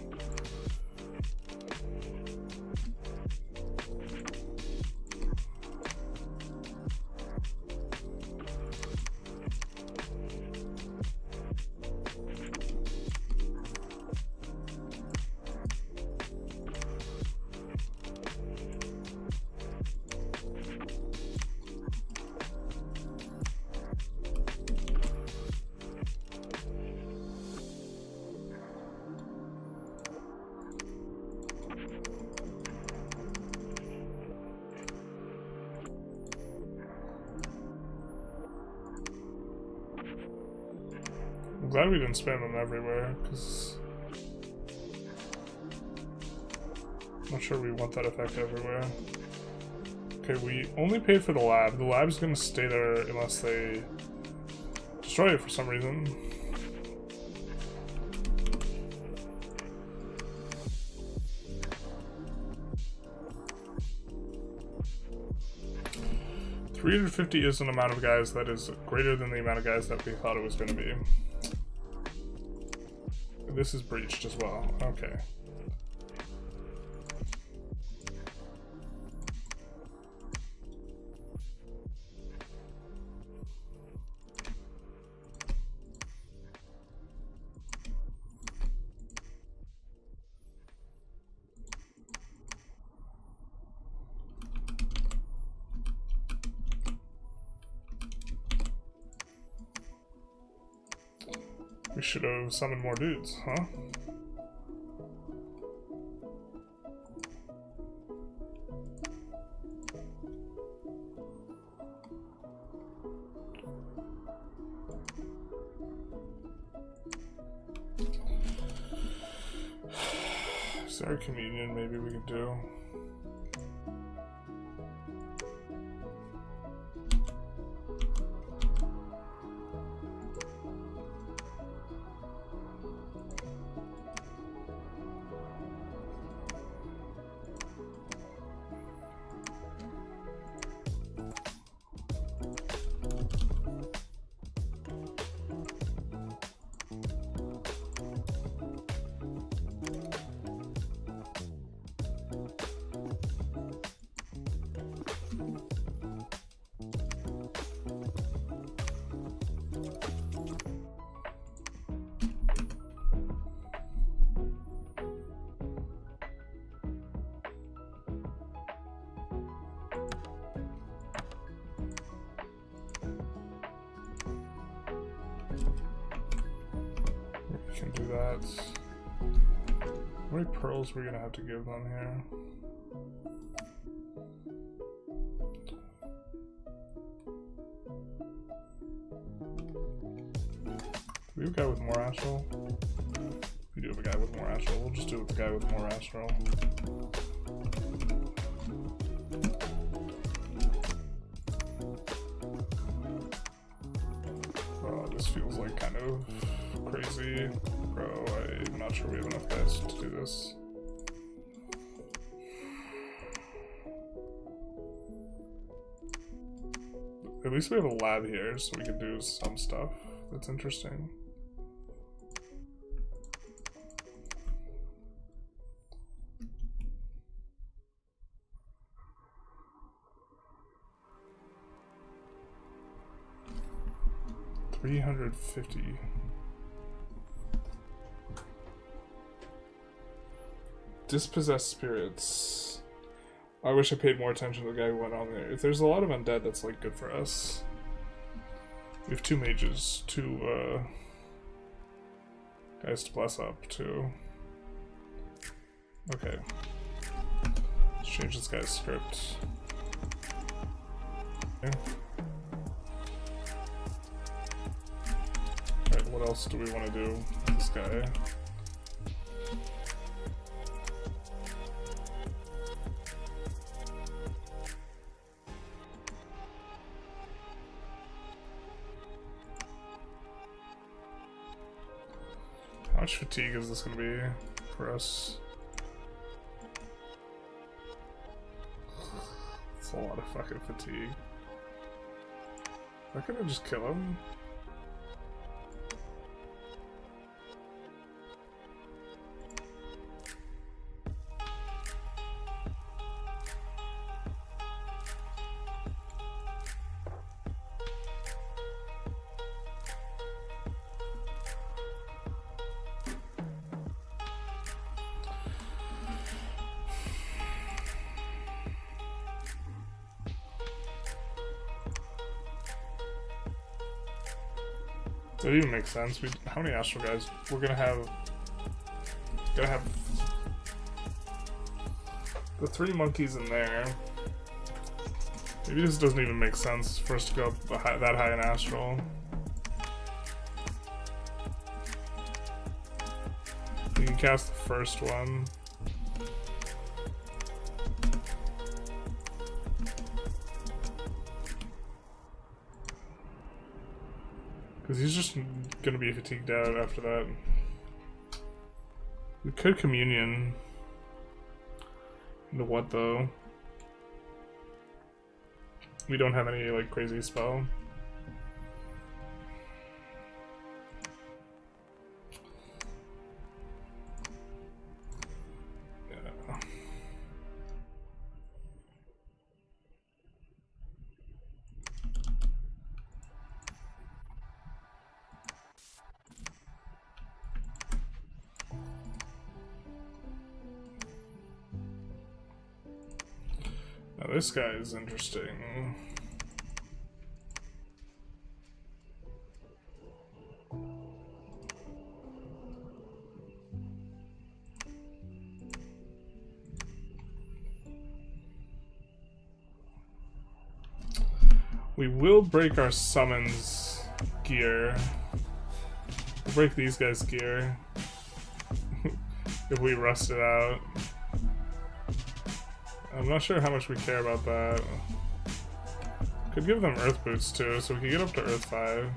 I'm glad we didn't spam them everywhere, because I'm not sure we want that effect everywhere. Okay, we only paid for the lab. The lab's gonna stay there unless they destroy it for some reason. $350 is an amount of guys that is greater than the amount of guys that we thought it was going to be. This is breached as well. Okay. We should have summoned more dudes, huh? Is there a communion maybe we could do? Can do that. How many pearls are we gonna have to give them here? Do we have a guy with more astral? We do have a guy with more astral. We'll just do it with the guy with more astral. Oh, this feels like kind of crazy. Bro, I'm not sure we have enough guys to do this. At least we have a lab here, so we can do some stuff that's interesting. $350. Dispossessed spirits. I wish I paid more attention to the guy who went on there. If there's a lot of undead, that's like good for us. We have 2 mages, 2 guys to bless up too. Okay. Let's change this guy's script. Okay. Alright, what else do we want to do with this guy? How much fatigue is this going to be for us? It's a lot of fucking fatigue. Why couldn't I just kill him? That even makes sense. How many astral guys? We're gonna have the 3 monkeys in there. Maybe this doesn't even make sense for us to go up that high in astral. cast the first one. Because he's just gonna be fatigued out after that. We could communion. Into what though? We don't have any like crazy spell. Now this guy is interesting. We will break our summons gear. We'll break these guys' gear. If we rust it out. I'm not sure how much we care about that. Could give them Earth Boots too, so we could get up to Earth 5.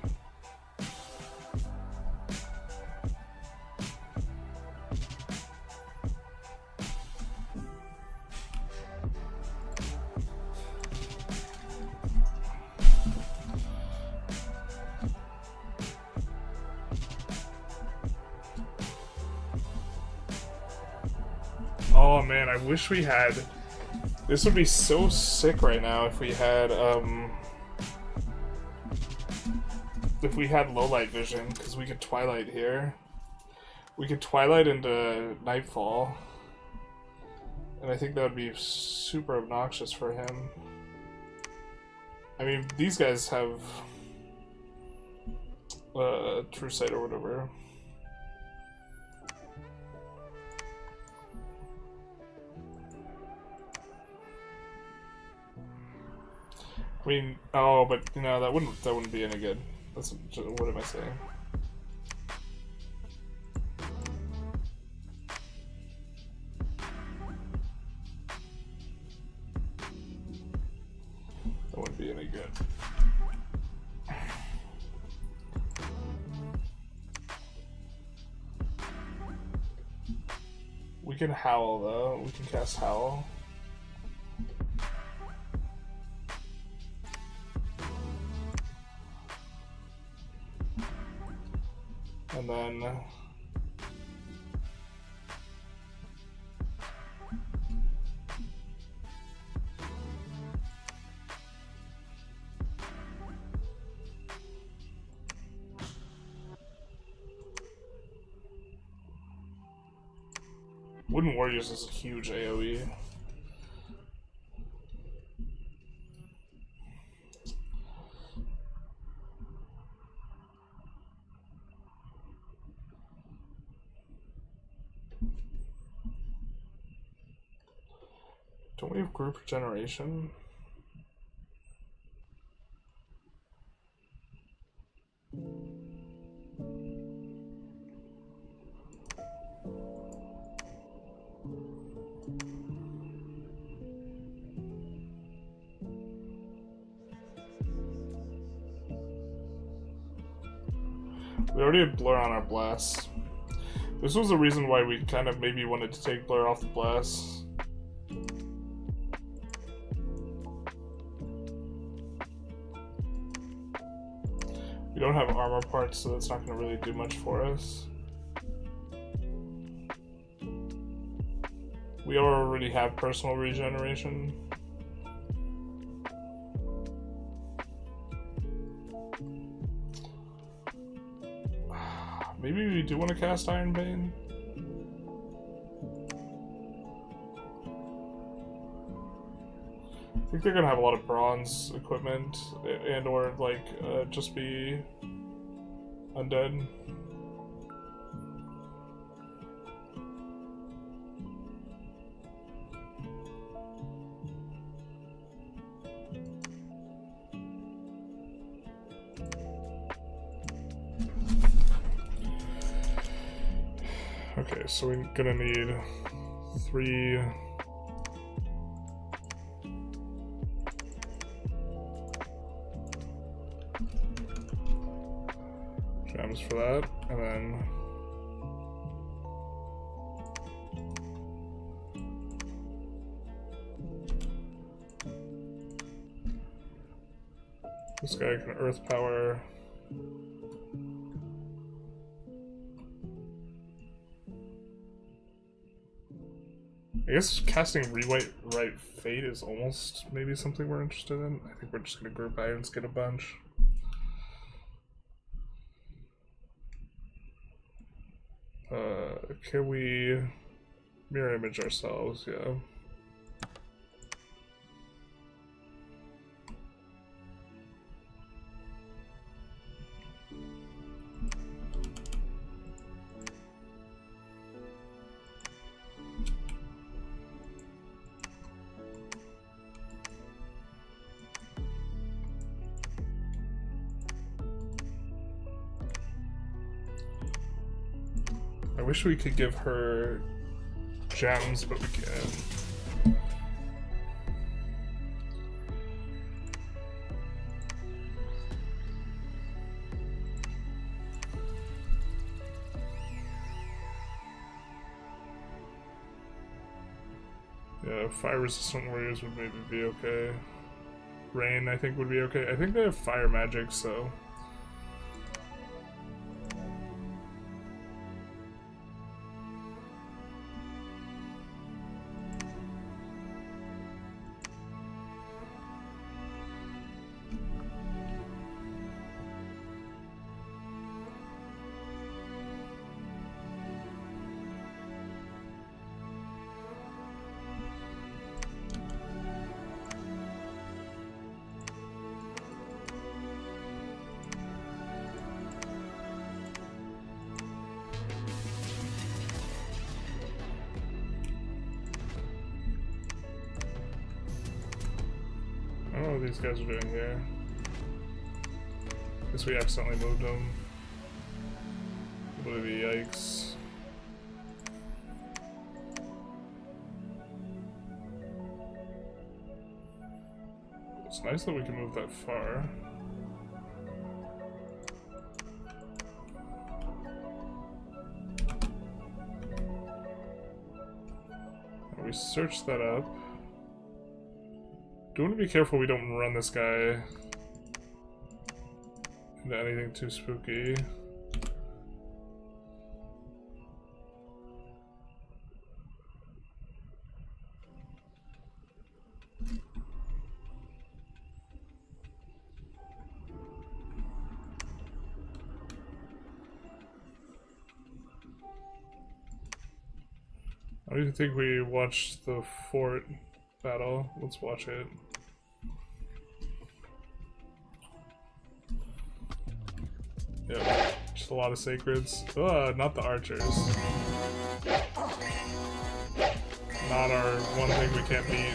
Oh man, I wish we had... This would be so sick right now if we had low light vision, because we could twilight here. We could twilight into nightfall. And I think that would be super obnoxious for him. I mean, these guys have True Sight or whatever. I mean, oh, but you know that wouldn't be any good. That's what am I saying? That wouldn't be any good. We can howl though. We can cast howl. And then Wooden Warriors is a huge AoE. Don't we have group regeneration? We already have Blur on our Blast. This was the reason why we kind of maybe wanted to take Blur off the Blast. We don't have armor parts, so that's not going to really do much for us. We already have personal regeneration. Maybe we do want to cast Iron Bane. I think they're gonna have a lot of bronze equipment, and or like just be undead. Okay, so we're gonna need 3 gems for that, and then this guy can earth power. I guess casting Rewrite Fate is almost maybe something we're interested in. I think we're just gonna group irons, get a bunch. Can we mirror image ourselves? Yeah. I wish we could give her gems, but we can't. Yeah, fire-resistant warriors would maybe be okay. Rain, I think, would be okay. I think they have fire magic, so... I don't know what these guys are doing here. Guess we accidentally moved them. What are the yikes? It's nice that we can move that far. We search that up. Do want to be careful we don't run this guy into anything too spooky. I don't even think we watched the fort battle. Let's watch it. Yeah, just a lot of sacreds. Not the archers. Not our one thing we can't beat.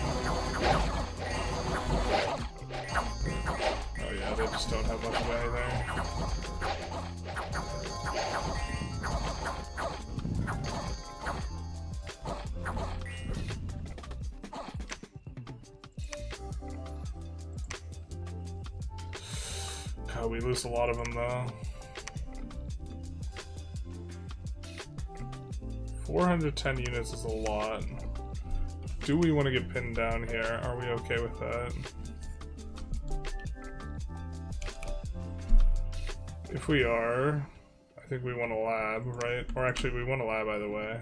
Oh yeah, they just don't have much of anything. God, we lose a lot of them though. 410 units is a lot. Do we want to get pinned down here? Are we okay with that? If we are, I think we want a lab, right? Or actually, we want a lab either way.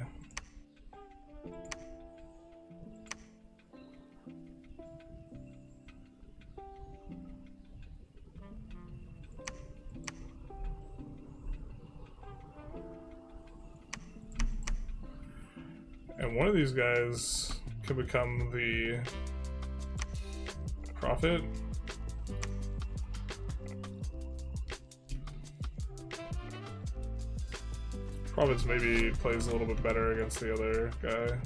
And one of these guys could become the prophet. Prophet's maybe plays a little bit better against the other guy.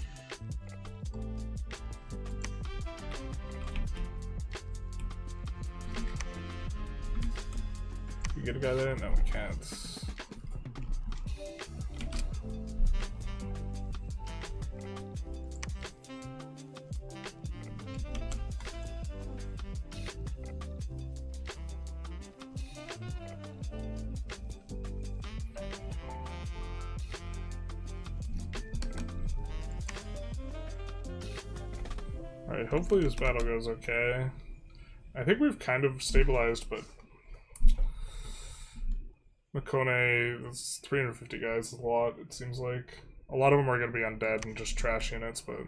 Can we get a guy there? No, we can't. Alright, hopefully this battle goes okay. I think we've kind of stabilized, but Makone, that's 350 guys is a lot, it seems like. A lot of them are going to be undead and just trash units, but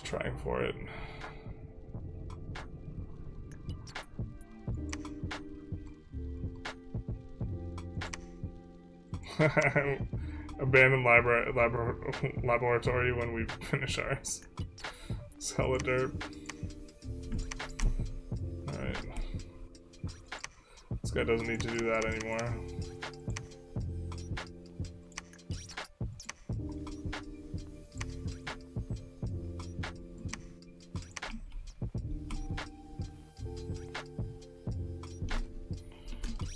trying for it. Abandoned laboratory when we finish ours. Sell the dirt. Alright. This guy doesn't need to do that anymore.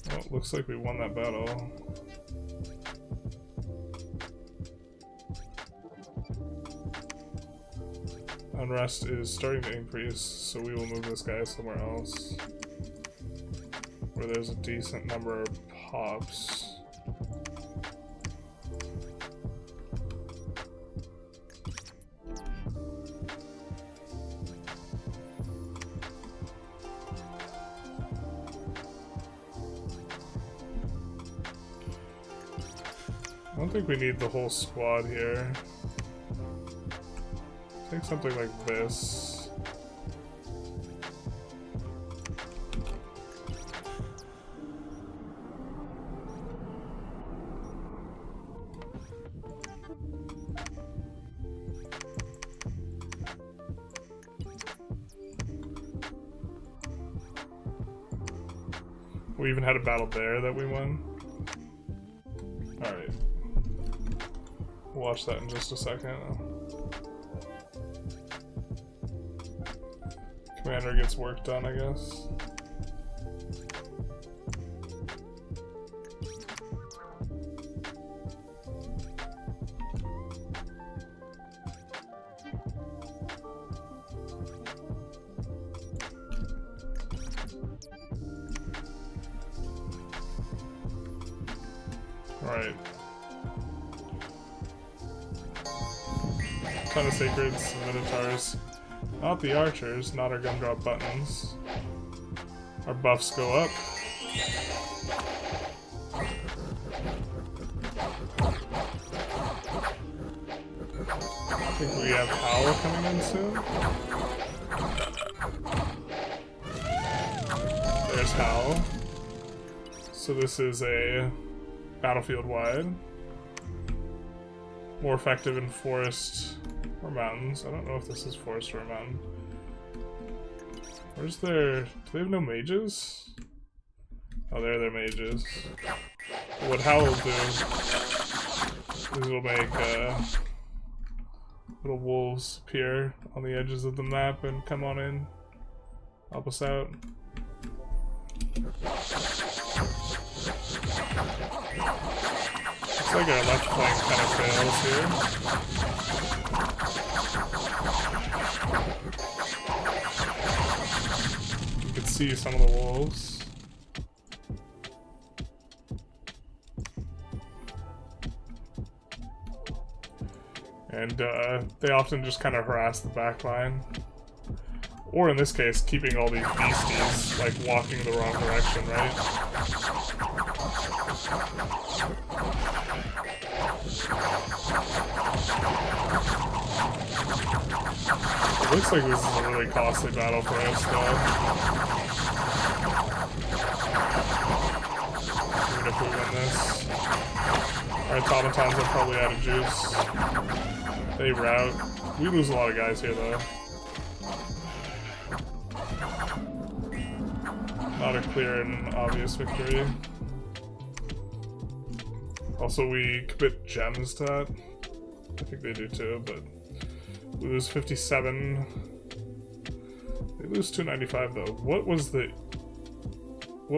Well, it looks like we won that battle. Unrest is starting to increase, so we will move this guy somewhere else where there's a decent number of pops. I don't think we need the whole squad here. Take something like this. We even had a battle there that we won. Alright. We'll watch that in just a second. Commander gets work done, I guess. Alright. Ton of sacreds, minotaurs. Not the archers, not our gumdrop buttons. Our buffs go up. I think we have Howl coming in soon. There's Howl. So this is a battlefield wide. More effective in forest or mountains. I don't know if this is forest or a mountain. Where's their... do they have no mages? Oh, there are their mages. What Howl will do is it'll make little wolves appear on the edges of the map and come on in. Help us out. Looks like our left flank kind of fails here. You can see some of the wolves. And they often just kind of harass the back line. Or in this case, keeping all these beasties, like, walking the wrong direction, right? It looks like this is a really costly battle for us, though. Even if we win this. Our automatons are probably out of juice. They rout. We lose a lot of guys here, though. Not a clear and obvious victory. Also, we commit gems to that. I think they do too, but we lose 57. They lose 295 though. What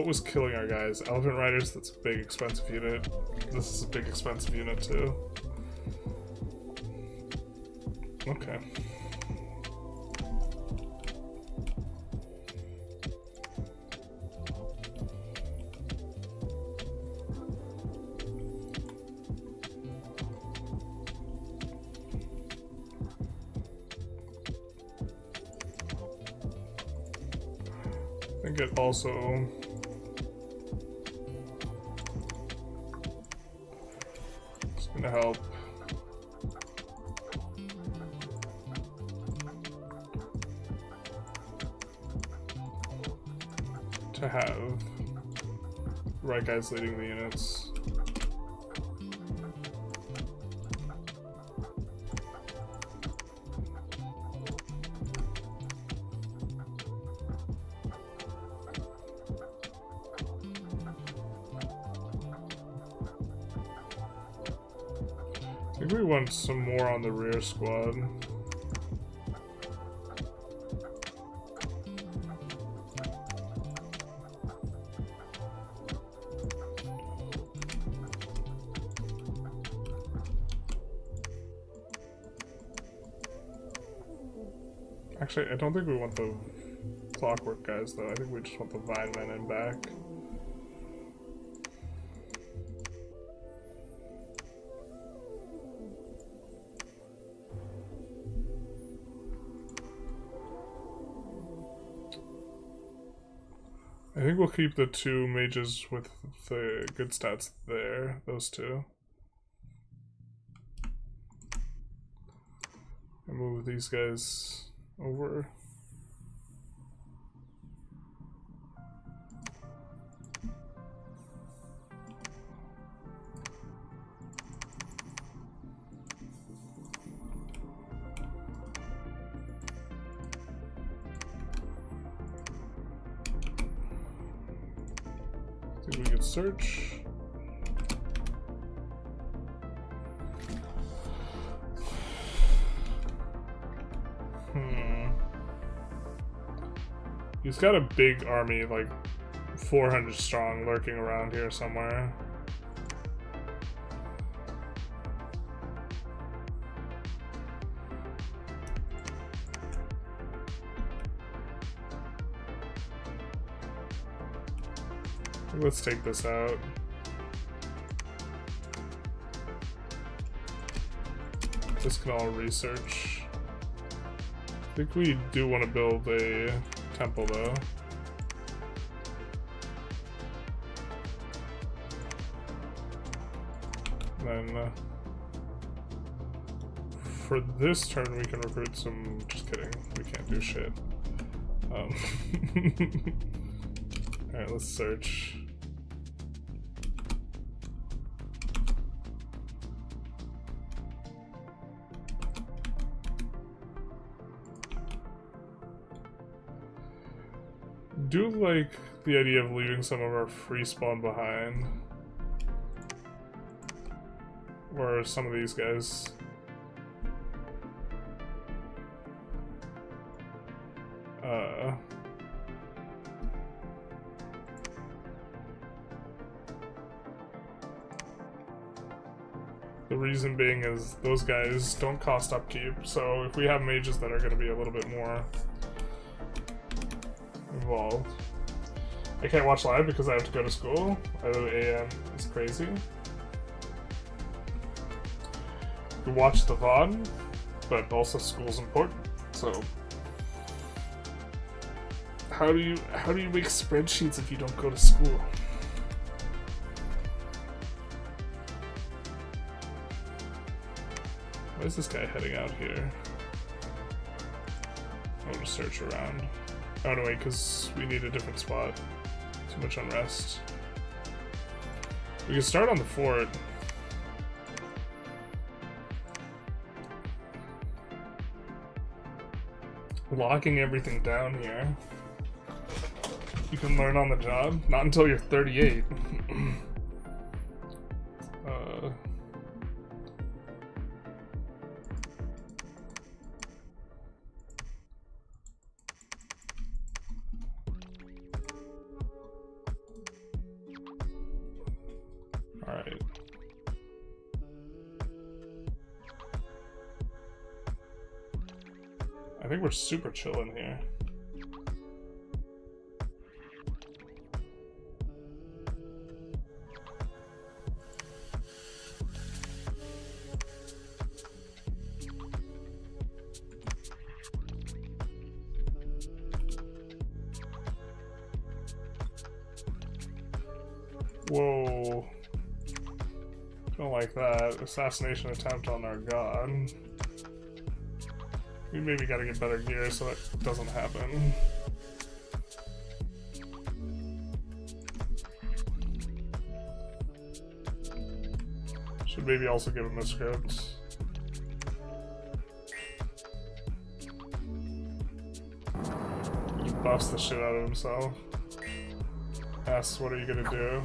was killing our guys? Elephant Riders, that's a big expensive unit. This is a big expensive unit too. Okay. it also it's gonna help. To have the right guys leading the units. I think we want some more on the rear squad. Actually, I don't think we want the clockwork guys, though. I think we just want the vine men in back. I think we'll keep the two mages with the good stats there, those two. And move these guys over. I think we could search. He's got a big army, like 400 strong, lurking around here somewhere. Let's take this out. This can all research. I think we do want to build a temple, though. Then for this turn we can recruit some. Just kidding, we can't do shit. Alright, let's search. Do like the idea of leaving some of our free spawn behind. Or some of these guys. The reason being is those guys don't cost upkeep, so if we have mages that are going to be a little bit more involved. I can't watch live because I have to go to school. 5 AM is crazy. You watch the VOD, but also school's important. So how do you make spreadsheets if you don't go to school? Why is this guy heading out here? I want to search around. Oh no, wait, because we need a different spot. Too much unrest. We can start on the fort. Locking everything down here. You can learn on the job. Not until you're 38. Alright. I think we're super chilling here. Whoa. Don't like that. Assassination attempt on our god. We maybe gotta get better gear so that doesn't happen. Should maybe also give him a script. He buffs the shit out of himself. Asks, what are you gonna do?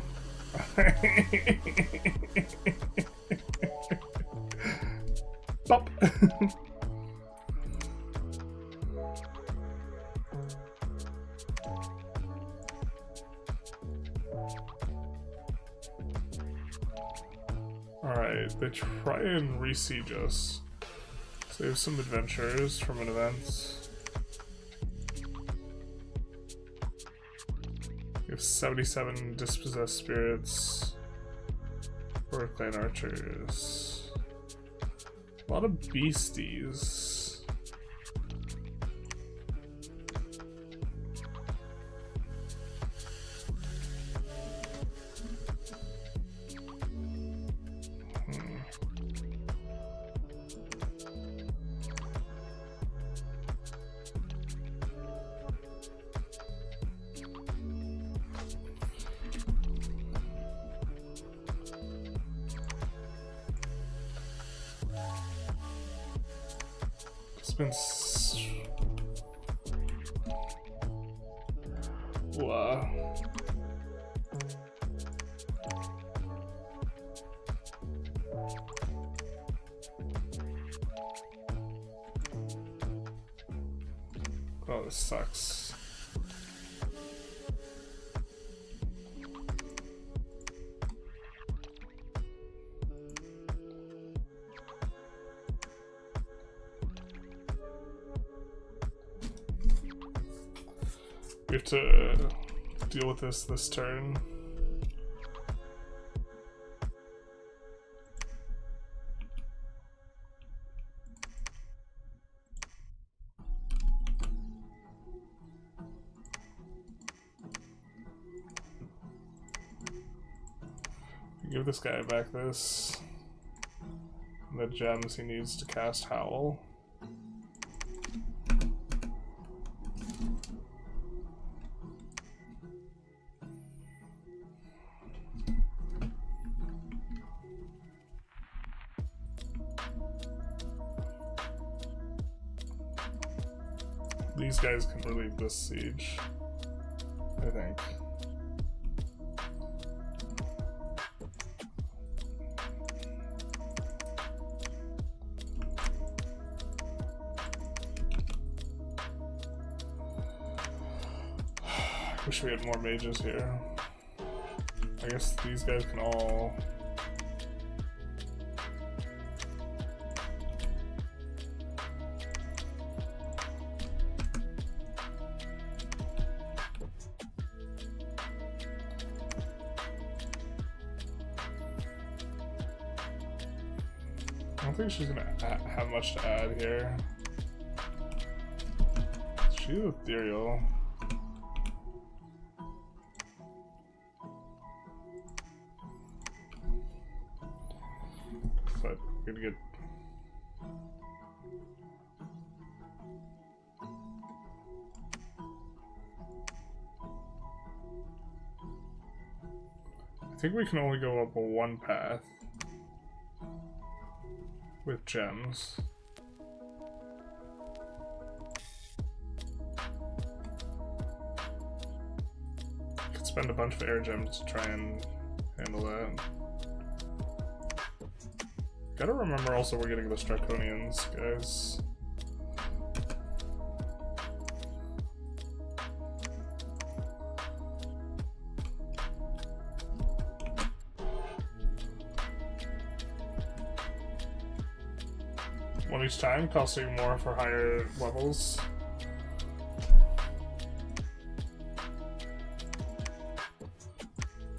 Pop! Alright, they try and re-siege us. Save some adventures from an event. We have 77 dispossessed spirits for clan archers. A lot of beasties. Wow. Oh, this sucks. We have to deal with this turn. Give this guy back this. And the gems he needs to cast Howl. These guys can relieve this siege, I think. Wish we had more mages here. I guess these guys can all... I don't think she's gonna have much to add here. She's ethereal. But we're gonna get... I think we can only go up one path with gems. Could spend a bunch of air gems to try and handle that. Gotta remember also we're getting the Draconians, guys. One each time, costing more for higher levels.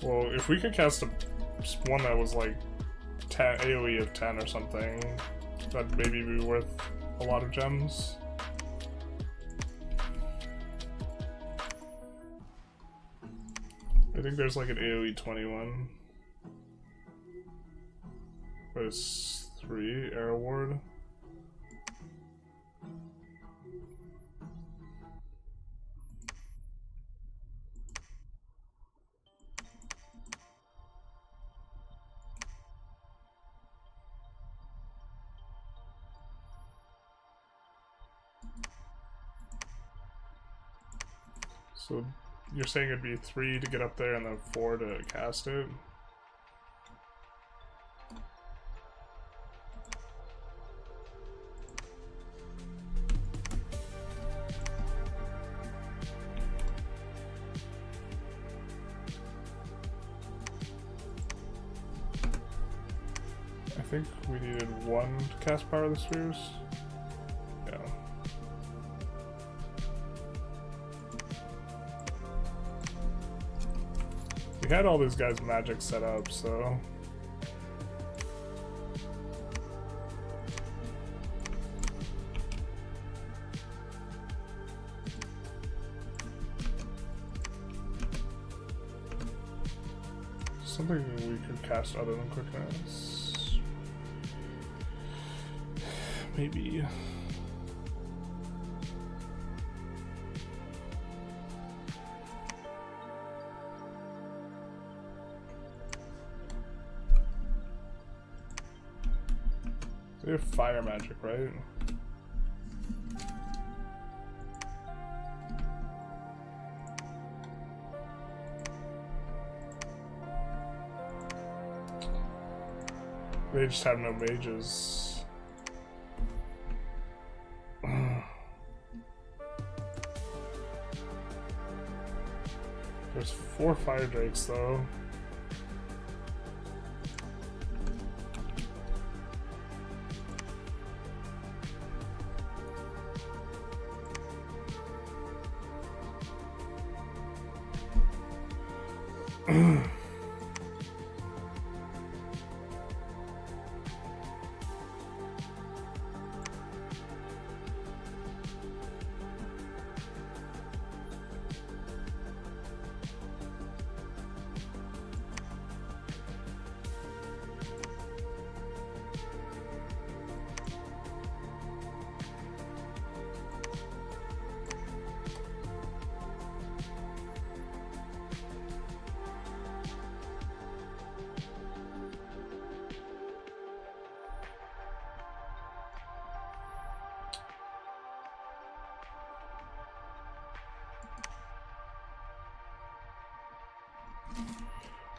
Well, if we could cast one that was like 10, AoE of 10 or something, that'd maybe be worth a lot of gems. I think think there's like an AoE 21. There's 3 Arrow Ward. So you're saying it'd be 3 to get up there and then 4 to cast it? I think we needed 1 to cast Power of the Spheres. Yeah. We had all these guys' magic set up, so... something we could cast other than quickness. Maybe... they have fire magic, right? They just have no mages. There's 4 fire drakes though.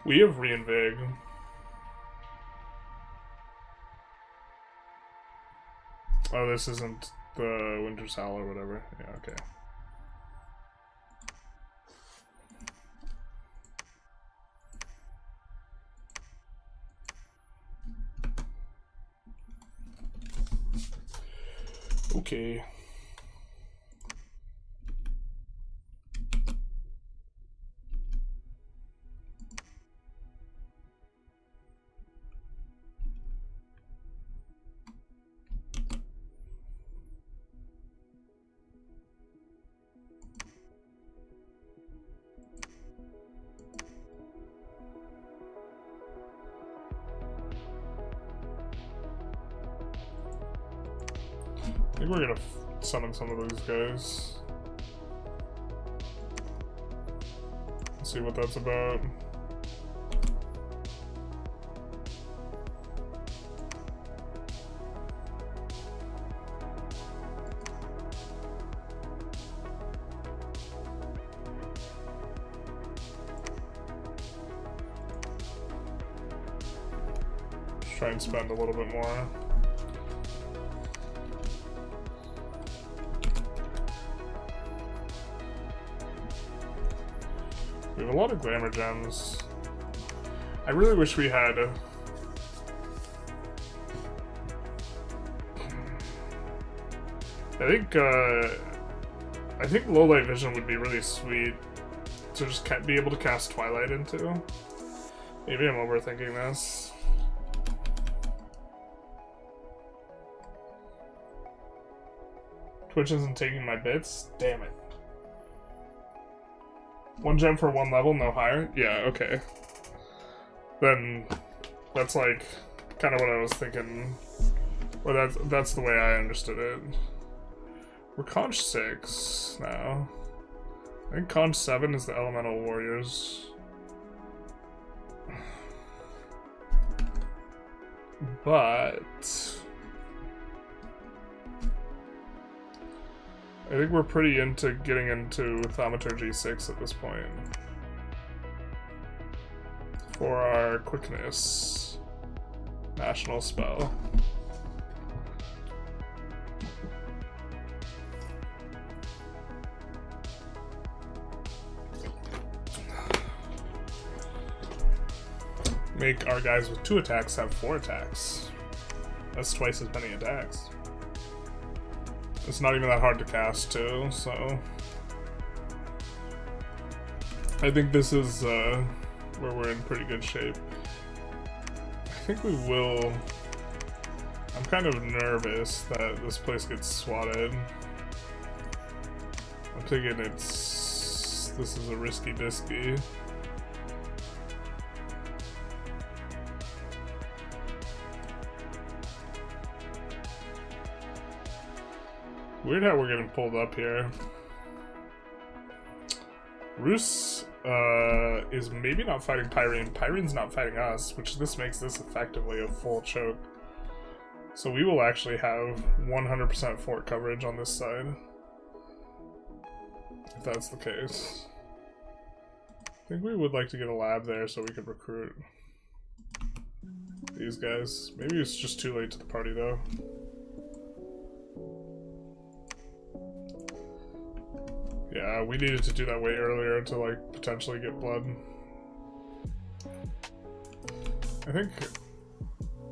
We have Reinvig. Oh, this isn't the Winter's Howl or whatever. Yeah, okay. Okay. I think we're gonna summon some of those guys. Let's see what that's about. Just try and spend a little bit more. We have a lot of glamour gems. I really wish we had I think low light vision would be really sweet to just be able to cast Twilight into. Maybe I'm overthinking this. Twitch isn't taking my bits? Damn it. 1 gem for 1 level, no higher? Yeah, okay. Then that's like kind of what I was thinking. Well, that's the way I understood it. We're Conch 6 now. I think Conch 7 is the Elemental Warriors. But I think we're pretty into getting into Thaumaturgy 6 at this point. For our quickness national spell. Make our guys with 2 attacks have 4 attacks. That's twice as many attacks. It's not even that hard to cast too, so I think this is where we're in pretty good shape. I think we will. I'm kind of nervous that this place gets swatted. I'm thinking this is a risky bisky. Weird how we're getting pulled up here. Rus is maybe not fighting Pyrene. Pyrene's not fighting us, which this makes this effectively a full choke. So we will actually have 100% fort coverage on this side. If that's the case. I think we would like to get a lab there so we could recruit these guys. Maybe it's just too late to the party though. Yeah, we needed to do that way earlier to, like, potentially get blood. I think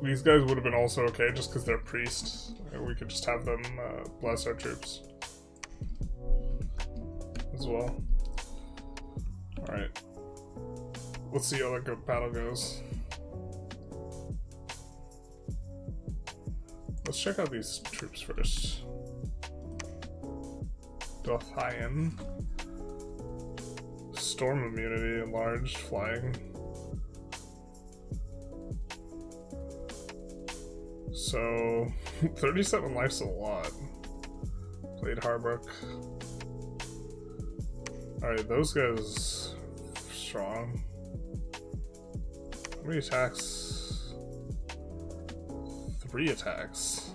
these guys would have been also okay just because they're priests. And we could just have them bless our troops as well. Alright. Let's see how the battle goes. Let's check out these troops first. Dothian. Storm immunity, enlarged, flying. So, 37 life's a lot. Played Harbrook. Alright, those guys strong. How many attacks? 3 attacks.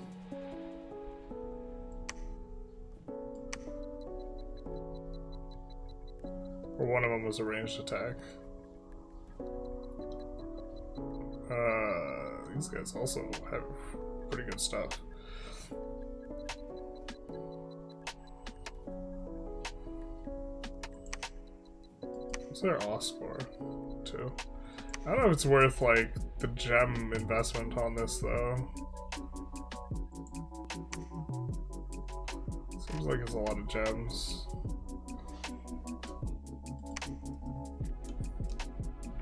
Or one of them was a ranged attack. These guys also have pretty good stuff. What's their awe score, too? I don't know if it's worth, like, the gem investment on this, though. Seems like it's a lot of gems.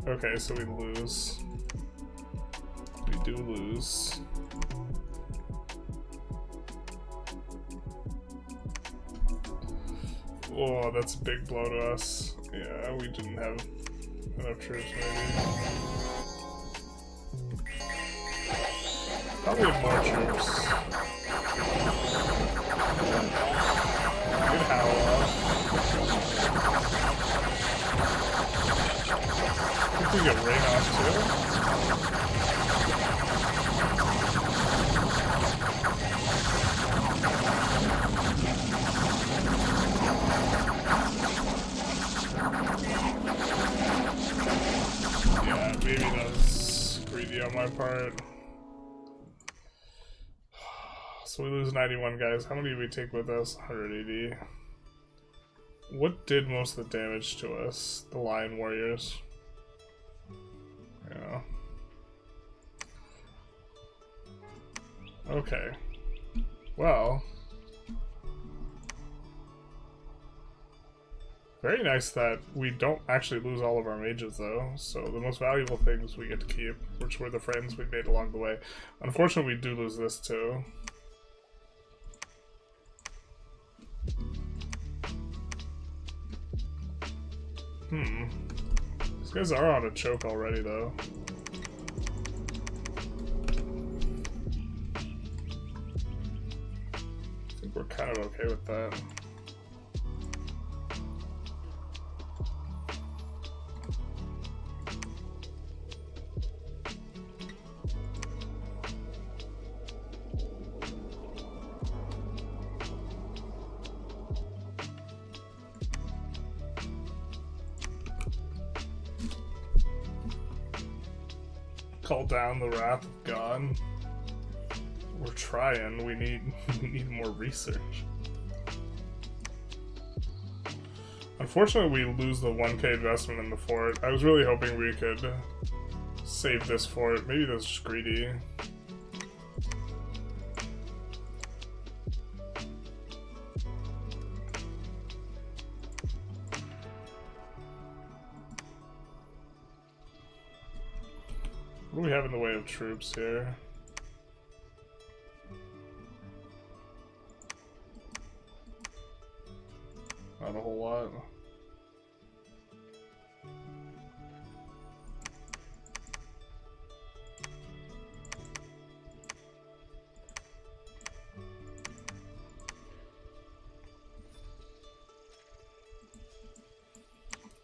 Okay, so we lose. We do lose. Oh, that's a big blow to us. Yeah, we didn't have enough troops, maybe. Probably have more troops. Good Hannibal. I think we get rain off too. Yeah, maybe that's greedy on my part. So we lose 91 guys. How many did we take with us? 180. What did most of the damage to us? The Lion Warriors. Yeah. Okay. Well. Very nice that we don't actually lose all of our mages, though. So the most valuable things we get to keep, which were the friends we made along the way. Unfortunately, we do lose this, too. These guys are on a choke already, though. I think we're kind of okay with that. Call down the wrath of God. We're trying. We need more research. Unfortunately, we lose the 1k investment in the fort. I was really hoping we could save this fort. Maybe that's just greedy. What do we have in the way of troops here? Not a whole lot.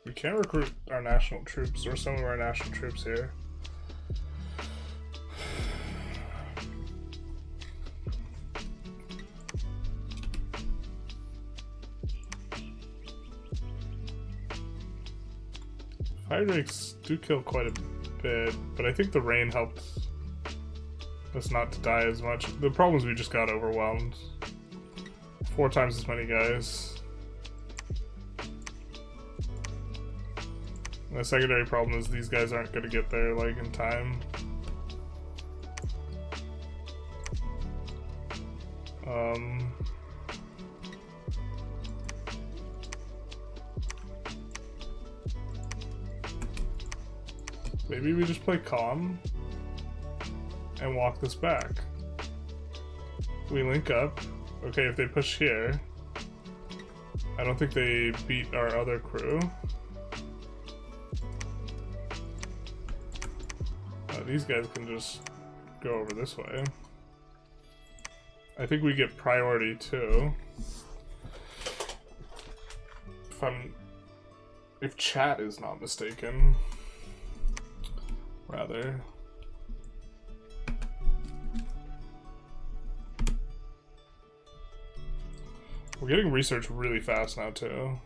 We can't recruit our national troops, or some of our national troops here. Fire drakes do kill quite a bit, but I think the rain helped us not to die as much. The problem is we just got overwhelmed. 4 times as many guys. And the secondary problem is these guys aren't going to get there like in time. Maybe we just play calm and walk this back. We link up. Okay, if they push here, I don't think they beat our other crew. These guys can just go over this way. I think we get priority too. If chat is not mistaken. Rather. We're getting research really fast now too.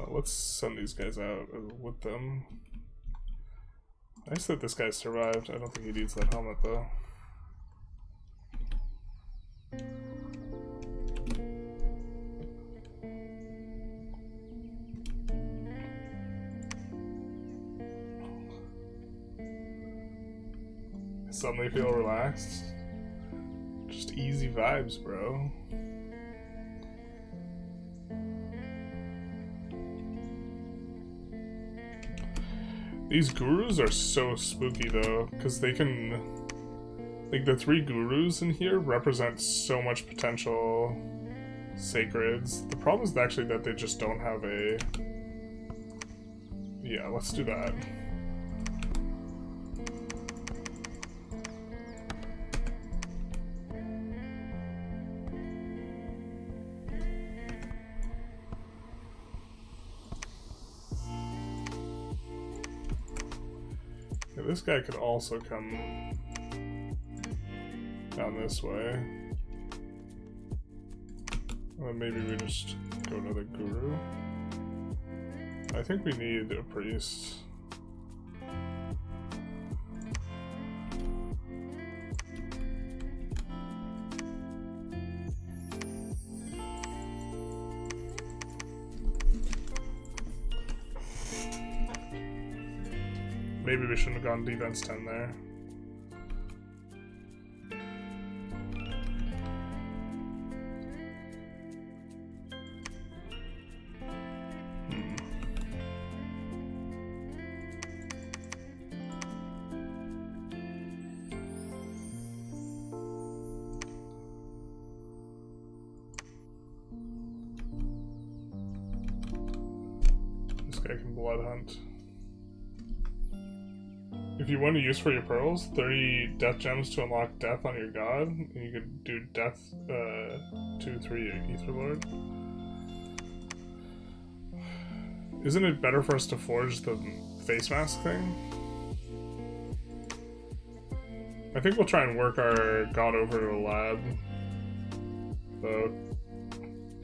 Let's send these guys out with them. Nice that this guy survived. I don't think he needs that helmet though. Suddenly feel relaxed. Just easy vibes, bro. These gurus are so spooky though, because they can, like, the 3 gurus in here represent so much potential sacreds. The problem is actually that they just don't have a... Yeah, let's do that. This guy could also come down this way. Or maybe we just go to the guru. I think we need a priest. Maybe we shouldn't have gone defense 10 there. guy can blood hunt. If you want to use for your pearls, 30 death gems to unlock death on your god, and you could do death 2-3 Ether Lord. Isn't it better for us to forge the face mask thing? I think we'll try and work our god over to the lab. So,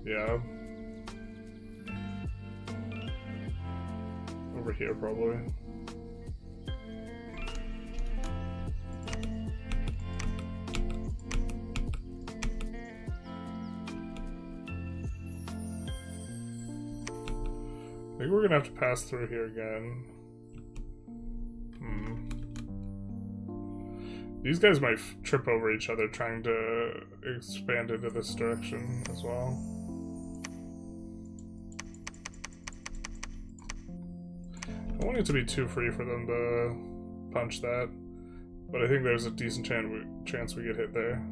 yeah. Over here, probably. I think we're gonna have to pass through here again. These guys might trip over each other trying to expand into this direction as well. I want it to be too free for them to punch that, but I think there's a decent chance we get hit there.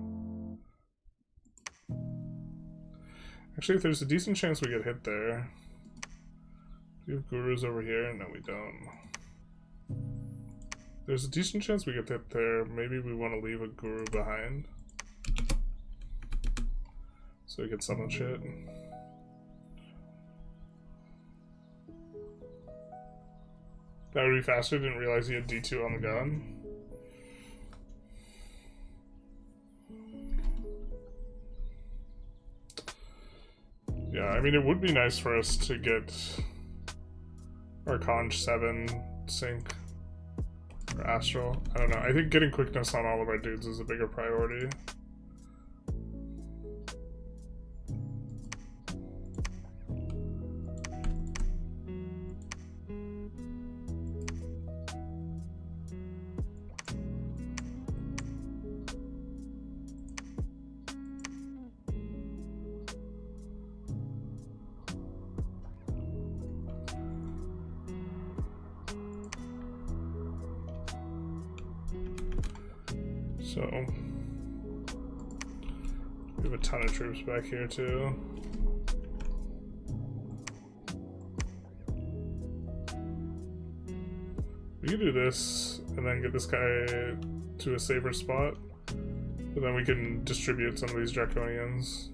Actually, if there's a decent chance we get hit there... Do we have gurus over here? No, we don't. There's a decent chance we get hit there. Maybe we want to leave a guru behind. So we can summon shit. That would be faster. Didn't realize he had D2 on the gun. Yeah, I mean, it would be nice for us to get our Conj 7 sync or Astral. I don't know. I think getting quickness on all of our dudes is a bigger priority. So, we have a ton of troops back here too. We can do this and then get this guy to a safer spot, but then we can distribute some of these Draconians.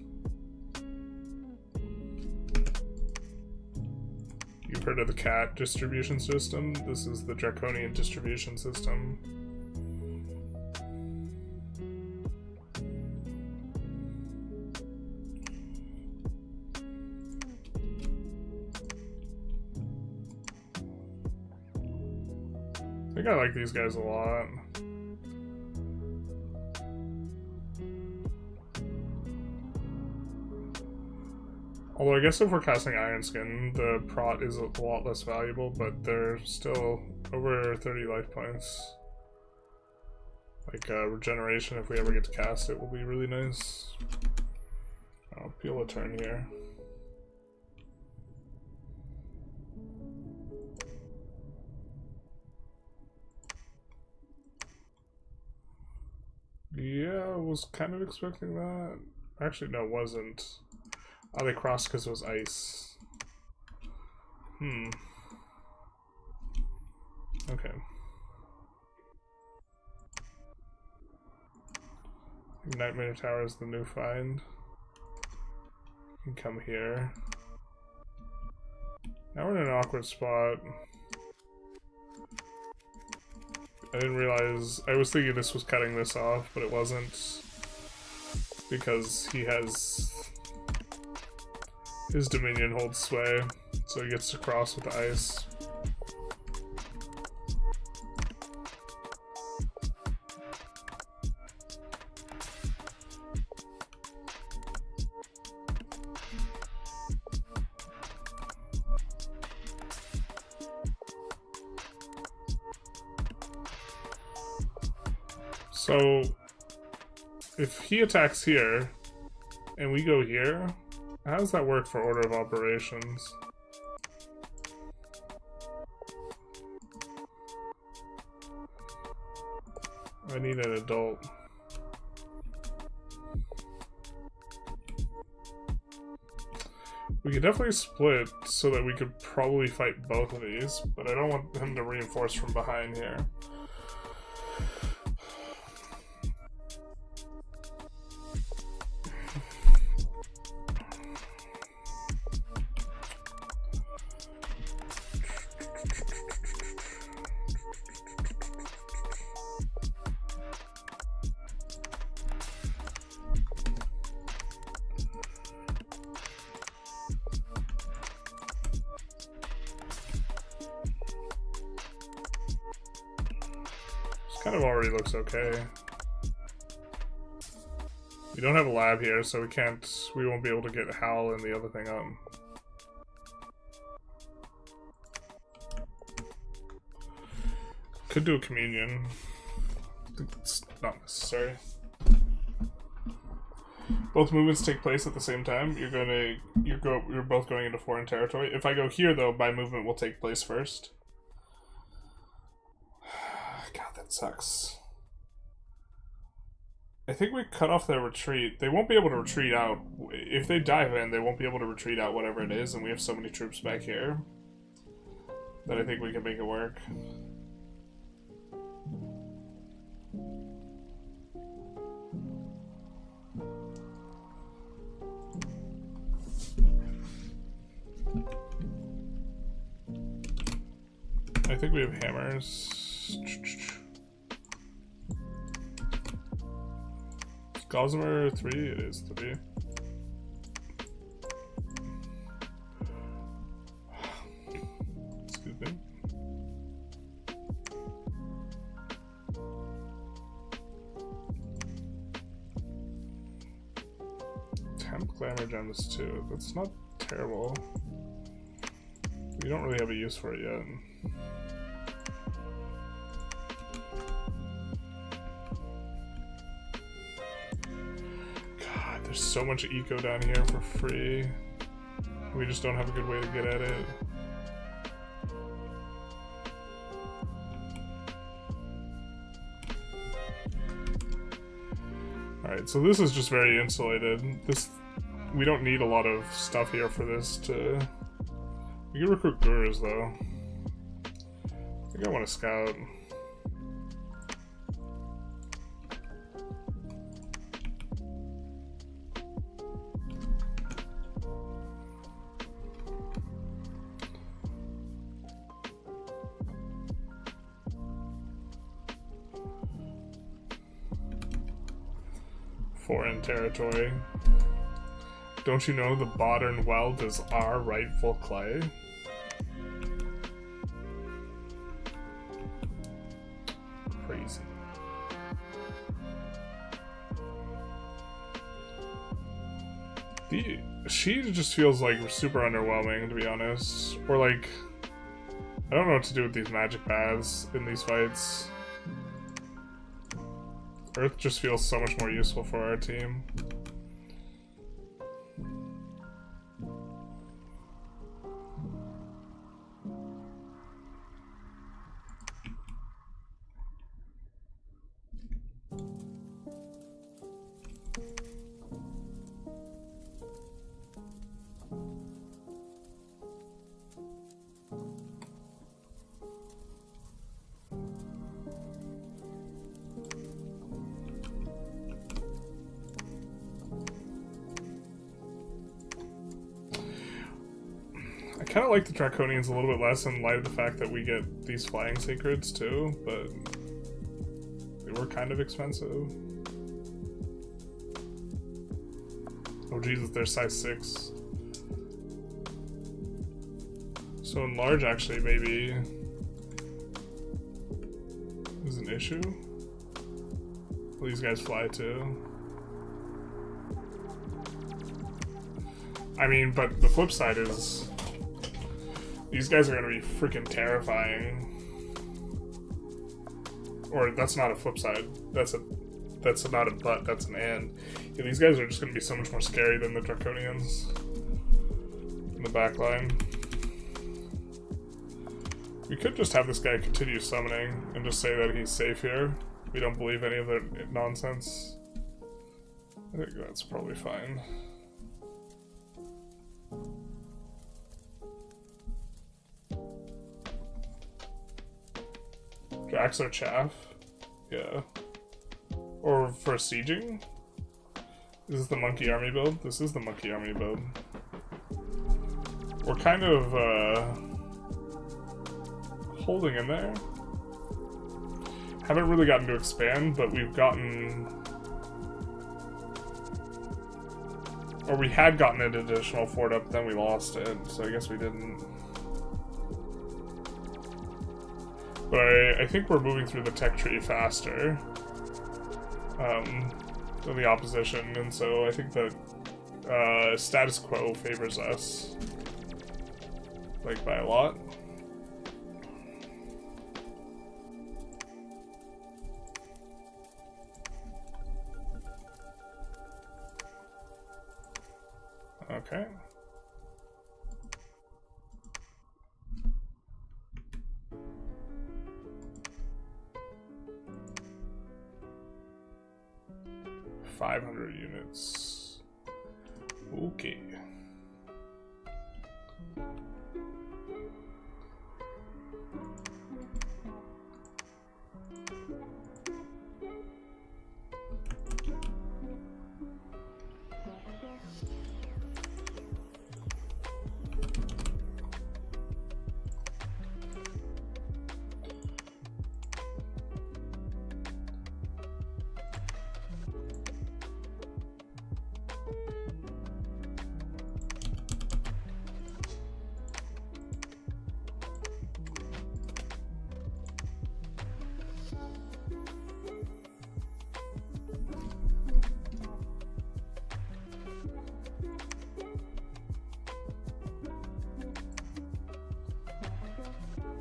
You've heard of the CAT distribution system? This is the Draconian distribution system. I think I like these guys a lot. Although I guess if we're casting Iron Skin, the prot is a lot less valuable, but they're still over 30 life points. Like regeneration, if we ever get to cast it, will be really nice. I'll peel a turn here. Yeah, I was kind of expecting that. Actually, no, it wasn't. Oh, they crossed because it was ice. Okay. Nightmare Tower is the new find. You can come here. Now we're in an awkward spot. I didn't realize, I was thinking this was cutting this off, but it wasn't, because he has, his dominion holds sway, so he gets to cross with the ice. So, if he attacks here, and we go here, how does that work for order of operations? I need an adult. We could definitely split so that we could probably fight both of these, but I don't want him to reinforce from behind here. Kind of already looks okay. We don't have a lab here, so we won't be able to get Hal and the other thing up. Could do a communion. I think it's not necessary. Both movements take place at the same time. You're both going into foreign territory. If I go here though, my movement will take place first. Sucks. I think we cut off their retreat. They won't be able to retreat out. If they dive in, they won't be able to retreat out whatever it is, and we have so many troops back here that I think we can make it work. I think we have hammers. Gossamer 3, it is 3. Excuse me. Temp glamour gems 2. That's not terrible. We don't really have a use for it yet. There's so much eco down here for free. We just don't have a good way to get at it. Alright, so this is just very insulated. We don't need a lot of stuff here for this to... We can recruit gurus though. I think I want to scout. Foreign territory. Don't you know the modern wealth is our rightful clay? Crazy. She just feels like super underwhelming, to be honest. Or like, I don't know what to do with these magic baths in these fights. Earth just feels so much more useful for our team. I kind of like the Draconians a little bit less in light of the fact that we get these flying sacreds too, but they were kind of expensive. Oh Jesus, they're size 6. So in large actually maybe is an issue. Will these guys fly too? I mean, but the flip side is these guys are gonna be freaking terrifying. Or that's not a flip side. That's not a but, that's an and. Yeah, these guys are just gonna be so much more scary than the Draconians in the back line. We could just have this guy continue summoning and just say that he's safe here. We don't believe any of their nonsense. I think that's probably fine. Axe our chaff. Yeah. Or for sieging? This is the monkey army build? This is the monkey army build. We're kind of holding in there. Haven't really gotten to expand, but we've gotten... Or we had gotten an additional fort up, then we lost it, so I guess we didn't. But I think we're moving through the tech tree faster than the opposition, and so I think that status quo favors us, like, by a lot. Okay. $500 units. Okay.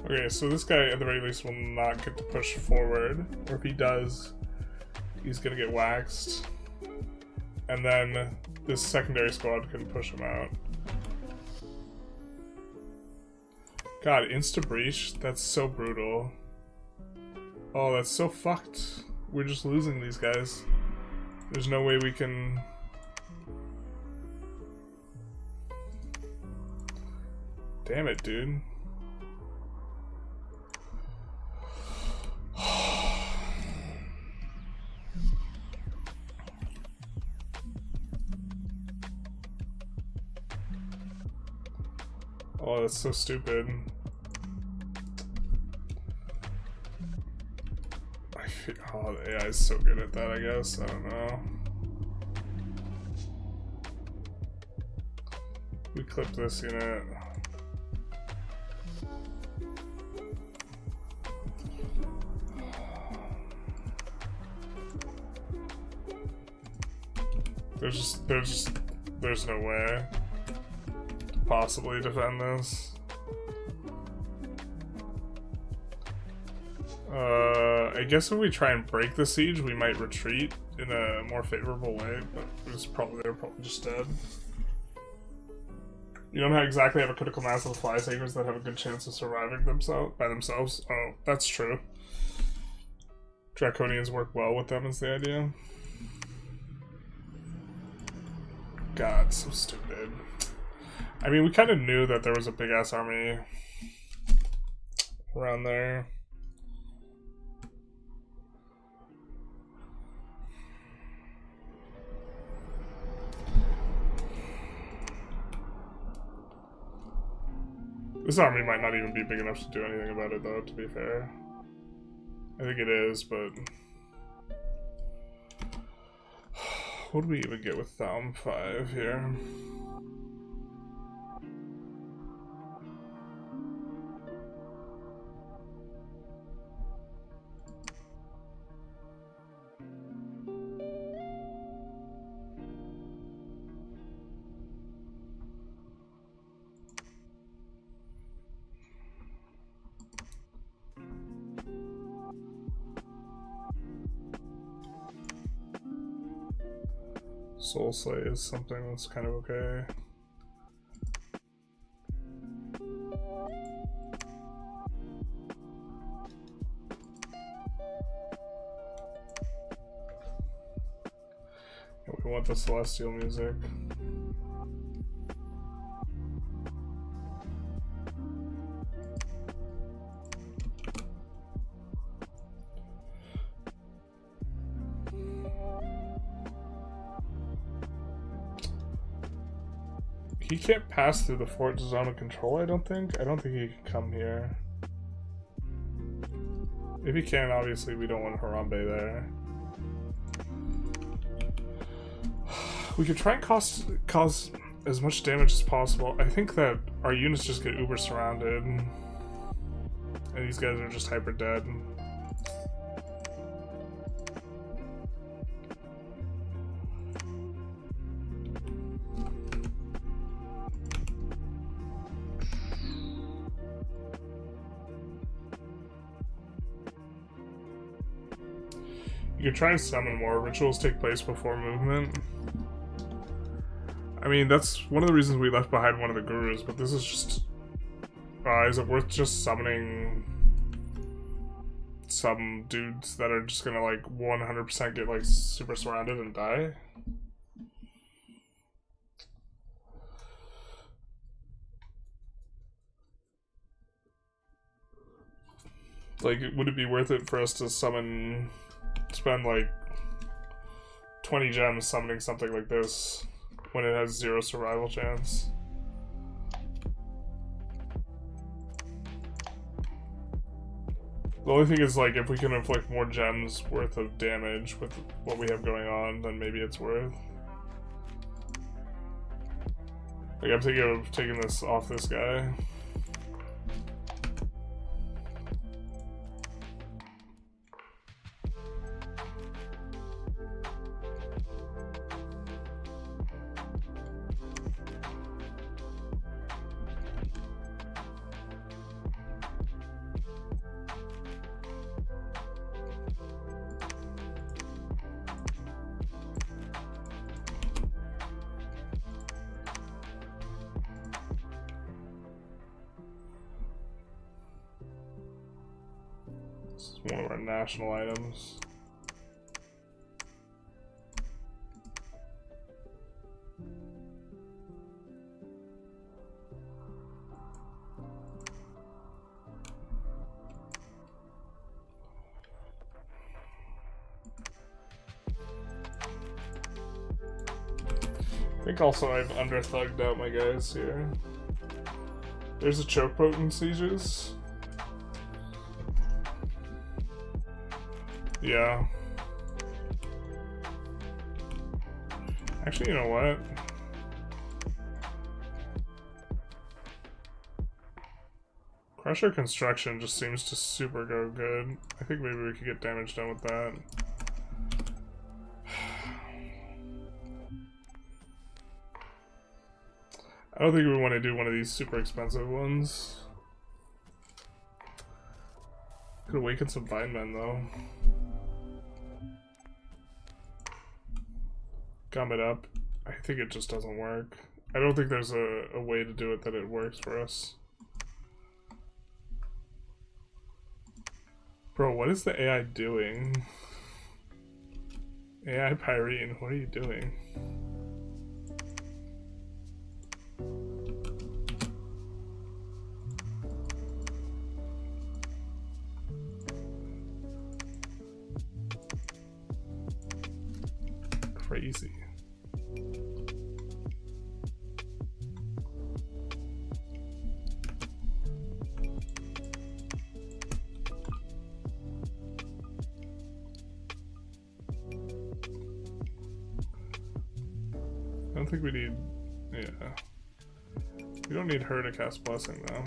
Okay, so this guy at the very least will not get to push forward, or if he does, he's gonna get waxed. And then this secondary squad can push him out. God, insta-breach? That's so brutal. Oh, that's so fucked. We're just losing these guys. There's no way we can... Damn it, dude. Oh, that's so stupid. I feel, oh, the AI is so good at that, I guess. I don't know. We clip this unit. There's no way to possibly defend this. I guess if we try and break the siege, we might retreat in a more favorable way, but they're probably just dead. You don't exactly have a critical mass of the fly takers that have a good chance of surviving by themselves. Oh, that's true. Draconians work well with them is the idea. God, so stupid. I mean, we kind of knew that there was a big-ass army around there. This army might not even be big enough to do anything about it, though, to be fair. I think it is, but... What do we even get with Thumb 5 here? Soul Slay is something that's kind of okay. We want the celestial music. He can't pass through the fort zone of control, I don't think. I don't think he can come here. If he can, obviously we don't want Harambe there. We could try and cause as much damage as possible. I think that our units just get uber surrounded. And these guys are just hyper dead. You can try and summon more. Rituals take place before movement. I mean, that's one of the reasons we left behind one of the gurus, but this is just... is it worth just summoning some dudes that are just gonna, like, 100% get, like, super surrounded and die? Like, would it be worth it for us to spend, like, 20 gems summoning something like this when it has 0 survival chance? The only thing is, like, if we can inflict more gems worth of damage with what we have going on, then maybe it's worth. Like, I'm thinking of taking this off this guy. One of our national items. I think also I've under-thugged out my guys here. There's a choke potent sieges. Yeah. Actually, you know what? Crusher Construction just seems to super go good. I think maybe we could get damage done with that. I don't think we want to do one of these super expensive ones. Could awaken some Vinemen though. Gum it up. I think it just doesn't work. I don't think there's a way to do it that it works for us. Bro, what is the AI doing? AI Pyrene, what are you doing? Crazy. I don't think we need... yeah. We don't need her to cast Blessing, though.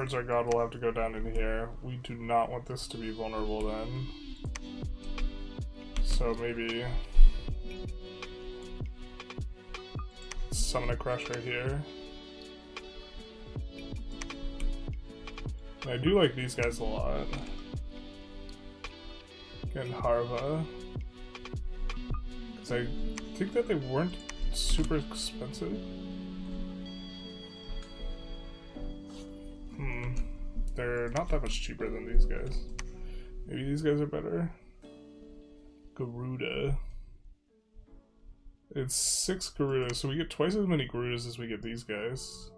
towards our god will have to go down in here. We do not want this to be vulnerable then. So maybe summon a crusher here. And I do like these guys a lot. Again, Harva. Because I think that they weren't super expensive. They're not that much cheaper than these guys. Maybe these guys are better. Garuda. It's 6 Garudas, so we get twice as many Garudas as we get these guys.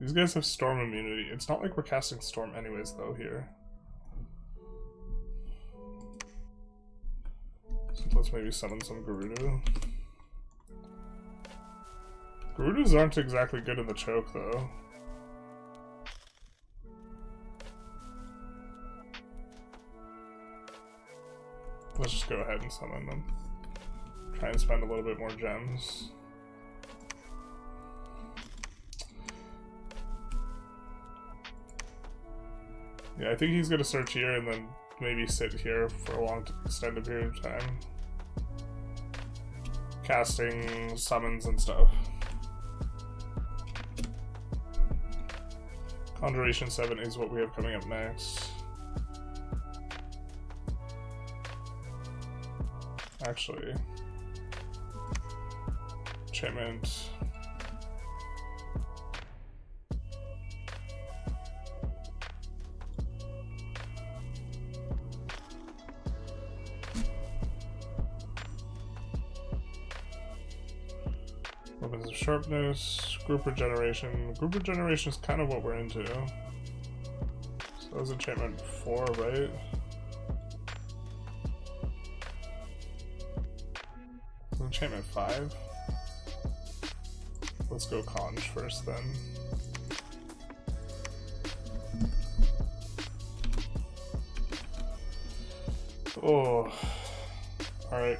These guys have storm immunity. It's not like we're casting storm anyways, though, here. So let's maybe summon some Garuda. Garudas aren't exactly good in the choke, though. Let's just go ahead and summon them. Try and spend a little bit more gems. Yeah, I think he's gonna search here and then maybe sit here for a long extended period of time. Casting summons and stuff. Conjuration 7 is what we have coming up next. Actually, enchantment. Weapons of sharpness, group regeneration. Group regeneration is kind of what we're into. So that was enchantment 4, right? Enchantment 5. Let's go conj first then. Oh, alright.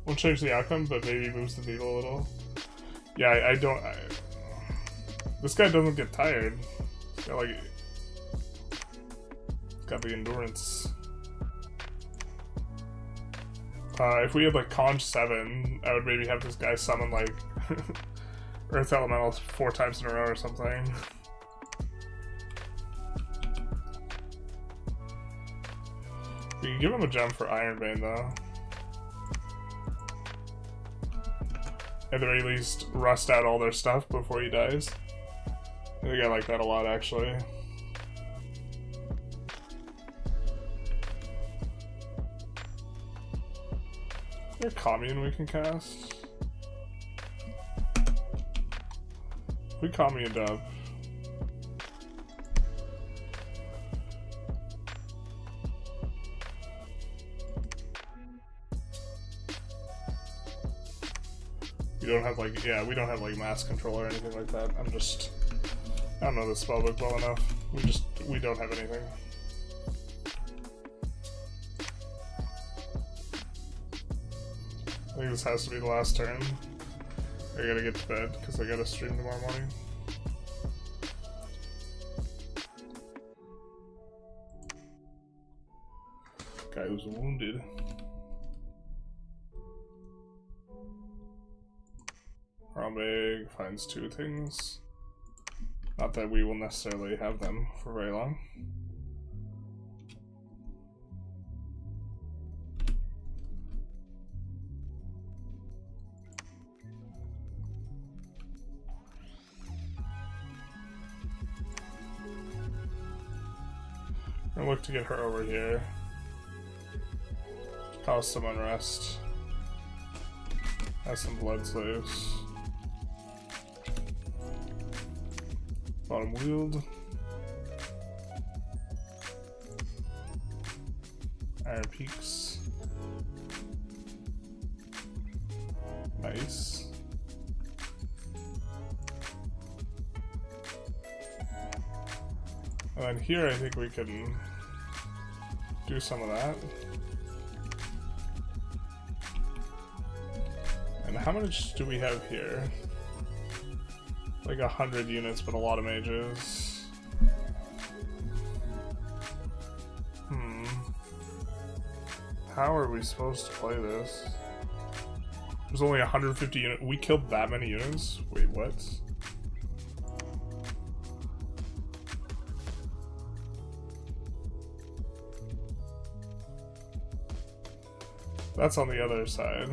Won't change the outcome, but maybe moves the needle a little. Yeah, I don't. This guy doesn't get tired. He's got like. Got the endurance. If we had like conj 7, I would maybe have this guy summon like Earth Elementals 4 times in a row or something. We can give him a gem for Ironbane though. At the very least, rust out all their stuff before he dies. I think I like that a lot actually. Is there a commune we can cast? We communed up. We don't have like, yeah, we don't have like mass control or anything like that. I don't know the spellbook well enough. We don't have anything. I think this has to be the last turn. I gotta get to bed because I gotta stream tomorrow morning. Guy who's wounded. Rombeg finds 2 things. Not that we will necessarily have them for very long. I'm gonna look to get her over here. Cause some unrest. Has some blood slaves. Bottom wield. Iron Peaks. Nice. And then here I think we can do some of that. And how much do we have here? Like 100 units, but a lot of mages. How are we supposed to play this? There's only 150 units. We killed that many units? Wait, what? That's on the other side.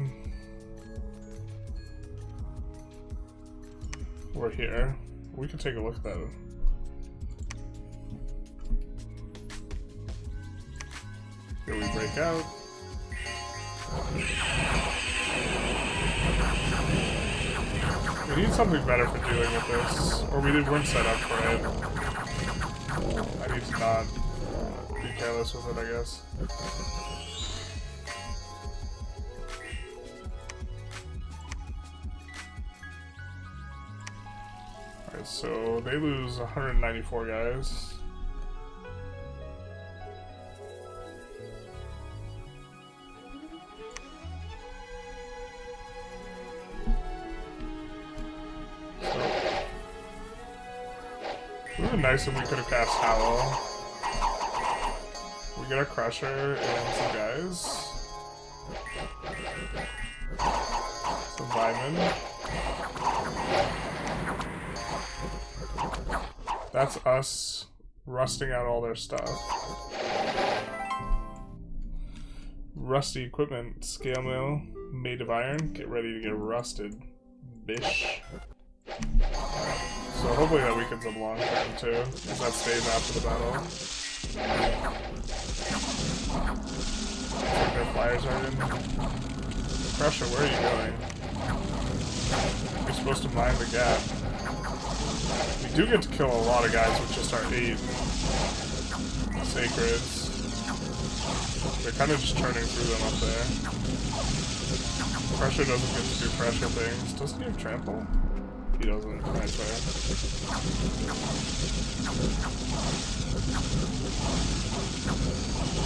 We're here. We could take a look at that. Here we break out. We need something better for dealing with this. Or we weren't set up for it. I need to not be careless with it, I guess. Alright, so they lose 194 guys. It would have been nice if we could have cast Hannibal. We get a Crusher and some guys. Some Vitamin. That's us rusting out all their stuff. Rusty equipment, scale mill, made of iron. Get ready to get rusted, bish. So hopefully that weakens them long term too, because that stays after the battle. Like their flyers are in. Crusher, where are you going? You're supposed to mine the gap. We do get to kill a lot of guys with just our 8 sacreds. They're kind of just churning through them up there. Crusher doesn't get to do pressure things. Doesn't he have trample? He doesn't. Right there.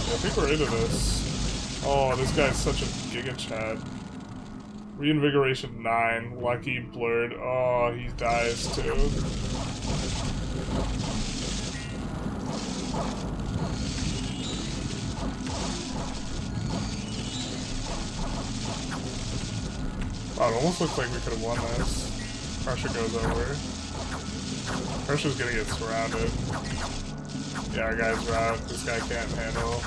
Yeah, I think we're into this. Oh, this guy's such a giga chad. Reinvigoration 9. Lucky blurred. Oh, he dies too. Wow, it almost looks like we could have won this. Crusher goes over. Crusher's gonna get surrounded. Yeah, our guy's out. This guy can't handle.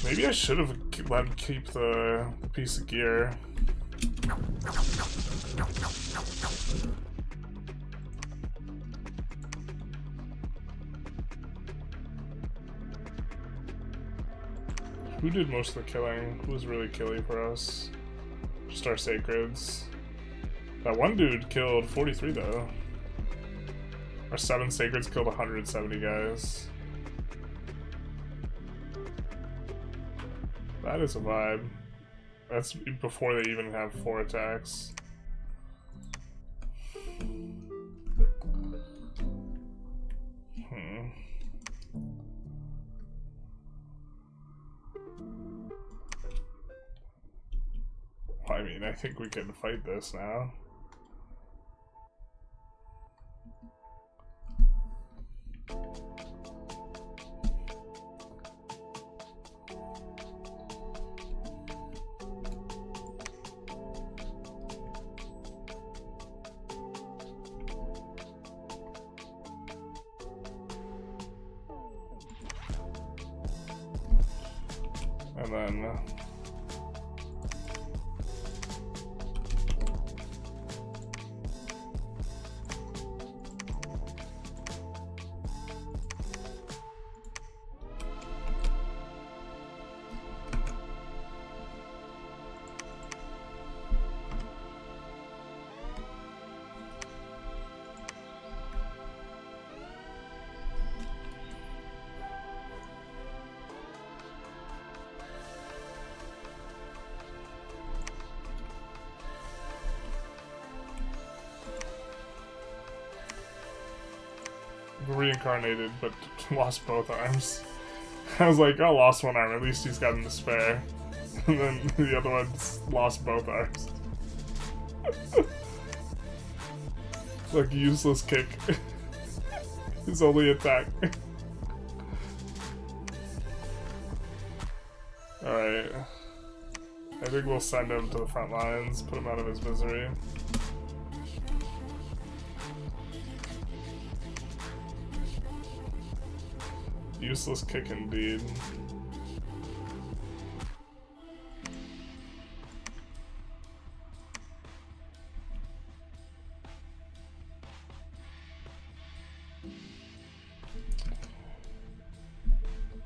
Maybe I should have let him keep the piece of gear. Who did most of the killing? Who was really killing for us? Just our sacreds. That one dude killed 43 though. Our 7 sacreds killed 170 guys. That is a vibe. That's before they even have 4 attacks. I mean, I think we can fight this now. And then reincarnated, but lost both arms. I was like, oh, lost one arm. At least he's got him to spare. And then the other one's lost both arms. It's like a useless kick. His only attack. Alright. I think we'll send him to the front lines, put him out of his misery. Useless kick indeed.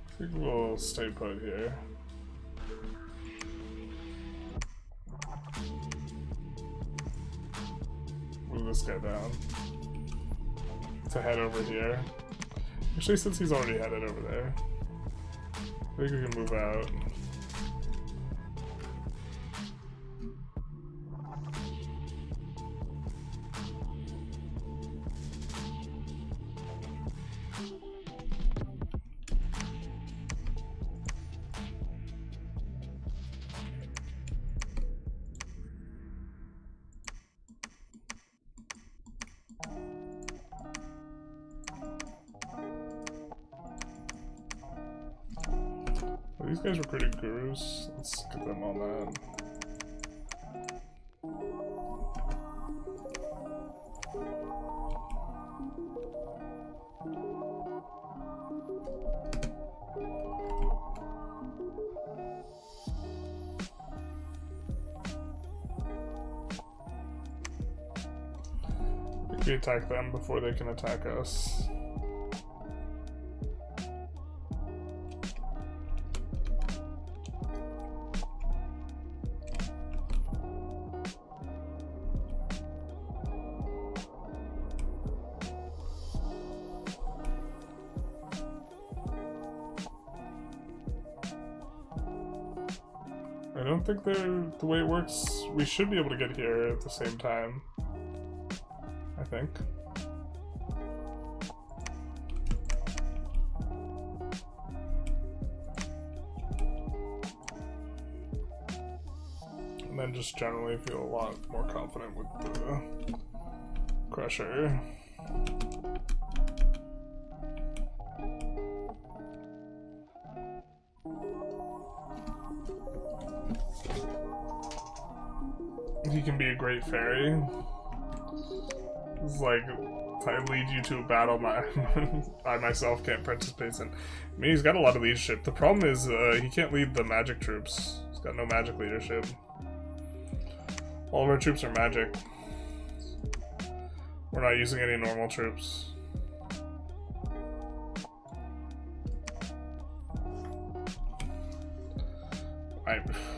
I think we'll stay put here. Move this guy down to head over here. Actually, since he's already headed over there, I think we can move out. Are these guys recruiting gurus? Let's get them on that. We attack them before they can attack us. I don't think the way it works, we should be able to get here at the same time. I think. And then just generally feel a lot more confident with the Crusher. He can be a great ferry. It's like, I lead you to a battle I myself can't participate in. I mean, he's got a lot of leadership. The problem is he can't lead the magic troops. He's got no magic leadership. All of our troops are magic. We're not using any normal troops.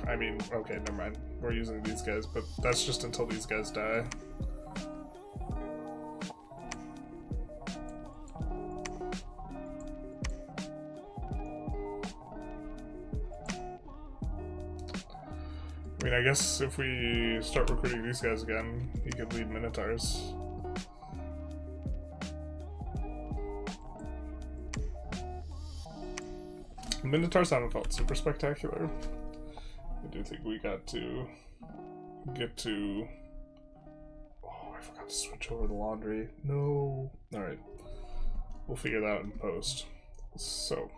I mean, okay, never mind. We're using these guys, but that's just until these guys die. I mean, I guess if we start recruiting these guys again, he could lead Minotaurs. Minotaurs haven't felt super spectacular. I do think we got to get to... Oh, I forgot to switch over the laundry. No. Alright. We'll figure that out in post. So,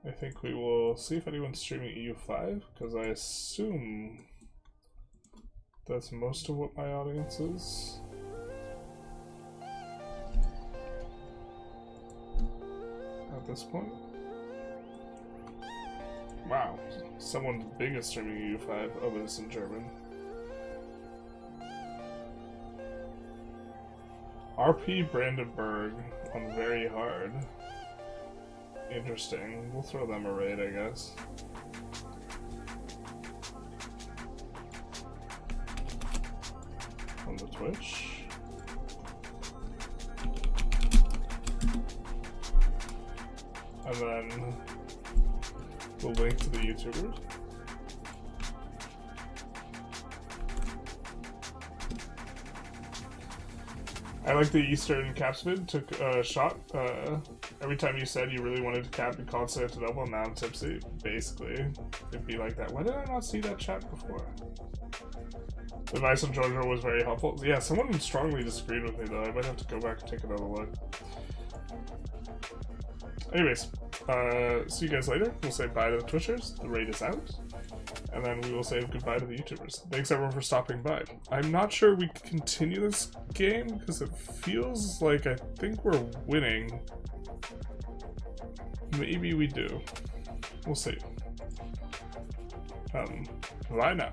I think we will see if anyone's streaming EU5, because I assume that's most of what my audience is. At this point. Wow, someone big is streaming EU5. Oh, but it's in German. RP Brandenburg on very hard. Interesting. We'll throw them a raid, I guess. On the Twitch. And then we'll link to the YouTubers. I like the Eastern capsmid took a shot. Every time you said you really wanted to cap in Constantinople, now I'm tipsy. Basically, it'd be like that. Why did I not see that chat before? The advice on Georgia was very helpful. Yeah, someone strongly disagreed with me though. I might have to go back and take another look. Anyways, see you guys later. We'll say bye to the Twitchers. The raid is out. And then we will say goodbye to the YouTubers. Thanks everyone for stopping by. I'm not sure we can continue this game because it feels like I think we're winning. Maybe we do. We'll see. Bye now.